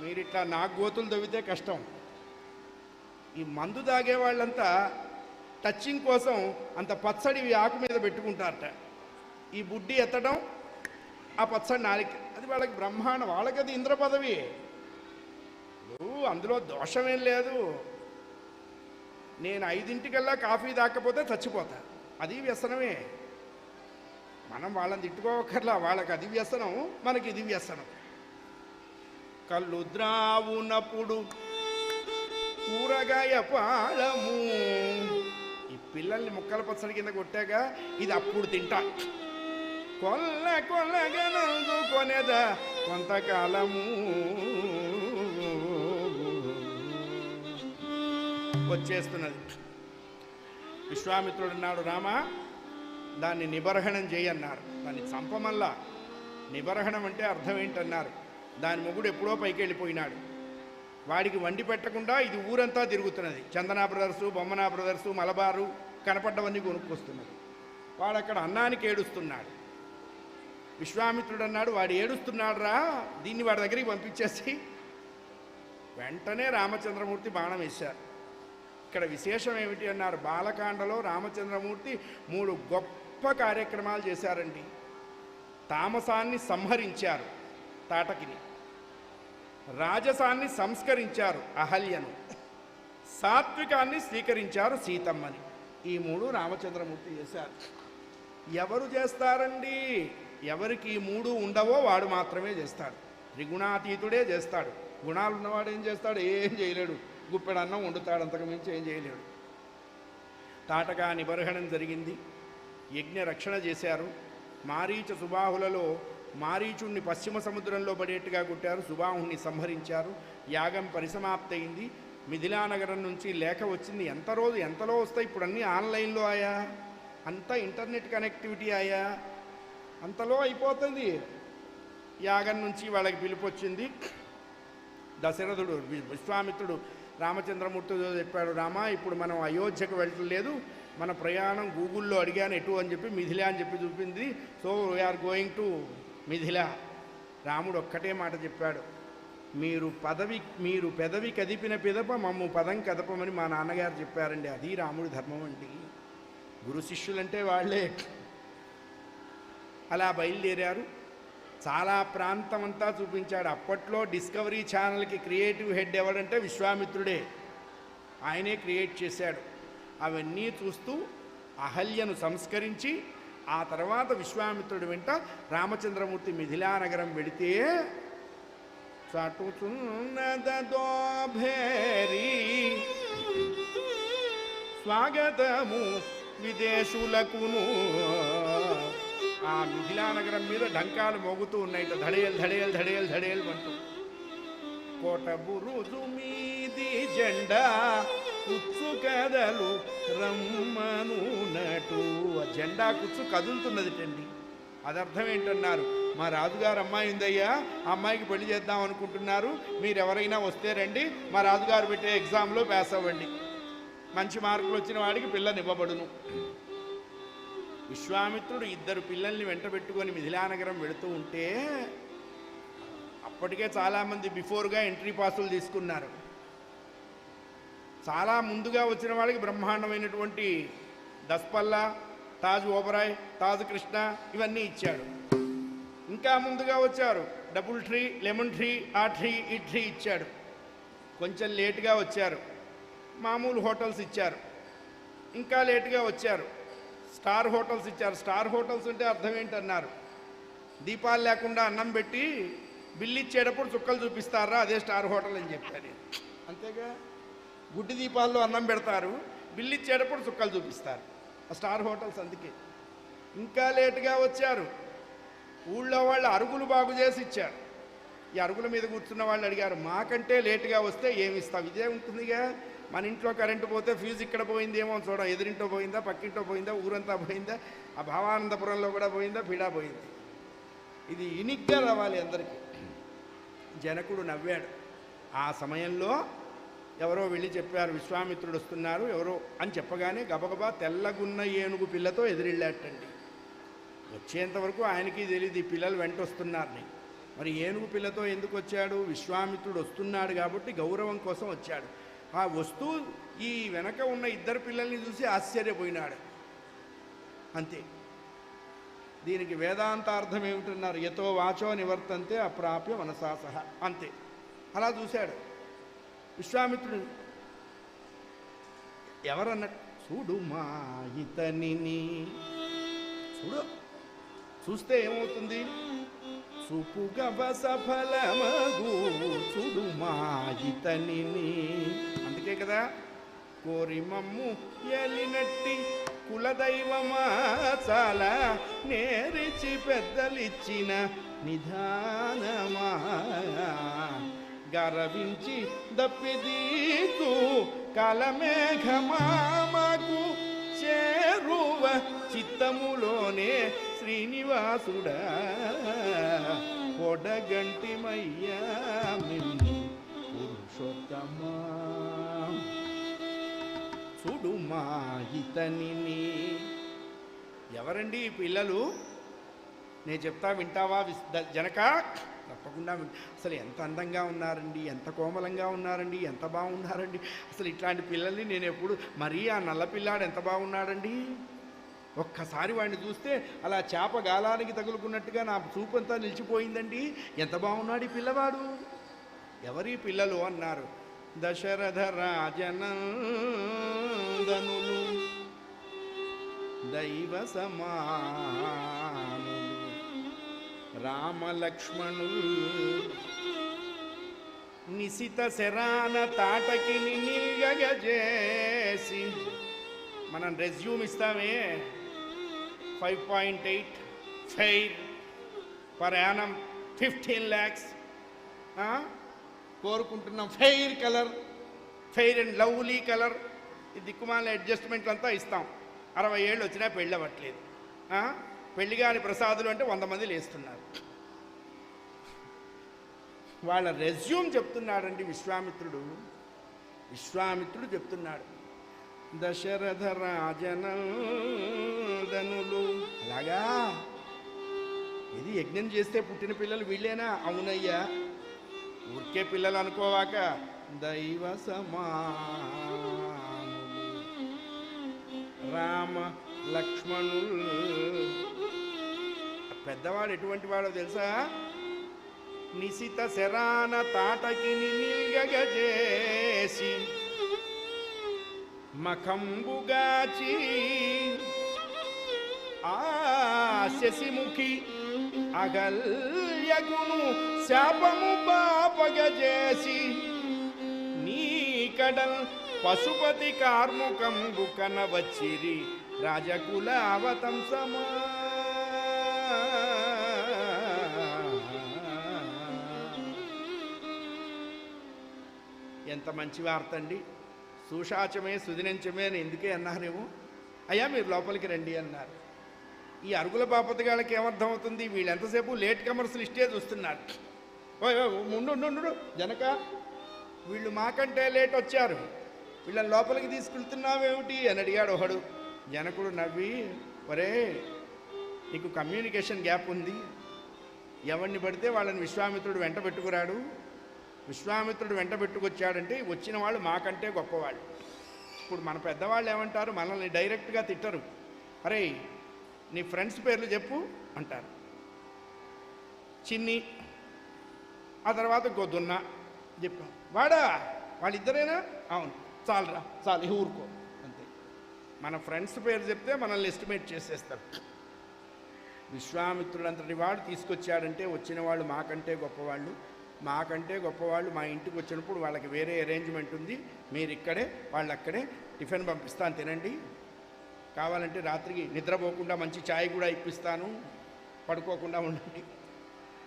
మీరు ఇట్లా నాకు గోతులు తవ్వితే కష్టం. ఈ మందు తాగే వాళ్ళంతా టచ్చింగ్ కోసం అంత పచ్చడి ఆకు మీద పెట్టుకుంటారట. ఈ బుడ్డి ఎత్తడం, ఆ పచ్చడి నాలిక, అది వాళ్ళకి బ్రహ్మాండం, వాళ్ళకి అది ఇంద్ర పదవి. అందులో దోషమేం లేదు. నేను 5 కాఫీ తాకపోతే చచ్చిపోతా, అది వ్యసనమే. మనం వాళ్ళని తిట్టుకోకర్లా, వాళ్ళకి అది వ్యసనం, మనకి ఇది వ్యసనం. కళ్ళు ద్రావునప్పుడు కూరగాయ పాలము, ఈ పిల్లల్ని ముక్కల పచ్చడి కింద కొట్టాక ఇది అప్పుడు తింటా. కొల్ల కొల్లగా నందుకొనేదా కొంతకాలము, వచ్చేస్తున్నది. విశ్వామిత్రుడు అన్నాడు, రామా దాన్ని నిబర్హణం చేయన్నారు. దాన్ని చంపమల్లా. నిబర్హణం అంటే అర్థం ఏంటన్నారు, దాని మొగుడు ఎప్పుడో పైకి వెళ్ళిపోయినాడు, వాడికి వండి పెట్టకుండా ఇది ఊరంతా తిరుగుతున్నది. చందనా బ్రదర్సు, బొమ్మనా బ్రదర్సు, మలబారు కనపడ్డవన్నీ కొనుక్కొస్తున్నది. వాడు అక్కడ అన్నానికి ఏడుస్తున్నాడు. విశ్వామిత్రుడు అన్నాడు, వాడు ఏడుస్తున్నాడు రా, దీన్ని వాడి దగ్గరికి పంపించేసి. వెంటనే రామచంద్రమూర్తి బాణం వేశారు. ఇక్కడ విశేషం ఏమిటి అన్నారు, బాలకాండలో రామచంద్రమూర్తి 3 గొప్ప కార్యక్రమాలు చేశారండి. తామసాన్ని సంహరించారు తాటకిని, రాజసాన్ని సంస్కరించారు అహల్యను, సాత్వికాన్ని స్వీకరించారు సీతమ్మని. ఈ 3 రామచంద్రమూర్తి చేశారు. ఎవరు చేస్తారండి ఎవరికి ఈ మూడు ఉండవో వాడు మాత్రమే చేస్తాడు. త్రిగుణాతీతుడే చేస్తాడు. గుణాలు ఉన్నవాడు ఏం చేస్తాడు? ఏం చేయలేడు. గుప్పెడు అన్నం వండుతాడు, అంతకుమించి ఏం చేయలేడు. తాటగా నిబర్హణం జరిగింది. యజ్ఞ రక్షణ చేశారు. మారీచ సుబాహులలో మారీచుణ్ణి పశ్చిమ సముద్రంలో పడేట్టుగా కొట్టారు. సుబాహుణ్ణి సంహరించారు. యాగం పరిసమాప్తయింది. మిథిలా నగరం నుంచి లేఖ వచ్చింది. ఎంతలో వస్తాయి ఇప్పుడు? అన్నీ ఆన్లైన్లో ఆయా, అంతా ఇంటర్నెట్ కనెక్టివిటీ ఆయా, అంతలో అయిపోతుంది. యాగం నుంచి వాళ్ళకి పిలుపు వచ్చింది. దశరథుడు విశ్వామిత్రుడు రామచంద్రమూర్తితో చెప్పాడు, రామా ఇప్పుడు మనం అయోధ్యకు వెళ్ళలేదు, మన ప్రయాణం గూగుల్లో అడిగాను ఎటు అని చెప్పి మిథిలా అని చెప్పి చూపింది. So we're going to Mithila. రాముడు ఒక్కటే మాట చెప్పాడు, మీరు పెదవి కదిపిన పిదప మమ్ము పదం కదపమని మా నాన్నగారు చెప్పారండి. అది రాముడి ధర్మం అండి. గురు శిష్యులంటే వాళ్ళే. అలా బయలుదేరారు. చాలా ప్రాంతం అంతా చూపించాడు. అప్పట్లో డిస్కవరీ ఛానల్కి క్రియేటివ్ హెడ్ ఎవడంటే విశ్వామిత్రుడే. ఆయనే క్రియేట్ చేశాడు. అవన్నీ చూస్తూ అహల్యను సంస్కరించి ఆ తర్వాత విశ్వామిత్రుడి వెంట రామచంద్రమూర్తి మిథిలా నగరం వెళితే చటుచున్నదోభేరి స్వాగతము విదేశులకును. ఆ మిథిలా నగరం మీద డంకాలు మోగుతూ ఉన్నాయి. ధడేల్ ధడేల్ ధడేల్ ధడేల్ అంటూ. కోట బురుజు మీది జెండా కుచ్చు కదలు రమ్మను నటు. ఆ జెండా కుచ్చు కదులుతున్నది టండి. అది అర్థం ఏంటన్నారు, మా రాజుగారు అమ్మాయి ఉందయ్యా, ఆ అమ్మాయికి పెళ్లి చేద్దాం అనుకుంటున్నారు, మీరు ఎవరైనా వస్తే రండి, మా రాజుగారు పెట్టే ఎగ్జామ్లో పాస్ అవ్వండి, మంచి మార్కులు వచ్చిన వాడికి పిల్లనివ్వబడును. విశ్వామిత్రుడు 2 పిల్లల్ని వెంట పెట్టుకొని మిథిలానగరం వెళుతూ ఉంటే అప్పటికే చాలామంది బిఫోర్గా ఎంట్రీ పాసులు తీసుకున్నారు. చాలా ముందుగా వచ్చిన వాళ్ళకి బ్రహ్మాండమైనటువంటి దస్పల్లా, తాజ్ ఓబరాయ్, తాజ్ కృష్ణ ఇవన్నీ ఇచ్చాడు. ఇంకా ముందుగా వచ్చారు, డబుల్ ట్రీ, లెమన్ ట్రీ, ఆ ట్రీ, ఈ ట్రీ ఇచ్చాడు. కొంచెం లేటుగా వచ్చారు, మామూలు హోటల్స్ ఇచ్చారు. ఇంకా లేటుగా వచ్చారు, స్టార్ హోటల్స్ ఇచ్చారు. స్టార్ హోటల్స్ అంటే అర్థం ఏంటన్నారు, దీపాలు లేకుండా అన్నం పెట్టి బిల్లు ఇచ్చేటప్పుడు చుక్కలు చూపిస్తారా, అదే స్టార్ హోటల్ అని చెప్పారు. అంతేగా, గుడ్డి దీపాల్లో అన్నం పెడతారు, బిల్లు ఇచ్చేటప్పుడు చుక్కలు చూపిస్తారు. ఆ స్టార్ హోటల్స్ అందుకే. ఇంకా లేటుగా వచ్చారు, ఊళ్ళో వాళ్ళు అరుగులు బాగు చేసి ఇచ్చారు. ఈ అరుగుల మీద కూర్చున్న వాళ్ళు అడిగారు, మాకంటే లేటుగా వస్తే ఏమి ఇస్తాం, ఇదే ఉంటుందిగా, మన ఇంట్లో కరెంటు పోతే ఫ్యూజ్ ఇక్కడ పోయిందేమో చూడం, ఎదురింటో పోయిందా, పక్కింటో పోయిందా, ఊరంతా పోయిందా, ఆ భావానందపురంలో కూడా పోయిందా, పీడా పోయింది. ఇది యూనిక్గా రావాలి అందరికీ. జనకుడు నవ్వాడు. ఆ సమయంలో ఎవరో వెళ్ళి చెప్పారు, విశ్వామిత్రుడు వస్తున్నారు ఎవరో అని చెప్పగానే గబగబా తెల్లగున్న ఏనుగు పిల్లతో ఎదురెళ్ళాటండి. వచ్చేంతవరకు ఆయనకి తెలియదు ఈ పిల్లలు వెంట వస్తున్నారని. మరి ఏనుగు పిల్లతో ఎందుకు వచ్చాడు? విశ్వామిత్రుడు వస్తున్నాడు కాబట్టి గౌరవం కోసం వచ్చాడు. ఆ వస్తూ ఈ వెనక ఉన్న 2 పిల్లల్ని చూసి ఆశ్చర్యపోయినాడు. అంతే. దీనికి వేదాంతార్థం ఏమిటన్నారు, యతో వాచో నివర్తంతే అప్రాప్య మనసా సహా. అంతే. అలా చూశాడు విశ్వామిత్రుడు. ఎవరన్నట్టు, చూడు మా ఇతనిని, చూడు, చూస్తే ఏమవుతుంది, చూపుగవ సఫలమగు చూడు మా ఇతనిని. అందుకే కదా, కోరి మమ్ము ఎలినట్టి కులదైవమా చాలా నేరిచి పెద్దలిచ్చిన నిధానమా గరవించి దప్పిదీతు కలమేఘమామకు చేరువ చిత్తములోనే శ్రీనివాసుడా కొడగంటిమయ్యా మిమ్ము పురుషోత్తమా. చూడు మా ఇతనిని. ఎవరండి ఈ పిల్లలు? నేను చెప్తా, వింటావా జనక? తప్పకుండా. అసలు ఎంత అందంగా ఉన్నారండి, ఎంత కోమలంగా ఉన్నారండి, ఎంత బాగున్నారండి. అసలు ఇట్లాంటి పిల్లల్ని నేను ఎప్పుడు, మరీ ఆ నల్ల పిల్లాడు ఎంత బాగున్నాడండి. ఒక్కసారి వాడిని చూస్తే అలా చేప గాలానికి తగులుకున్నట్టుగా నా చూపంతా నిలిచిపోయిందండి. ఎంత బాగున్నాడు ఈ పిల్లవాడు. ఎవరి పిల్లలు అన్నారు, దశరథ రాజనందనులు దైవ సమానులు రామలక్ష్మణులు నిశిత శరాన తాటకి నిల్గజేసి. మనం రెజ్యూమ్ ఇస్తామే 5.8 ఫెయిర్ పర్ యానం 15 lakhs కోరుకుంటున్నాం. Fair colour, fair and lovely colour, ఈ దిక్కుమాల అడ్జస్ట్మెంట్లు అంతా ఇస్తాం. 60 ఏళ్ళు వచ్చినా పెళ్ళి అవ్వట్లేదు. పెళ్లి కాని ప్రసాదులు అంటే 100 మంది లేస్తున్నారు. వాళ్ళ రెజ్యూమ్ చెప్తున్నాడండి విశ్వామిత్రుడు. విశ్వామిత్రుడు చెప్తున్నాడు, దశరథ రాజనందనులు. అలాగా, ఇది యజ్ఞం చేస్తే పుట్టిన పిల్లలు వీళ్ళేనా? అవునయ్యా. ఊరికే పిల్లలు అనుకోవాక దైవ సమానులు రామ లక్ష్మణులు. పెద్దవాడు ఎటువంటి వాడో తెలుసా? నిశిత శరాన తాటకి నిల్గజేసి మఖంబుగాచి ఆ శశిముఖి అగల్యగును శాపము పాపగజేసి నీ కడల్ పశుపతి కార్ముకంబు కనవచ్చిరి రాజకుల అవతంసమా. ఎంత మంచి వార్త అండి. సుషాచమే సుదినంచమే అని ఎందుకే అన్నారేమో. అయ్యా మీరు లోపలికి రండి అన్నారు. ఈ అరుగుల బాపతి గాళ్ళకి ఏమర్థం అవుతుంది? వీళ్ళు ఎంతసేపు లేట్ కమర్స్ లిస్టే చూస్తున్నారు. ఉండు జనక, వీళ్ళు మాకంటే లేట్ వచ్చారు, వీళ్ళని లోపలికి తీసుకెళ్తున్నావేమిటి అని అడిగాడు ఒకడు. జనకుడు నవ్వి, ఒరే నీకు కమ్యూనికేషన్ గ్యాప్ ఉంది, ఎవరిని పడితే వాళ్ళని విశ్వామిత్రుడు వెంట పెట్టుకురాడు. విశ్వామిత్రుడు వెంట పెట్టుకొచ్చాడంటే వచ్చిన వాళ్ళు మాకంటే గొప్పవాళ్ళు. ఇప్పుడు మన పెద్దవాళ్ళు ఏమంటారు? మనల్ని డైరెక్ట్గా తిట్టరు. అరే నీ ఫ్రెండ్స్ పేర్లు చెప్పు అంటారు. చిన్ని, ఆ తర్వాత గొద్దున్న చెప్పాం. వాడా వాళ్ళిద్దరేనా? అవును, చాలురా చాలు, ఊరుకో అంతే. మన ఫ్రెండ్స్ పేరు చెప్తే మనల్ని ఎస్టిమేట్ చేసేస్తారు. విశ్వామిత్రుడు అంతటి వాడు తీసుకొచ్చాడంటే వచ్చిన వాళ్ళు మాకంటే గొప్పవాళ్ళు. మాకంటే గొప్పవాళ్ళు మా ఇంటికి వచ్చినప్పుడు వాళ్ళకి వేరే అరేంజ్మెంట్ ఉంది. మీరు ఇక్కడే వాళ్ళు అక్కడే, టిఫిన్ పంపిస్తాను తినండి, కావాలంటే రాత్రికి నిద్రపోకుండా మంచి ఛాయ్ కూడా ఇప్పిస్తాను, పడుకోకుండా ఉండండి.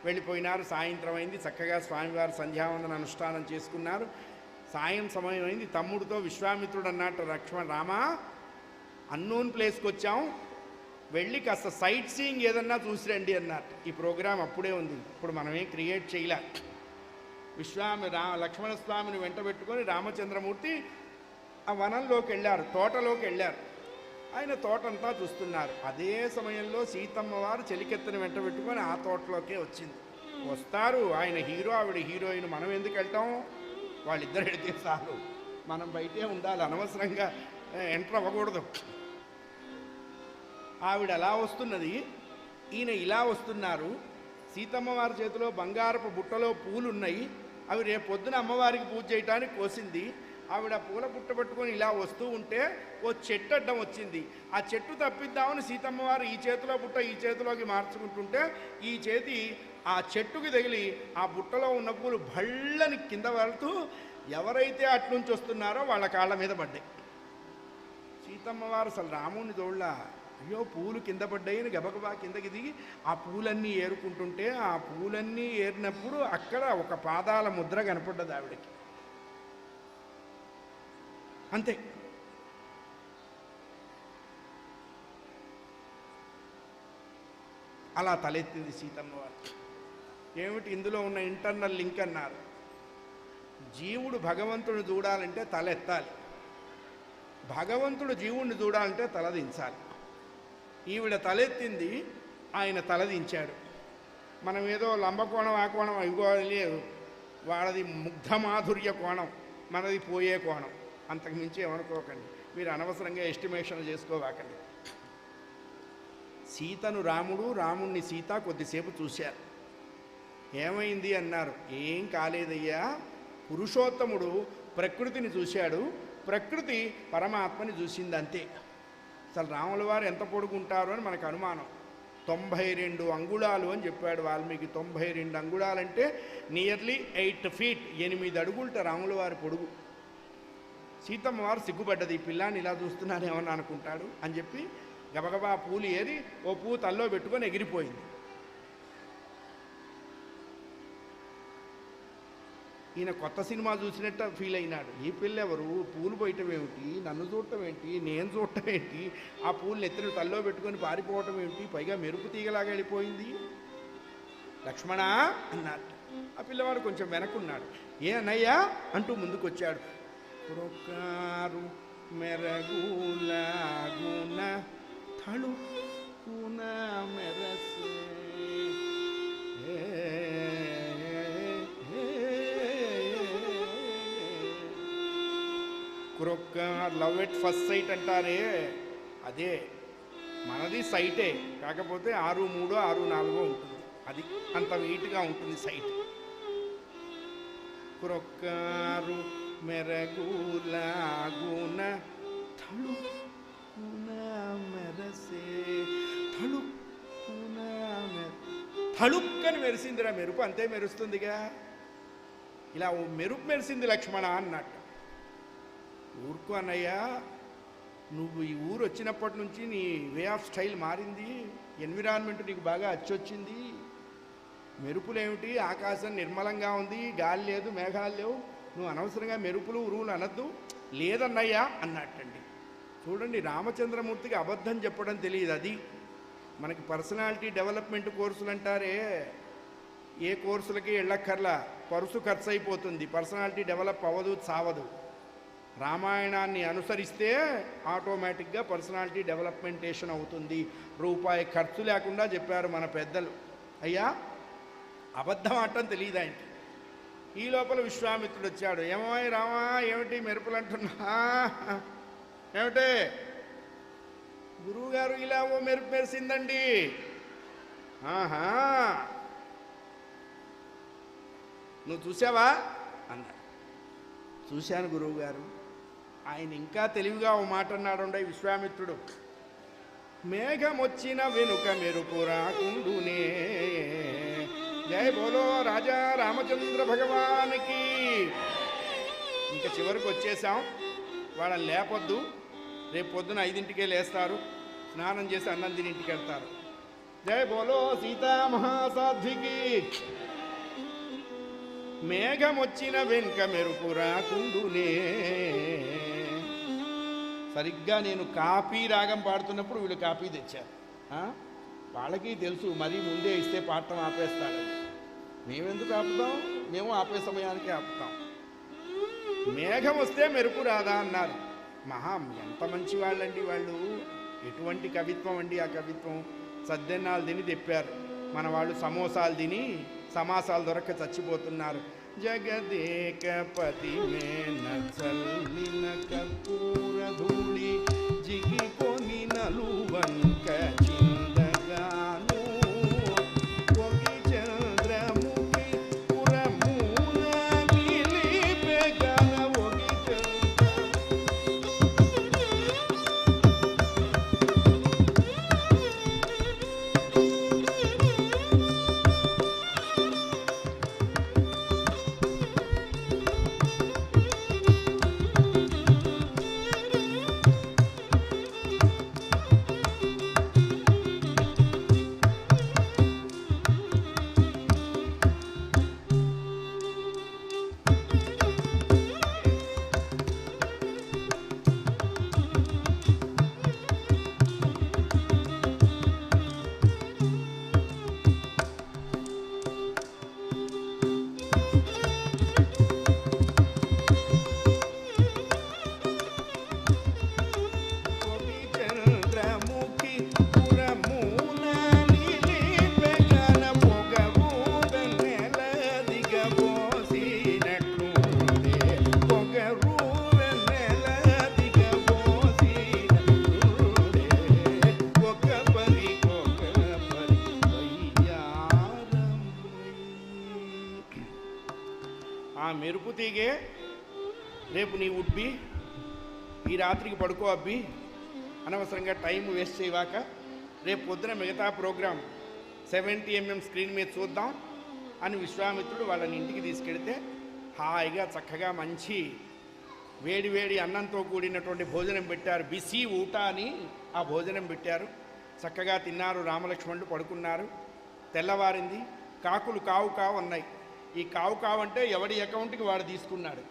వెళ్ళిపోయినారు. సాయంత్రం అయింది. చక్కగా స్వామివారు సంధ్యావందన అనుష్ఠానం చేసుకున్నారు. సాయం సమయం అయింది. తమ్ముడితో విశ్వామిత్రుడు అన్నట్టు, రామా అన్నోన్ ప్లేస్కి వచ్చాం, వెళ్ళి కాస్త సైట్ సీయింగ్ ఏదన్నా చూసిరండి అన్నట్టు. ఈ ప్రోగ్రాం అప్పుడే ఉంది, ఇప్పుడు మనమేం క్రియేట్ చేయలే. లక్ష్మణస్వామిని వెంట పెట్టుకొని రామచంద్రమూర్తి ఆ వనంలోకి వెళ్ళారు, తోటలోకి వెళ్ళారు. ఆయన తోటంతా చూస్తున్నారు. అదే సమయంలో సీతమ్మ వారు చెలికెత్తని వెంట పెట్టుకొని ఆ తోటలోకే వచ్చింది. వస్తారు, ఆయన హీరో, ఆవిడ హీరోయిన్. మనం ఎందుకు వెళ్తాం? వాళ్ళిద్దరు వెళితే చాలు, మనం బయటే ఉండాలి, అనవసరంగా ఎంటర్ అవ్వకూడదు. ఆవిడ అలా వస్తున్నది, ఈయన ఇలా వస్తున్నారు. సీతమ్మ వారి చేతిలో బంగారపు బుట్టలో పూలున్నాయి. అవి రేపు పొద్దున అమ్మవారికి పూజ చేయడానికి కోసింది. ఆవిడ పూల బుట్ట పట్టుకొని ఇలా వస్తూ ఉంటే ఓ చెట్టు అడ్డం వచ్చింది. ఆ చెట్టు తప్పిద్దామని సీతమ్మ వారు ఈ చేతిలో బుట్ట ఈ చేతిలోకి మార్చుకుంటుంటే ఈ చేతి ఆ చెట్టుకి తగిలి ఆ బుట్టలో ఉన్న పూలు భళ్ళని కింద పడుతూ ఎవరైతే అట్నుంచి వస్తున్నారో వాళ్ళ కాళ్ళ మీద పడ్డాయి. సీతమ్మ వారు అసలు రాముని తోళ్ళ, అయ్యో పూలు కింద పడ్డాయని గబగబా కిందకి దిగి ఆ పూలన్నీ ఏరుకుంటుంటే ఆ పూలన్నీ ఏరినప్పుడు అక్కడ ఒక పాదాల ముద్ర కనపడ్డది ఆవిడకి. అంతే. అలా తలెత్తింది సీతమ్మ వారు. ఏమిటి ఇందులో ఉన్న ఇంటర్నల్ లింక్ అన్నారు. జీవుడు భగవంతుడిని చూడాలంటే తలెత్తాలి, భగవంతుడు జీవుడిని చూడాలంటే తలదించాలి. ఈవిడ తలెత్తింది, ఆయన తలదించాడు. మనం ఏదో లంబకోణం ఆ కోణం ఇవ్వాలి, వాళ్ళది ముగ్ధ మాధుర్య కోణం, మనది పోయే కోణం. అంతకుమించి ఏమనుకోకండి, మీరు అనవసరంగా ఎస్టిమేషన్ చేసుకోవాకండి. సీతను రాముడు, రాముణ్ణి సీత కొద్దిసేపు చూశారు. ఏమైంది అన్నారు. ఏం కాలేదయ్యా, పురుషోత్తముడు ప్రకృతిని చూశాడు, ప్రకృతి పరమాత్మని చూసింది, అంతే. అసలు రాముల వారు ఎంత పొడుగుంటారు అని మనకు అనుమానం. 92 అంగుళాలు అని చెప్పాడు వాల్మీకి. 92 అంగుళాలంటే నియర్లీ 8 feet, 8 అడుగులట రాముల వారి పొడుగు. సీతమ్మ వారు సిగ్గుపడ్డది, ఈ పిల్లాన్ని ఇలా చూస్తున్నానేమని అనుకుంటాడు అని చెప్పి గబగబా పూలు ఏరి ఓ పువ్వు తల్లో పెట్టుకొని ఎగిరిపోయింది. ఈయన కొత్త సినిమా చూసినట్టు ఫీల్ అయినాడు. ఈ పిల్లెవరు, పూలు పోయటం ఏమిటి, నన్ను చూడటం ఏంటి, నేను చూడటం ఏంటి, ఆ పూలు ఎత్తున తల్లో పెట్టుకొని పారిపోవటం ఏమిటి, పైగా మెరుపు తీగలాగా వెళ్ళిపోయింది. లక్ష్మణ అన్నాడు. ఆ పిల్లవాడు కొంచెం వెనక్కున్నాడు. ఏ అన్నయ్యా అంటూ ముందుకొచ్చాడు. పురకారు మెరగులాగున తళుకున మెరసే కురొక్క లవ్ ఎట్ ఫస్ట్ సైట్ అంటారే, అదే మనది సైటే, కాకపోతే 6-3 6-4 ఉంటుంది. అది అంత వెయిట్గా ఉంటుంది సైట్. కురొక్కారు మెరగులాగున తళుకున మెరసే, తళుకున తళుక్కని మెరిసిందిరా మెరుపు, అంతే మెరుస్తుందిగా. ఇలా ఓ మెరుపు మెరిసింది లక్ష్మణ అన్నట్టు. ఊరుకో అన్నయ్య, నువ్వు ఈ ఊరు వచ్చినప్పటి నుంచి నీ వే ఆఫ్ స్టైల్ మారింది, ఎన్విరాన్మెంట్ నీకు బాగా అచ్చొచ్చింది. మెరుపులేమిటి, ఆకాశం నిర్మలంగా ఉంది, గాలి లేదు, మేఘాలు లేవు, నువ్వు అనవసరంగా మెరుపులు ఉరువులు అనద్దు. లేదన్నయ్యా అన్నట్టండి. చూడండి, రామచంద్రమూర్తికి అబద్ధం చెప్పడం తెలియదు. అది మనకి పర్సనాలిటీ డెవలప్మెంట్ కోర్సులు అంటారే, ఏ కోర్సులకి వెళ్ళక్కర్లా, పరుసు ఖర్చు అయిపోతుంది, పర్సనాలిటీ డెవలప్ అవ్వదు, చావదు. రామాయణాన్ని అనుసరిస్తే ఆటోమేటిక్గా పర్సనాలిటీ డెవలప్మెంటేషన్ అవుతుంది. రూపాయి ఖర్చు లేకుండా చెప్పారు మన పెద్దలు. అయ్యా అబద్ధం ఆడటం తెలియదు ఆయనకి. ఈ లోపల విశ్వామిత్రుడు వచ్చాడు. ఏమోయ్ రామా, ఏమిటి మెరుపులు అంటున్నా, ఏమిటే గురువుగారు ఇలా ఓ మెరుపు మెరిసిందండి. ఆహా, నువ్వు చూసావా అన్నాడు. చూశాను గురువుగారు. ఆయన ఇంకా తెలివిగా ఓ మాట అన్నాడు విశ్వామిత్రుడు. మేఘం వచ్చిన వెనుక మెరుపు రాకుండునే. జై బోలో రాజా రామచంద్ర భగవానికి. ఇంకా చివరికి వచ్చేసాం. వాళ్ళని లేపొద్దు, రేపు పొద్దున 5ంటికే లేస్తారు, స్నానం చేసి అన్నం తిని ఇంటికి వెళ్తారు. జై బోలో సీతామహాసాధ్వికి. మేఘం వచ్చిన వెనుక మెరుపు రాకుండునే. సరిగ్గా నేను కాపీ రాగం పాడుతున్నప్పుడు వీళ్ళు కాపీ తెచ్చారు. వాళ్ళకి తెలుసు, మరీ ముందే ఇస్తే పాడటం ఆపేస్తాడు. మేమెందుకు ఆపుతాం, మేము ఆపే సమయానికి ఆపుతాం. మేఘం వస్తే మెరుపు రాదా అన్నారు. ఎంత మంచి వాళ్ళండి వాళ్ళు. ఎటువంటి కవిత్వం అండి ఆ కవిత్వం. సద్దెన్నాలు తిని తెప్పారు, మన వాళ్ళు సమోసాలు తిని సమాసాలు దొరక్క చచ్చిపోతున్నారు. జగదేకపతి మేన చల్లిన కర్పూర ధూళి జిగికొని నలువంక చిందగాను. ఒగి చంద్రముఖి పురమూల నిలిపెగన. ఒగి మెరుపు తీగే, రేపు నీ ఉడ్బి, ఈ రాత్రికి పడుకో అబ్బి, అనవసరంగా టైం వేస్ట్ చేయవాక రేపు పొద్దున మిగతా ప్రోగ్రాం 70 mm స్క్రీన్ మీద చూద్దాం అని విశ్వామిత్రుడు వాళ్ళని ఇంటికి తీసుకెడితే హాయిగా చక్కగా మంచి వేడి వేడి అన్నంతో కూడినటువంటి భోజనం పెట్టారు. బిసి ఊట అని ఆ భోజనం పెట్టారు. చక్కగా తిన్నారు. రామలక్ష్మణుడు పడుకున్నారు. తెల్లవారింది. కాకులు కావు కావు అన్నాయి. ఈ కావు కావు అంటే ఎవడి అకౌంట్కి వాడు తీసుకున్నాడు.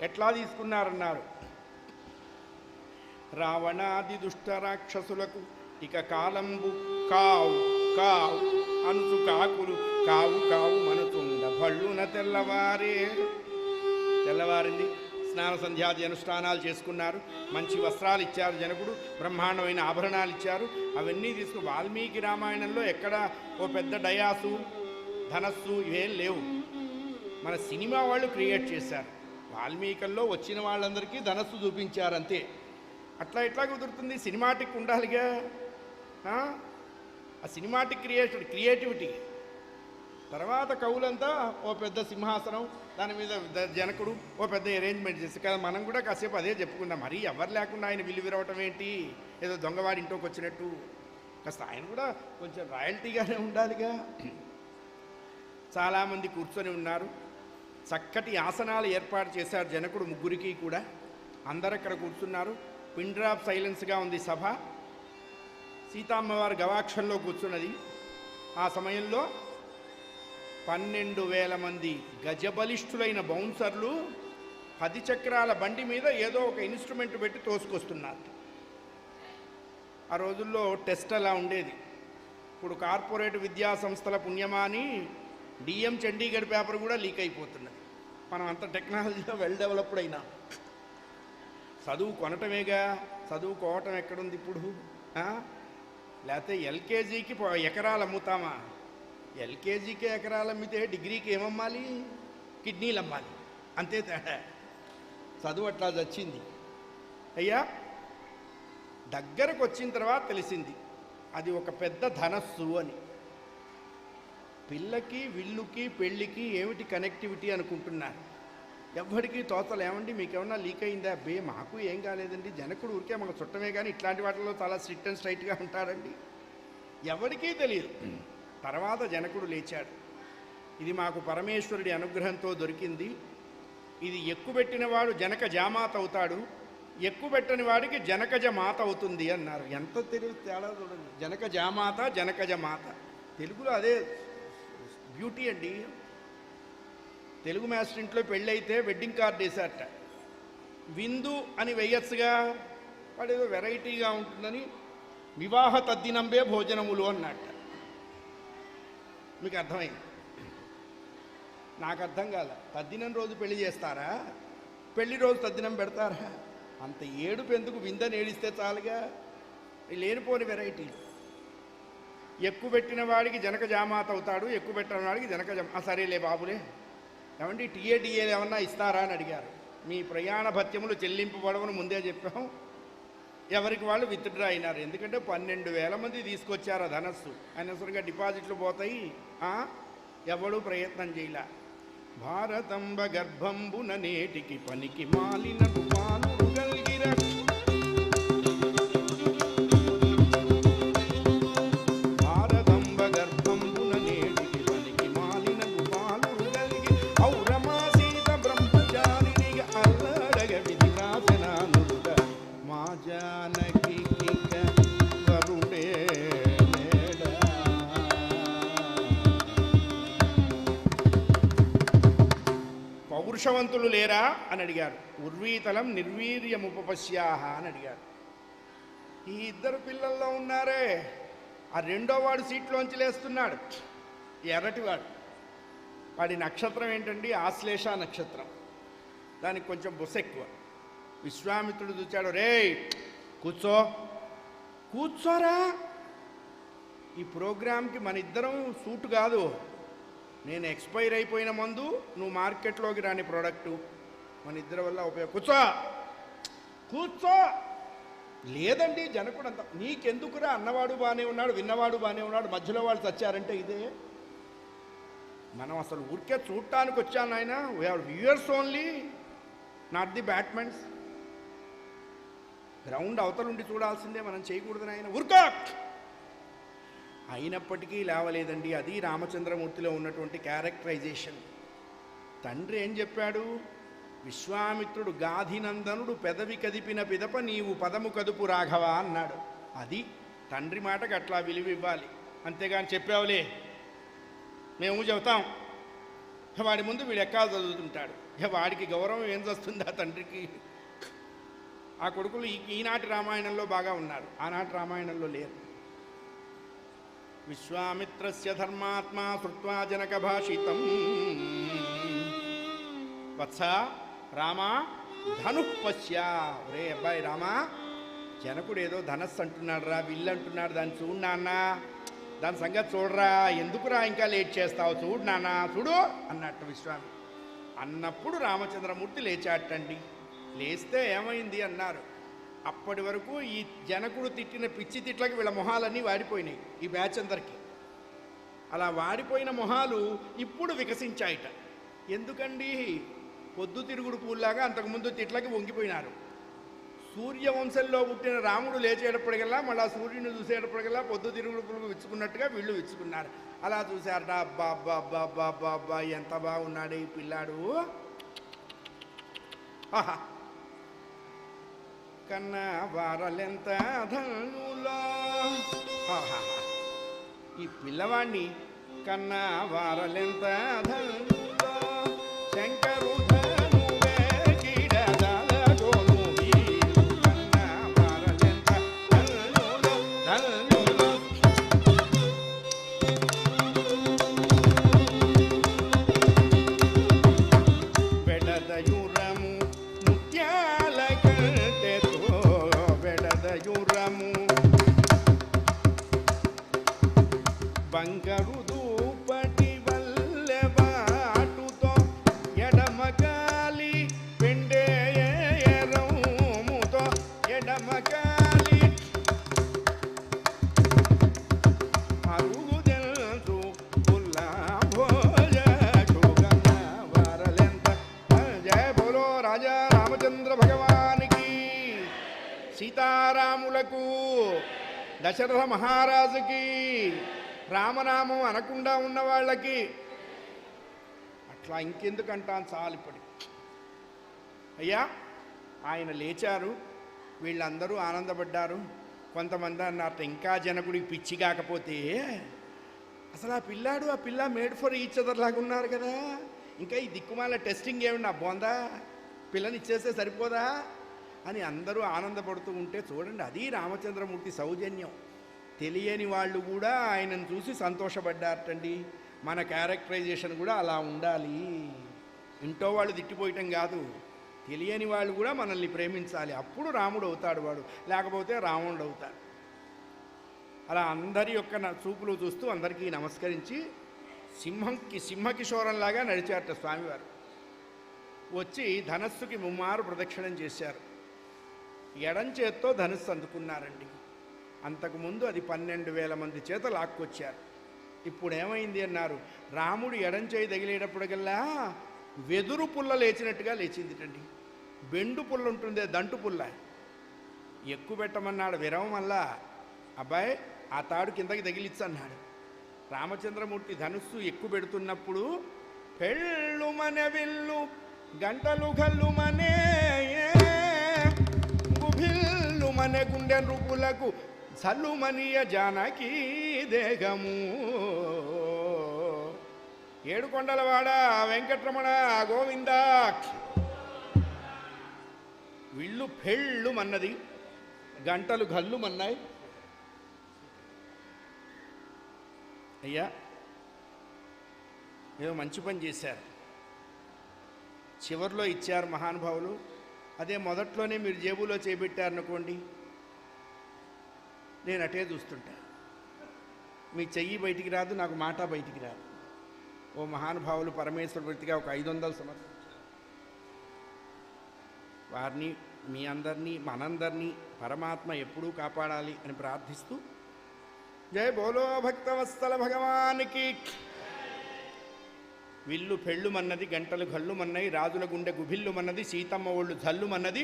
ఎట్లా తీసుకున్నారన్నారు, రావణాది దుష్ట రాక్షసులకు ఇక కాలంబు కావు కావు అనుచు కాకులు కావు కావు మనుతుండ భళ్ళున తెల్లవారింది. స్నాన సంధ్యాది అనుష్ఠానాలు చేసుకున్నారు. మంచి వస్త్రాలు ఇచ్చారు జనకుడు. బ్రహ్మాండమైన ఆభరణాలు ఇచ్చారు. అవన్నీ తీసుకుని వాల్మీకి రామాయణంలో ఎక్కడ ఓ పెద్ద డయాసు ధనస్సు ఇవేం లేవు. మన సినిమా వాళ్ళు క్రియేట్ చేశారు. వాల్మీకల్లో వచ్చిన వాళ్ళందరికీ ధనస్సు చూపించారు అంతే. అట్లా ఎట్లా కుదురుతుంది? సినిమాటిక్ ఉండాలిగా. ఆ సినిమాటిక్ క్రియేటివిటీ. తర్వాత కవులంతా ఓ పెద్ద సింహాసనం, దాని మీద జనకుడు ఓ పెద్ద అరేంజ్మెంట్ చేసి కదా. మనం కూడా కాసేపు అదే చెప్పుకుందాం. మరీ ఎవరు లేకుండా ఆయన విల్లు విరవటం ఏంటి, ఏదో దొంగవాడి ఇంట్లోకి వచ్చినట్టు. కాస్త ఆయన కూడా కొంచెం రాయల్టీగానే ఉండాలిగా. చాలామంది కూర్చొని ఉన్నారు. చక్కటి ఆసనాలు ఏర్పాటు చేశారు జనకుడు ముగ్గురికి కూడా. అందరు అక్కడ కూర్చున్నారు. పిన్ డ్రాప్ సైలెన్స్గా ఉంది సభ. సీతామ్మవారు గవాక్షంలో కూర్చున్నది. ఆ సమయంలో 12,000 మంది గజబలిష్ఠులైన బౌన్సర్లు 10 చక్రాల బండి మీద ఏదో ఒక ఇన్స్ట్రుమెంట్ పెట్టి తోసుకొస్తున్నారు. ఆ రోజుల్లో టెస్ట్ అలా ఉండేది. ఇప్పుడు కార్పొరేట్ విద్యా సంస్థల పుణ్యమాని డిఎం చండీగఢ్ పేపర్ కూడా లీక్ అయిపోతున్నది. మనం అంత టెక్నాలజీలో వెల్ డెవలప్డ్ అయినా. చదువు కొనటమేగా, చదువుకోవటం ఎక్కడుంది ఇప్పుడు? లేకపోతే ఎల్కేజీకి ఎకరాలు అమ్ముతామా? ఎల్కేజీకే ఎకరాలు అమ్మితే డిగ్రీకి ఏమమ్మాలి? కిడ్నీలు అమ్మాలి. అంతే తేడా. చదువు అట్లా చచ్చింది. అయ్యా దగ్గరకు వచ్చిన తర్వాత తెలిసింది అది ఒక పెద్ద ధనస్సు అని. పిల్లకి విల్లుకి పెళ్ళికి ఏమిటి కనెక్టివిటీ అనుకుంటున్నారు. ఎవ్వడికి తోచలు. ఏమండి మీకేమన్నా లీక్ అయిందా? అబ్బే మాకు ఏం కాలేదండి. జనకుడు ఊరికే మాకు చుట్టమే, కానీ ఇట్లాంటి వాటిలో చాలా స్ట్రిక్ట్ అండ్ స్ట్రైట్గా ఉంటాడండి. ఎవరికీ తెలియదు. తర్వాత జనకుడు లేచాడు. ఇది మాకు పరమేశ్వరుడి అనుగ్రహంతో దొరికింది. ఇది ఎక్కుబెట్టిన వాడు జనక జామాత అవుతాడు, ఎక్కుబెట్టని వాడికి జనకజ మాత అవుతుంది అన్నారు. ఎంత తెలుగు తేడా చూడండి. జనక జామాత, జనకజ మాత. తెలుగులో అదే బ్యూటీ అండి. తెలుగు మాస్టర్ ఇంట్లో పెళ్ళైతే వెడ్డింగ్ కార్డు వేశారట. విందు అని వేయచ్చుగా, వాడు ఏదో వెరైటీగా ఉంటుందని వివాహ తద్దినంబే భోజనములు అన్నట్ట. మీకు అర్థమైంది? నాకు అర్థం కాల. తద్దినం రోజు పెళ్లి చేస్తారా? పెళ్లి రోజు తద్దినం పెడతారా? అంత ఏడుపు ఎందుకు? విందని ఏడిస్తే చాలుగా. లేనిపోని వెరైటీ. ఎక్కువ పెట్టిన వాడికి జనక జామాత అవుతాడు, ఎక్కువ పెట్టిన వాడికి జనక సరేలే బాబులే. ఏమండి టీఏడిఏలు ఏమన్నా ఇస్తారా అని అడిగారు. మీ ప్రయాణ భత్యములు చెల్లింపబడవని ముందే చెప్పాం. ఎవరికి వాళ్ళు విత్డ్రా అయినారు. ఎందుకంటే 12,000 మంది తీసుకొచ్చారు ఆ ధనస్సు. అనవసరంగా డిపాజిట్లు పోతాయి. ఎవడూ ప్రయత్నం చేయలే. భారతంబ గర్భంబున నేటికి పనికి మాలిన పాలు గల్గిర. భారతంబ గర్భంబున నేటికి పనికి మాలిన పాలు గల్గి ఔరమా సీత బ్రహ్మచారినిగా అల్లడగ విధి రాసనానుడ మా జానకి వరుడే. పౌరుషవంతులు లేరా అని అడిగారు. ఉర్వీతలం నిర్వీర్యముపపశ్యాహ అని అడిగారు. ఈ ఇద్దరు పిల్లల్లో ఉన్నారే, ఆ రెండో వాడు సీట్లోంచి లేస్తున్నాడు. ఎర్రటివాడు. వాడి నక్షత్రం ఏంటండి? ఆశ్లేష నక్షత్రం. దానికి కొంచెం బొస ఎక్కువ. విశ్వామిత్రుడు చూచాడు. రే కూర్చో, కూర్చోరా. ఈ ప్రోగ్రాంకి మన ఇద్దరం సూట్ కాదు. నేను ఎక్స్పైర్ అయిపోయిన మందు, నువ్వు మార్కెట్లోకి రాని ప్రోడక్టు. మన ఇద్దరి వల్ల ఉపయోగం. కూర్చో, కూర్చో. లేదండి జనకుడు అంత. నీకెందుకురా? అన్నవాడు బాగానే ఉన్నాడు, విన్నవాడు బాగానే ఉన్నాడు, మధ్యలో వాళ్ళు చచ్చారంటే ఇదే. మనం అసలు ఊరికే చూడటానికి వచ్చాను ఆయన. We're viewers only, not the batsmens. Ground అవతలుండి చూడాల్సిందే, మనం చేయకూడదు ఆయన. ఊరుకో అయినప్పటికీ లేవలేదండి. అది రామచంద్రమూర్తిలో ఉన్నటువంటి క్యారెక్టరైజేషన్. తండ్రి ఏం చెప్పాడు? విశ్వామిత్రుడు గాధినందనుడు పెదవి కదిపిన పిదప నీవు పదము కదుపు రాఘవ అన్నాడు. అది తండ్రి మాటకు అట్లా విలువ ఇవ్వాలి. అంతేగాని చెప్పావులే మేము చెబుతాం, వాడి ముందు వీడు ఎక్కాలు చదువుతుంటాడు. వాడికి గౌరవం ఏం చేస్తుంది ఆ తండ్రికి? ఆ కొడుకులు ఈనాటి రామాయణంలో బాగా ఉన్నారు, ఆనాటి రామాయణంలో లేరు. విశ్వామిత్రస్య ధర్మాత్మా శ్రుత్వా జనక భాషితం వత్స రామా ధను పశ్య. రే అబ్బాయి రామా, జనకుడు ఏదో ధనస్సు అంటున్నాడు రా, విల్లు అంటున్నాడు, దాన్ని చూడు నాన్న, దాని సంగతి చూడరా, ఎందుకురా ఇంకా లేట్ చేస్తావు, చూడు నాన్న చూడు అన్నట్టు విశ్వామి అన్నప్పుడు రామచంద్రమూర్తి లేచాటండి. లేస్తే ఏమైంది అన్నారు. అప్పటి వరకు ఈ జనకుడు తిట్టిన పిచ్చి తిట్లకి వీళ్ళ మొహాలన్నీ వాడిపోయినాయి ఈ బ్యాచ్ అందరికీ. అలా వాడిపోయిన మొహాలు ఇప్పుడు వికసించాయిట. ఎందుకండి? పొద్దు తిరుగుడు పూల్లాగా అంతకుముందు తిట్లకి వంగిపోయినారు. సూర్యవంశంలో పుట్టిన రాముడు లేచేటప్పటికల్లా మళ్ళీ సూర్యుని చూసేటప్పటికల్లా పొద్దు తిరుగుడు పులుగు విచ్చుకున్నట్టుగా వీళ్ళు విచ్చుకున్నారు. అలా చూశారట. అబ్బా అబ్బా అబ్బా అబ్బా అబ్బా అబ్బా ఎంత బాగున్నాడు ఈ పిల్లాడు, ఆహా కన్నా వారలెంత ధనులో, ఈ పిల్లవాణ్ణి కన్నా వారలెంత ధనులో శంకరు బంగారు దూపటి వల్లె బాటుతో ఎడమగాలి పెండే రౌముతో ఎడమగాలి అరుగు తెలుసు పుల్లా భోజ వారలెంత. జయ బోలో రాజా రామచంద్ర భగవానికి, సీతారాములకు, దశరథ మహారాజుకి, రామనామం అనకుండా ఉన్న వాళ్ళకి. అట్లా ఇంకెందుకంటాను చాలు. ఇప్పటి అయ్యా ఆయన లేచారు, వీళ్ళందరూ ఆనందపడ్డారు. కొంతమంది అన్నట్టు ఇంకా జనకుడికి పిచ్చి కాకపోతే అసలు ఆ పిల్లాడు ఆ పిల్ల మేడ్ ఫర్ ఈచ్ అదర్ లాగా ఉన్నారు కదా, ఇంకా ఈ దిక్కుమాల టెస్టింగ్ ఏమన్నా బోందా, పిల్లని ఇచ్చేస్తే సరిపోదా అని అందరూ ఆనందపడుతూ ఉంటే చూడండి, అది రామచంద్రమూర్తి సౌజన్యం. తెలియని వాళ్ళు కూడా ఆయనను చూసి సంతోషపడ్డారటండి. మన క్యారెక్టరైజేషన్ కూడా అలా ఉండాలి. ఇంట్లో వాళ్ళు తిట్టిపోయటం కాదు, తెలియని వాళ్ళు కూడా మనల్ని ప్రేమించాలి. అప్పుడు రాముడు అవుతాడు వాడు, లేకపోతే రావణుడు అవుతాడు. అలా అందరి యొక్క చూపులు చూస్తూ అందరికీ నమస్కరించి సింహకిశోరంలాగా నడిచారట స్వామివారు. వచ్చి ధనస్సుకి ముమ్మారు ప్రదక్షిణం చేశారు. ఎడం చేత్తో ధనుస్సు అందుకున్నారండి. అంతకుముందు అది 12,000 మంది చేత లాక్కొచ్చారు. ఇప్పుడు ఏమైంది అన్నారు, రాముడు ఎడం చేయి తగిలేటప్పటికల్లా వెదురు పుల్ల లేచినట్టుగా లేచిందిటండి. బెండు పుల్ల ఉంటుందే, దంటు పుల్ల ఎక్కువ పెట్టమన్నాడు విరవం వల్ల. అబ్బాయి ఆ తాడు కిందకి తగిలిచ్చన్నాడు. రామచంద్రమూర్తి ధనుస్సు ఎక్కువ పెడుతున్నప్పుడు పెళ్ళు మన విల్లు గంటలు గల్లు మనే గుభిల్లు మన గుండె నృపులకు సల్లుమనియ జానకి దేహము. ఏడుకొండలవాడ వెంకటరమణ గోవింద. విల్లు పెళ్ళు మన్నది, గంటలు గల్లు మన్నాయి. అయ్యా ఏదో మంచి పని చేశారు, చివరిలో ఇచ్చారు మహానుభావులు. అదే మొదట్లోనే మీరు జేబులో చేపెట్టారనుకోండి, నేను అటే చూస్తుంటా. మీ చెయ్యి బయటికి రాదు, నాకు మాట బయటికి రాదు. ఓ మహానుభావులు పరమేశ్వర వృత్తిగా ఒక 500 సమర్పించారు. వారిని, మీ అందరినీ, మనందరినీ పరమాత్మ ఎప్పుడూ కాపాడాలి అని ప్రార్థిస్తూ, జయ బోలో భక్తవత్సల భగవానికి. విల్లు పెళ్ళుమన్నది, గంటలు గల్లుమన్నాయి, రాజుల గుండె గుభిల్లుమన్నది, సీతమ్మ ఒళ్ళు జల్లుమన్నది.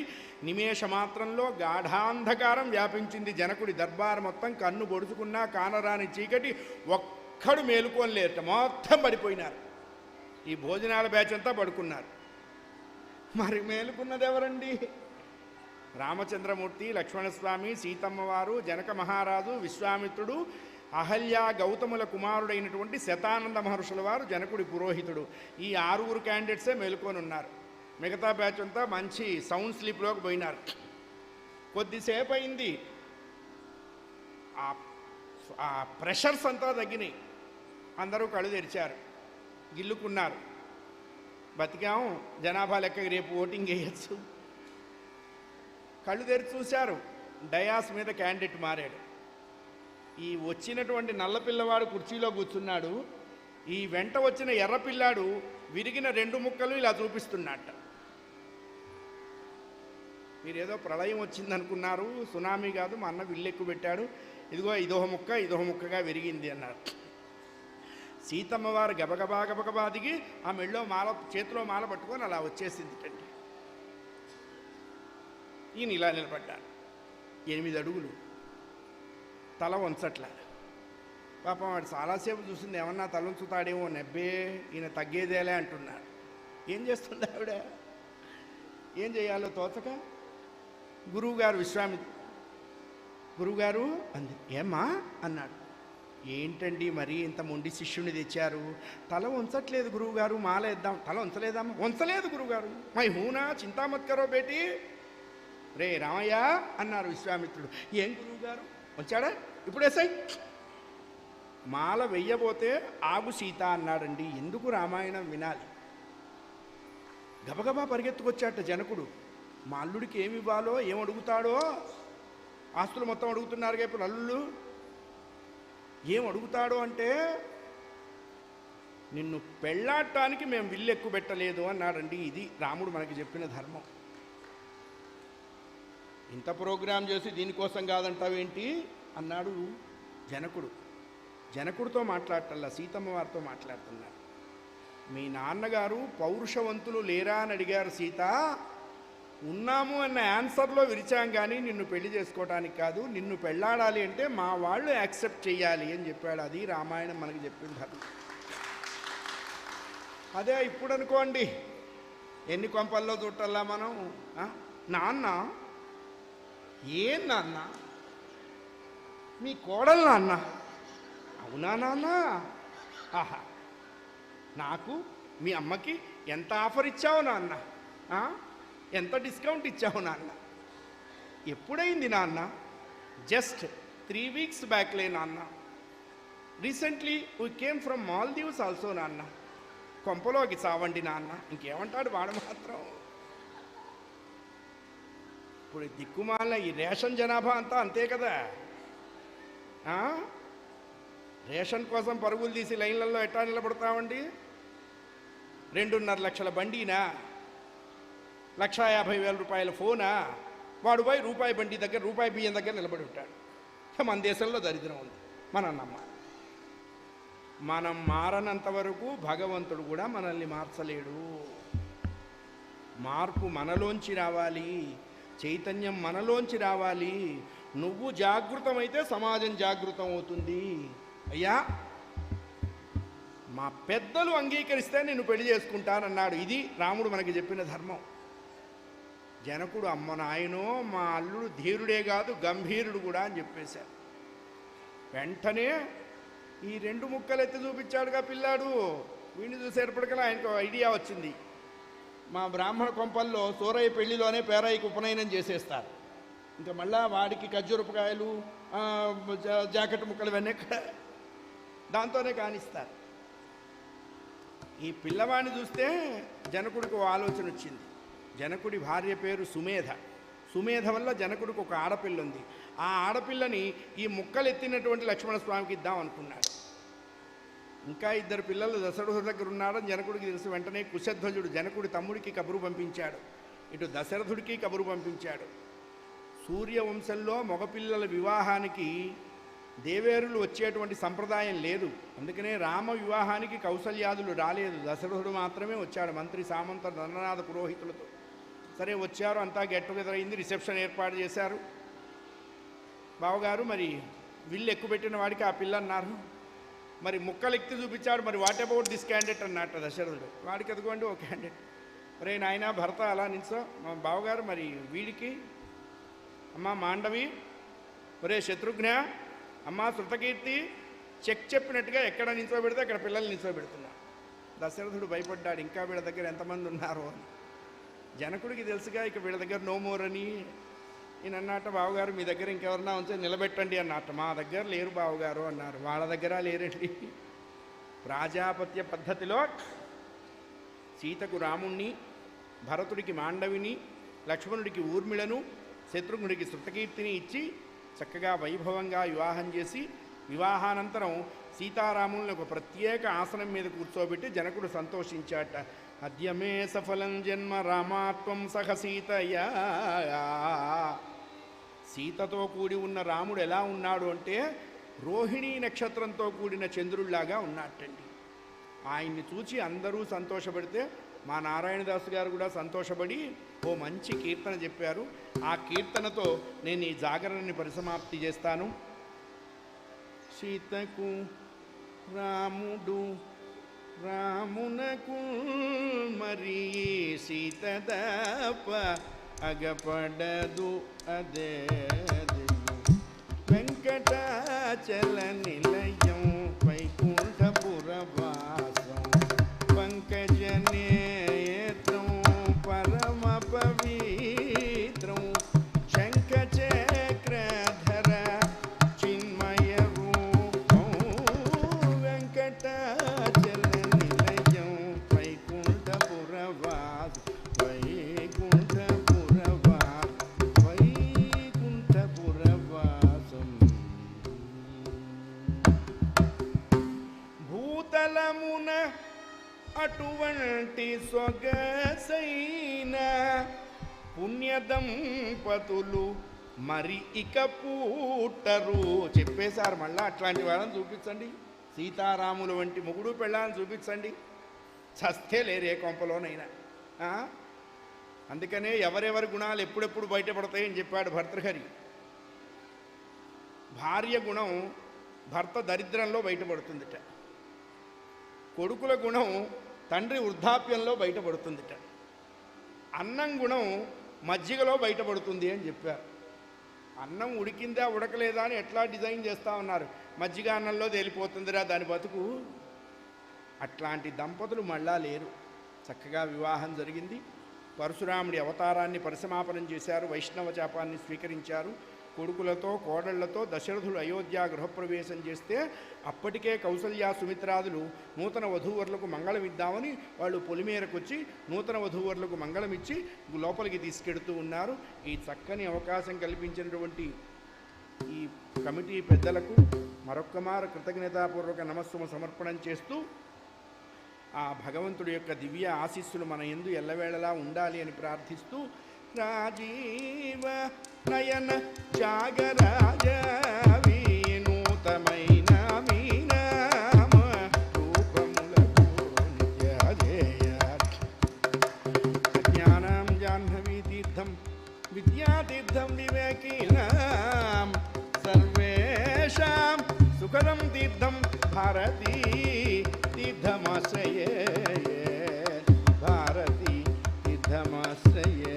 నిమేష మాత్రంలో గాఢాంధకారం వ్యాపించింది జనకుడి దర్బారు మొత్తం. కన్ను పొడుచుకున్నా కానరాని చీకటి, ఒక్కడు మేలుకోలేట, మొత్తం పడిపోయినారు. ఈ భోజనాల బ్యాచ్ అంతా పడుకున్నారు. మరి మేలుకున్నది ఎవరండి? రామచంద్రమూర్తి, లక్ష్మణస్వామి, సీతమ్మవారు, జనక మహారాజు, విశ్వామిత్రుడు, అహల్య గౌతముల కుమారుడైనటువంటి శతానంద మహర్షుల వారు, జనకుడి పురోహితుడు. ఈ 6 క్యాండిడేట్సే మేలుకొని ఉన్నారు. మిగతా బ్యాచ్ అంతా మంచి సౌండ్ స్లీప్లోకి పోయినారు. కొద్దిసేపు అయింది, ఆ ప్రెషర్స్ అంతా తగ్గినాయి. అందరూ కళ్ళు తెరిచారు, గిల్లుకున్నారు. బతికాం, జనాభా లెక్కకి రేపు ఓటింగ్ వేయచ్చు. కళ్ళు తెరిచి చూశారు, డయాస్ మీద క్యాండిడేట్ మారాడు. ఈ వచ్చినటువంటి నల్లపిల్లవాడు కుర్చీలో కూర్చున్నాడు. ఈ వెంట వచ్చిన ఎర్రపిల్లాడు విరిగిన 2 ముక్కలు ఇలా చూపిస్తున్నట్ట. మీరేదో ప్రళయం వచ్చిందనుకున్నారు, సునామీ కాదు, మా అన్న విల్లెక్కు పెట్టాడు, ఇదిగో ఇదొక ముక్క ఇదొక ముక్కగా విరిగింది అన్నారు. సీతమ్మవారు గబగబా గబగబా దిగి ఆ మెళ్ళో మాల, చేతిలో మాల పట్టుకొని అలా వచ్చేసింది. ఈయన ఇలా నిలబడ్డాడు, 8 అడుగులు, తల వంచట్ల. పాపం వాడు చాలాసేపు చూసింది, ఏమన్నా తల ఉంచుతాడేమో, నెబ్బే ఈయన తగ్గేదేలే అంటున్నాడు. ఏం చేస్తుంది ఆవిడ? ఏం చేయాలో తోచక గురువుగారు, విశ్వామిత్రుడు, గురువుగారు అంది. ఏమ్మా అన్నాడు. ఏంటండి మరి ఇంత మొండి శిష్యుని తెచ్చారు? తల ఉంచట్లేదు గురువుగారు, మాల వేద్దాం. తల ఉంచలేదమ్మా? ఉంచలేదు గురువుగారు. మై హూనా చింతామత్కరో బేటీ. రే రామయ్య అన్నారు విశ్వామిత్రుడు. ఏం గురువుగారు వచ్చాడా? ఇప్పుడేసాయి. మాల వెయ్యబోతే ఆగు సీత అన్నాడండి. ఎందుకు రామాయణం వినాలి? గబగబా పరిగెత్తుకొచ్చాట జనకుడు. మా అల్లుడికి ఏమి ఇవ్వాలో, ఏమడుగుతాడో, ఆస్తులు మొత్తం అడుగుతున్నారు ఇప్పుడు అల్లుళ్ళు. ఏం అడుగుతాడో అంటే, నిన్ను పెళ్ళాడటానికి మేము విల్లు ఎక్కువ పెట్టలేదు అన్నాడండి. ఇది రాముడు మనకి చెప్పిన ధర్మం. ఇంత ప్రోగ్రాం చేసి దీనికోసం కాదంటావేంటి అన్నాడు జనకుడు. జనకుడితో మాట్లాడటల్లా, సీతమ్మ వారితో మాట్లాడుతున్నాడు. మీ నాన్నగారు పౌరుషవంతులు లేరా అని అడిగారు సీత. ఉన్నాము అన్న ఆన్సర్లో విరిచాం, కానీ నిన్ను పెళ్లి చేసుకోవడానికి కాదు, నిన్ను పెళ్ళాడాలి అంటే మా వాళ్ళు యాక్సెప్ట్ చేయాలి అని చెప్పాడు. అది రామాయణం మనకి చెప్పింది ధర్మం. అదే ఇప్పుడు అనుకోండి, ఎన్ని కొంపల్లో చుట్టల్లా మనం. నాన్న, ఏం నాన్న, మీ కోడలు నాన్న. అవునా నాన్న? ఆహా, నాకు మీ అమ్మకి ఎంత ఆఫర్ ఇచ్చావు నాన్న, ఎంత డిస్కౌంట్ ఇచ్చావు నాన్న. ఎప్పుడైంది నాన్న? జస్ట్ 3 weeks బ్యాక్లే నాన్న. Recently we came from Maldives also నాన్న. కొంపలోకి చావండి నాన్న. ఇంకేమంటాడు వాడు మాత్రం. ఇప్పుడు దిక్కుమాల ఈ రేషన్ జనాభా అంతా అంతే కదా. రేషన్ కోసం పరుగులు తీసి లైన్లలో ఎట్టా నిలబడతామండి? 2.5 లక్షల బండినా, 1,50,000 రూపాయల ఫోనా, వాడు పోయి రూపాయి బండి దగ్గర, రూపాయి బియ్యం దగ్గర నిలబడి ఉంటాడు. మన దేశంలో దరిద్రం ఉంది. మనం మారనంత వరకు భగవంతుడు కూడా మనల్ని మార్చలేడు. మార్పు మనలోంచి రావాలి, చైతన్యం మనలోంచి రావాలి. నువ్వు జాగృతమైతే సమాజం జాగృతం అవుతుంది. అయ్యా, మా పెద్దలు అంగీకరిస్తే నేను పెళ్లి చేసుకుంటానన్నాడు. ఇది రాముడు మనకి చెప్పిన ధర్మం. జనకుడు, అమ్మ నాయనో, మా అల్లుడు ధీరుడే కాదు గంభీరుడు కూడా అని చెప్పేశారు. వెంటనే ఈ 2 ముక్కలు ఎత్తి చూపించాడుగా పిల్లాడు. వీడిని చూసేటప్పటికల్లా ఆయనకు ఐడియా వచ్చింది. మా బ్రాహ్మణ కొంపల్లో సూరయ్య పెళ్లిలోనే పేరాయికి ఉపనయనం చేసేస్తారు. ఇంకా మళ్ళా వాడికి ఖర్జూరపుకాయలు, జాకెట్ ముక్కలు ఇవన్నీ దాంతోనే కానిస్తారు. ఈ పిల్లవాడిని చూస్తే జనకుడికి ఒక ఆలోచన వచ్చింది. జనకుడి భార్య పేరు సుమేధ. సుమేధ వల్ల జనకుడికి ఒక ఆడపిల్ల ఉంది. ఆ ఆడపిల్లని ఈ ముక్కలు ఎత్తినటువంటి లక్ష్మణస్వామికి ఇద్దాం అనుకున్నాడు. ఇంకా 2 పిల్లలు దశరథుడి దగ్గర ఉన్నాడని జనకుడికి తెలిసి వెంటనే కుశధ్వజుడు జనకుడి తమ్ముడికి కబురు పంపించాడు. ఇటు దశరథుడికి కబురు పంపించాడు. సూర్యవంశంలో మగపిల్లల వివాహానికి దేవేరులు వచ్చేటువంటి సంప్రదాయం లేదు. అందుకనే రామ వివాహానికి కౌసల్యాదులు రాలేదు, దశరథుడు మాత్రమే వచ్చాడు మంత్రి సామంత ధననాథ పురోహితులతో. సరే వచ్చారు, అంతా గెట్ టుగెదర్ అయింది, రిసెప్షన్ ఏర్పాటు చేశారు. బావగారు మరి విల్లు ఎక్కుపెట్టిన వాడికి ఆ పిల్ల అన్నారు. మరి ముక్కలెక్తి చూపించాడు. మరి వాట్ అబౌట్ దిస్ క్యాండిడేట్ అన్నట్ట దశరథుడు. వాడికి ఎదుగుండి ఓ క్యాండిడేట్. ఒరే నాయన భర్త అలా నిల్చో, మా బావగారు మరి వీడికి అమ్మ మాండవి, ఒరే శత్రుఘ్న, అమ్మ శృతకీర్తి, చెక్ చెప్పినట్టుగా ఎక్కడ నిల్చోబెడితే అక్కడ పిల్లల్ని నిల్చోబెడుతున్నా. దశరథుడు భయపడ్డాడు, ఇంకా వీళ్ళ దగ్గర ఎంతమంది ఉన్నారో అని. జనకుడికి తెలుసుగా ఇక వీళ్ళ దగ్గర నో మోర్ అని. ఈయన అన్నట్ట, బావగారు మీ దగ్గర ఇంకెవరన్నా ఉంటే నిలబెట్టండి అన్నట్టు. మా దగ్గర లేరు బావగారు అన్నారు. వాళ్ళ దగ్గర లేరండి. ప్రాజాపత్య పద్ధతిలో సీతకు రాముణ్ణి, భరతుడికి మాండవిని, లక్ష్మణుడికి ఊర్మిళను, శత్రుఘ్నుడికి శృతకీర్తిని ఇచ్చి చక్కగా వైభవంగా వివాహం చేసి, వివాహానంతరం సీతారాములను ఒక ప్రత్యేక ఆసనం మీద కూర్చోబెట్టి జనకుడు సంతోషించాట. అద్యమే సఫలం జన్మ రామాత్వం సహ సీతయా. సీతతో కూడి ఉన్న రాముడు ఎలా ఉన్నాడు అంటే రోహిణీ నక్షత్రంతో కూడిన చంద్రుడిలాగా ఉన్నట్టండి. ఆయన్ని చూచి అందరూ సంతోషపడితే మా నారాయణదాసు గారు కూడా సంతోషపడి ఓ మంచి కీర్తన చెప్పారు. ఆ కీర్తనతో నేను ఈ జాగరణని పరిసమాప్తి చేస్తాను. సీతకు రాముడు రామునకు మరి సీత తప్ప అగపడదు అదే వెంకటాచల నిలయం వైకుంఠపురవాసం పంకజనేత్రం పరమ పవిత్రం శంఖచక్రధర చిన్మయ రూపం వెంకటాచల నిలయం వైకుంఠపురవాసం వైకుంఠపురవాసం భూతలమున అటువంటి సొగసైన పుణ్యదంపతులు మరి ఇక పూటరు. చెప్పేశారు మళ్ళా, అట్లాంటి వాళ్ళని చూపించండి, సీతారాములు వంటి మొగుడు పెళ్ళాలని చూపించండి, చస్తే లేరే కొంపలోనైనా. అందుకనే ఎవరెవరి గుణాలు ఎప్పుడెప్పుడు బయటపడతాయని చెప్పాడు భర్తృహరి. భార్య గుణం భర్త దరిద్రంలో బయటపడుతుందిట, కొడుకుల గుణం తండ్రి వృద్ధాప్యంలో బయటపడుతుందిట, అన్నం గుణం మజ్జిగలో బయటపడుతుంది అని చెప్పారు. అన్నం ఉడికిందా ఉడకలేదా అని ఎట్లా డిజైన్ చేస్తూ ఉన్నారు, మజ్జిగ అన్నంలో తేలిపోతుందిరా దాని బతుకు. అట్లాంటి దంపతులు మళ్ళా లేరు. చక్కగా వివాహం జరిగింది. పరశురాముడి అవతారాన్ని పరిసమాపనం చేశారు, వైష్ణవ చాపాన్ని స్వీకరించారు. కొడుకులతో కోడళ్లతో దశరథుడు అయోధ్య గృహప్రవేశం చేస్తే అప్పటికే కౌసల్య సుమిత్రాదులు నూతన వధూవరులకు మంగళం ఇద్దామని వాళ్ళు పొలిమేరకొచ్చి నూతన వధూవరులకు మంగళం ఇచ్చి లోపలికి తీసుకెడుతూ ఉన్నారు. ఈ చక్కని అవకాశం కల్పించినటువంటి ఈ కమిటీ పెద్దలకు మరొక్కమారు కృతజ్ఞతాపూర్వక నమస్సుమ సమర్పణం చేస్తూ ఆ భగవంతుడి యొక్క దివ్య ఆశీస్సులు మన యందు ఎల్లవేళలా ఉండాలి అని ప్రార్థిస్తూ రాజీవ నయన జాగరాజ వినూతమైన మీనామ రూపములకు నిత్యజేయ జ్ఞానం జాహ్నవీ తీర్థం విద్యాతీర్థం వివేకీనాం సర్వేషాం సుఖదం తీర్థం భారతీ తీర్థమాశ్రయే భారతీ తీర్థమాశ్రయే.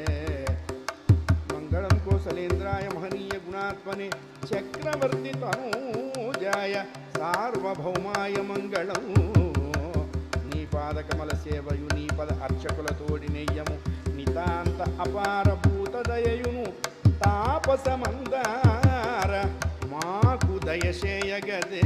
మంగళం కోసలేంద్రాయ మహనీయ గుణాత్మనే చక్రవర్తి తనూజాయ సార్వభౌమాయ మంగళం. నీ పాదకమల సేవయు నీ పద అర్చకులతోడి నెయ్యము నితాంత అపారభూత దయయును తాపసమందార మాకు దయచేయగదే.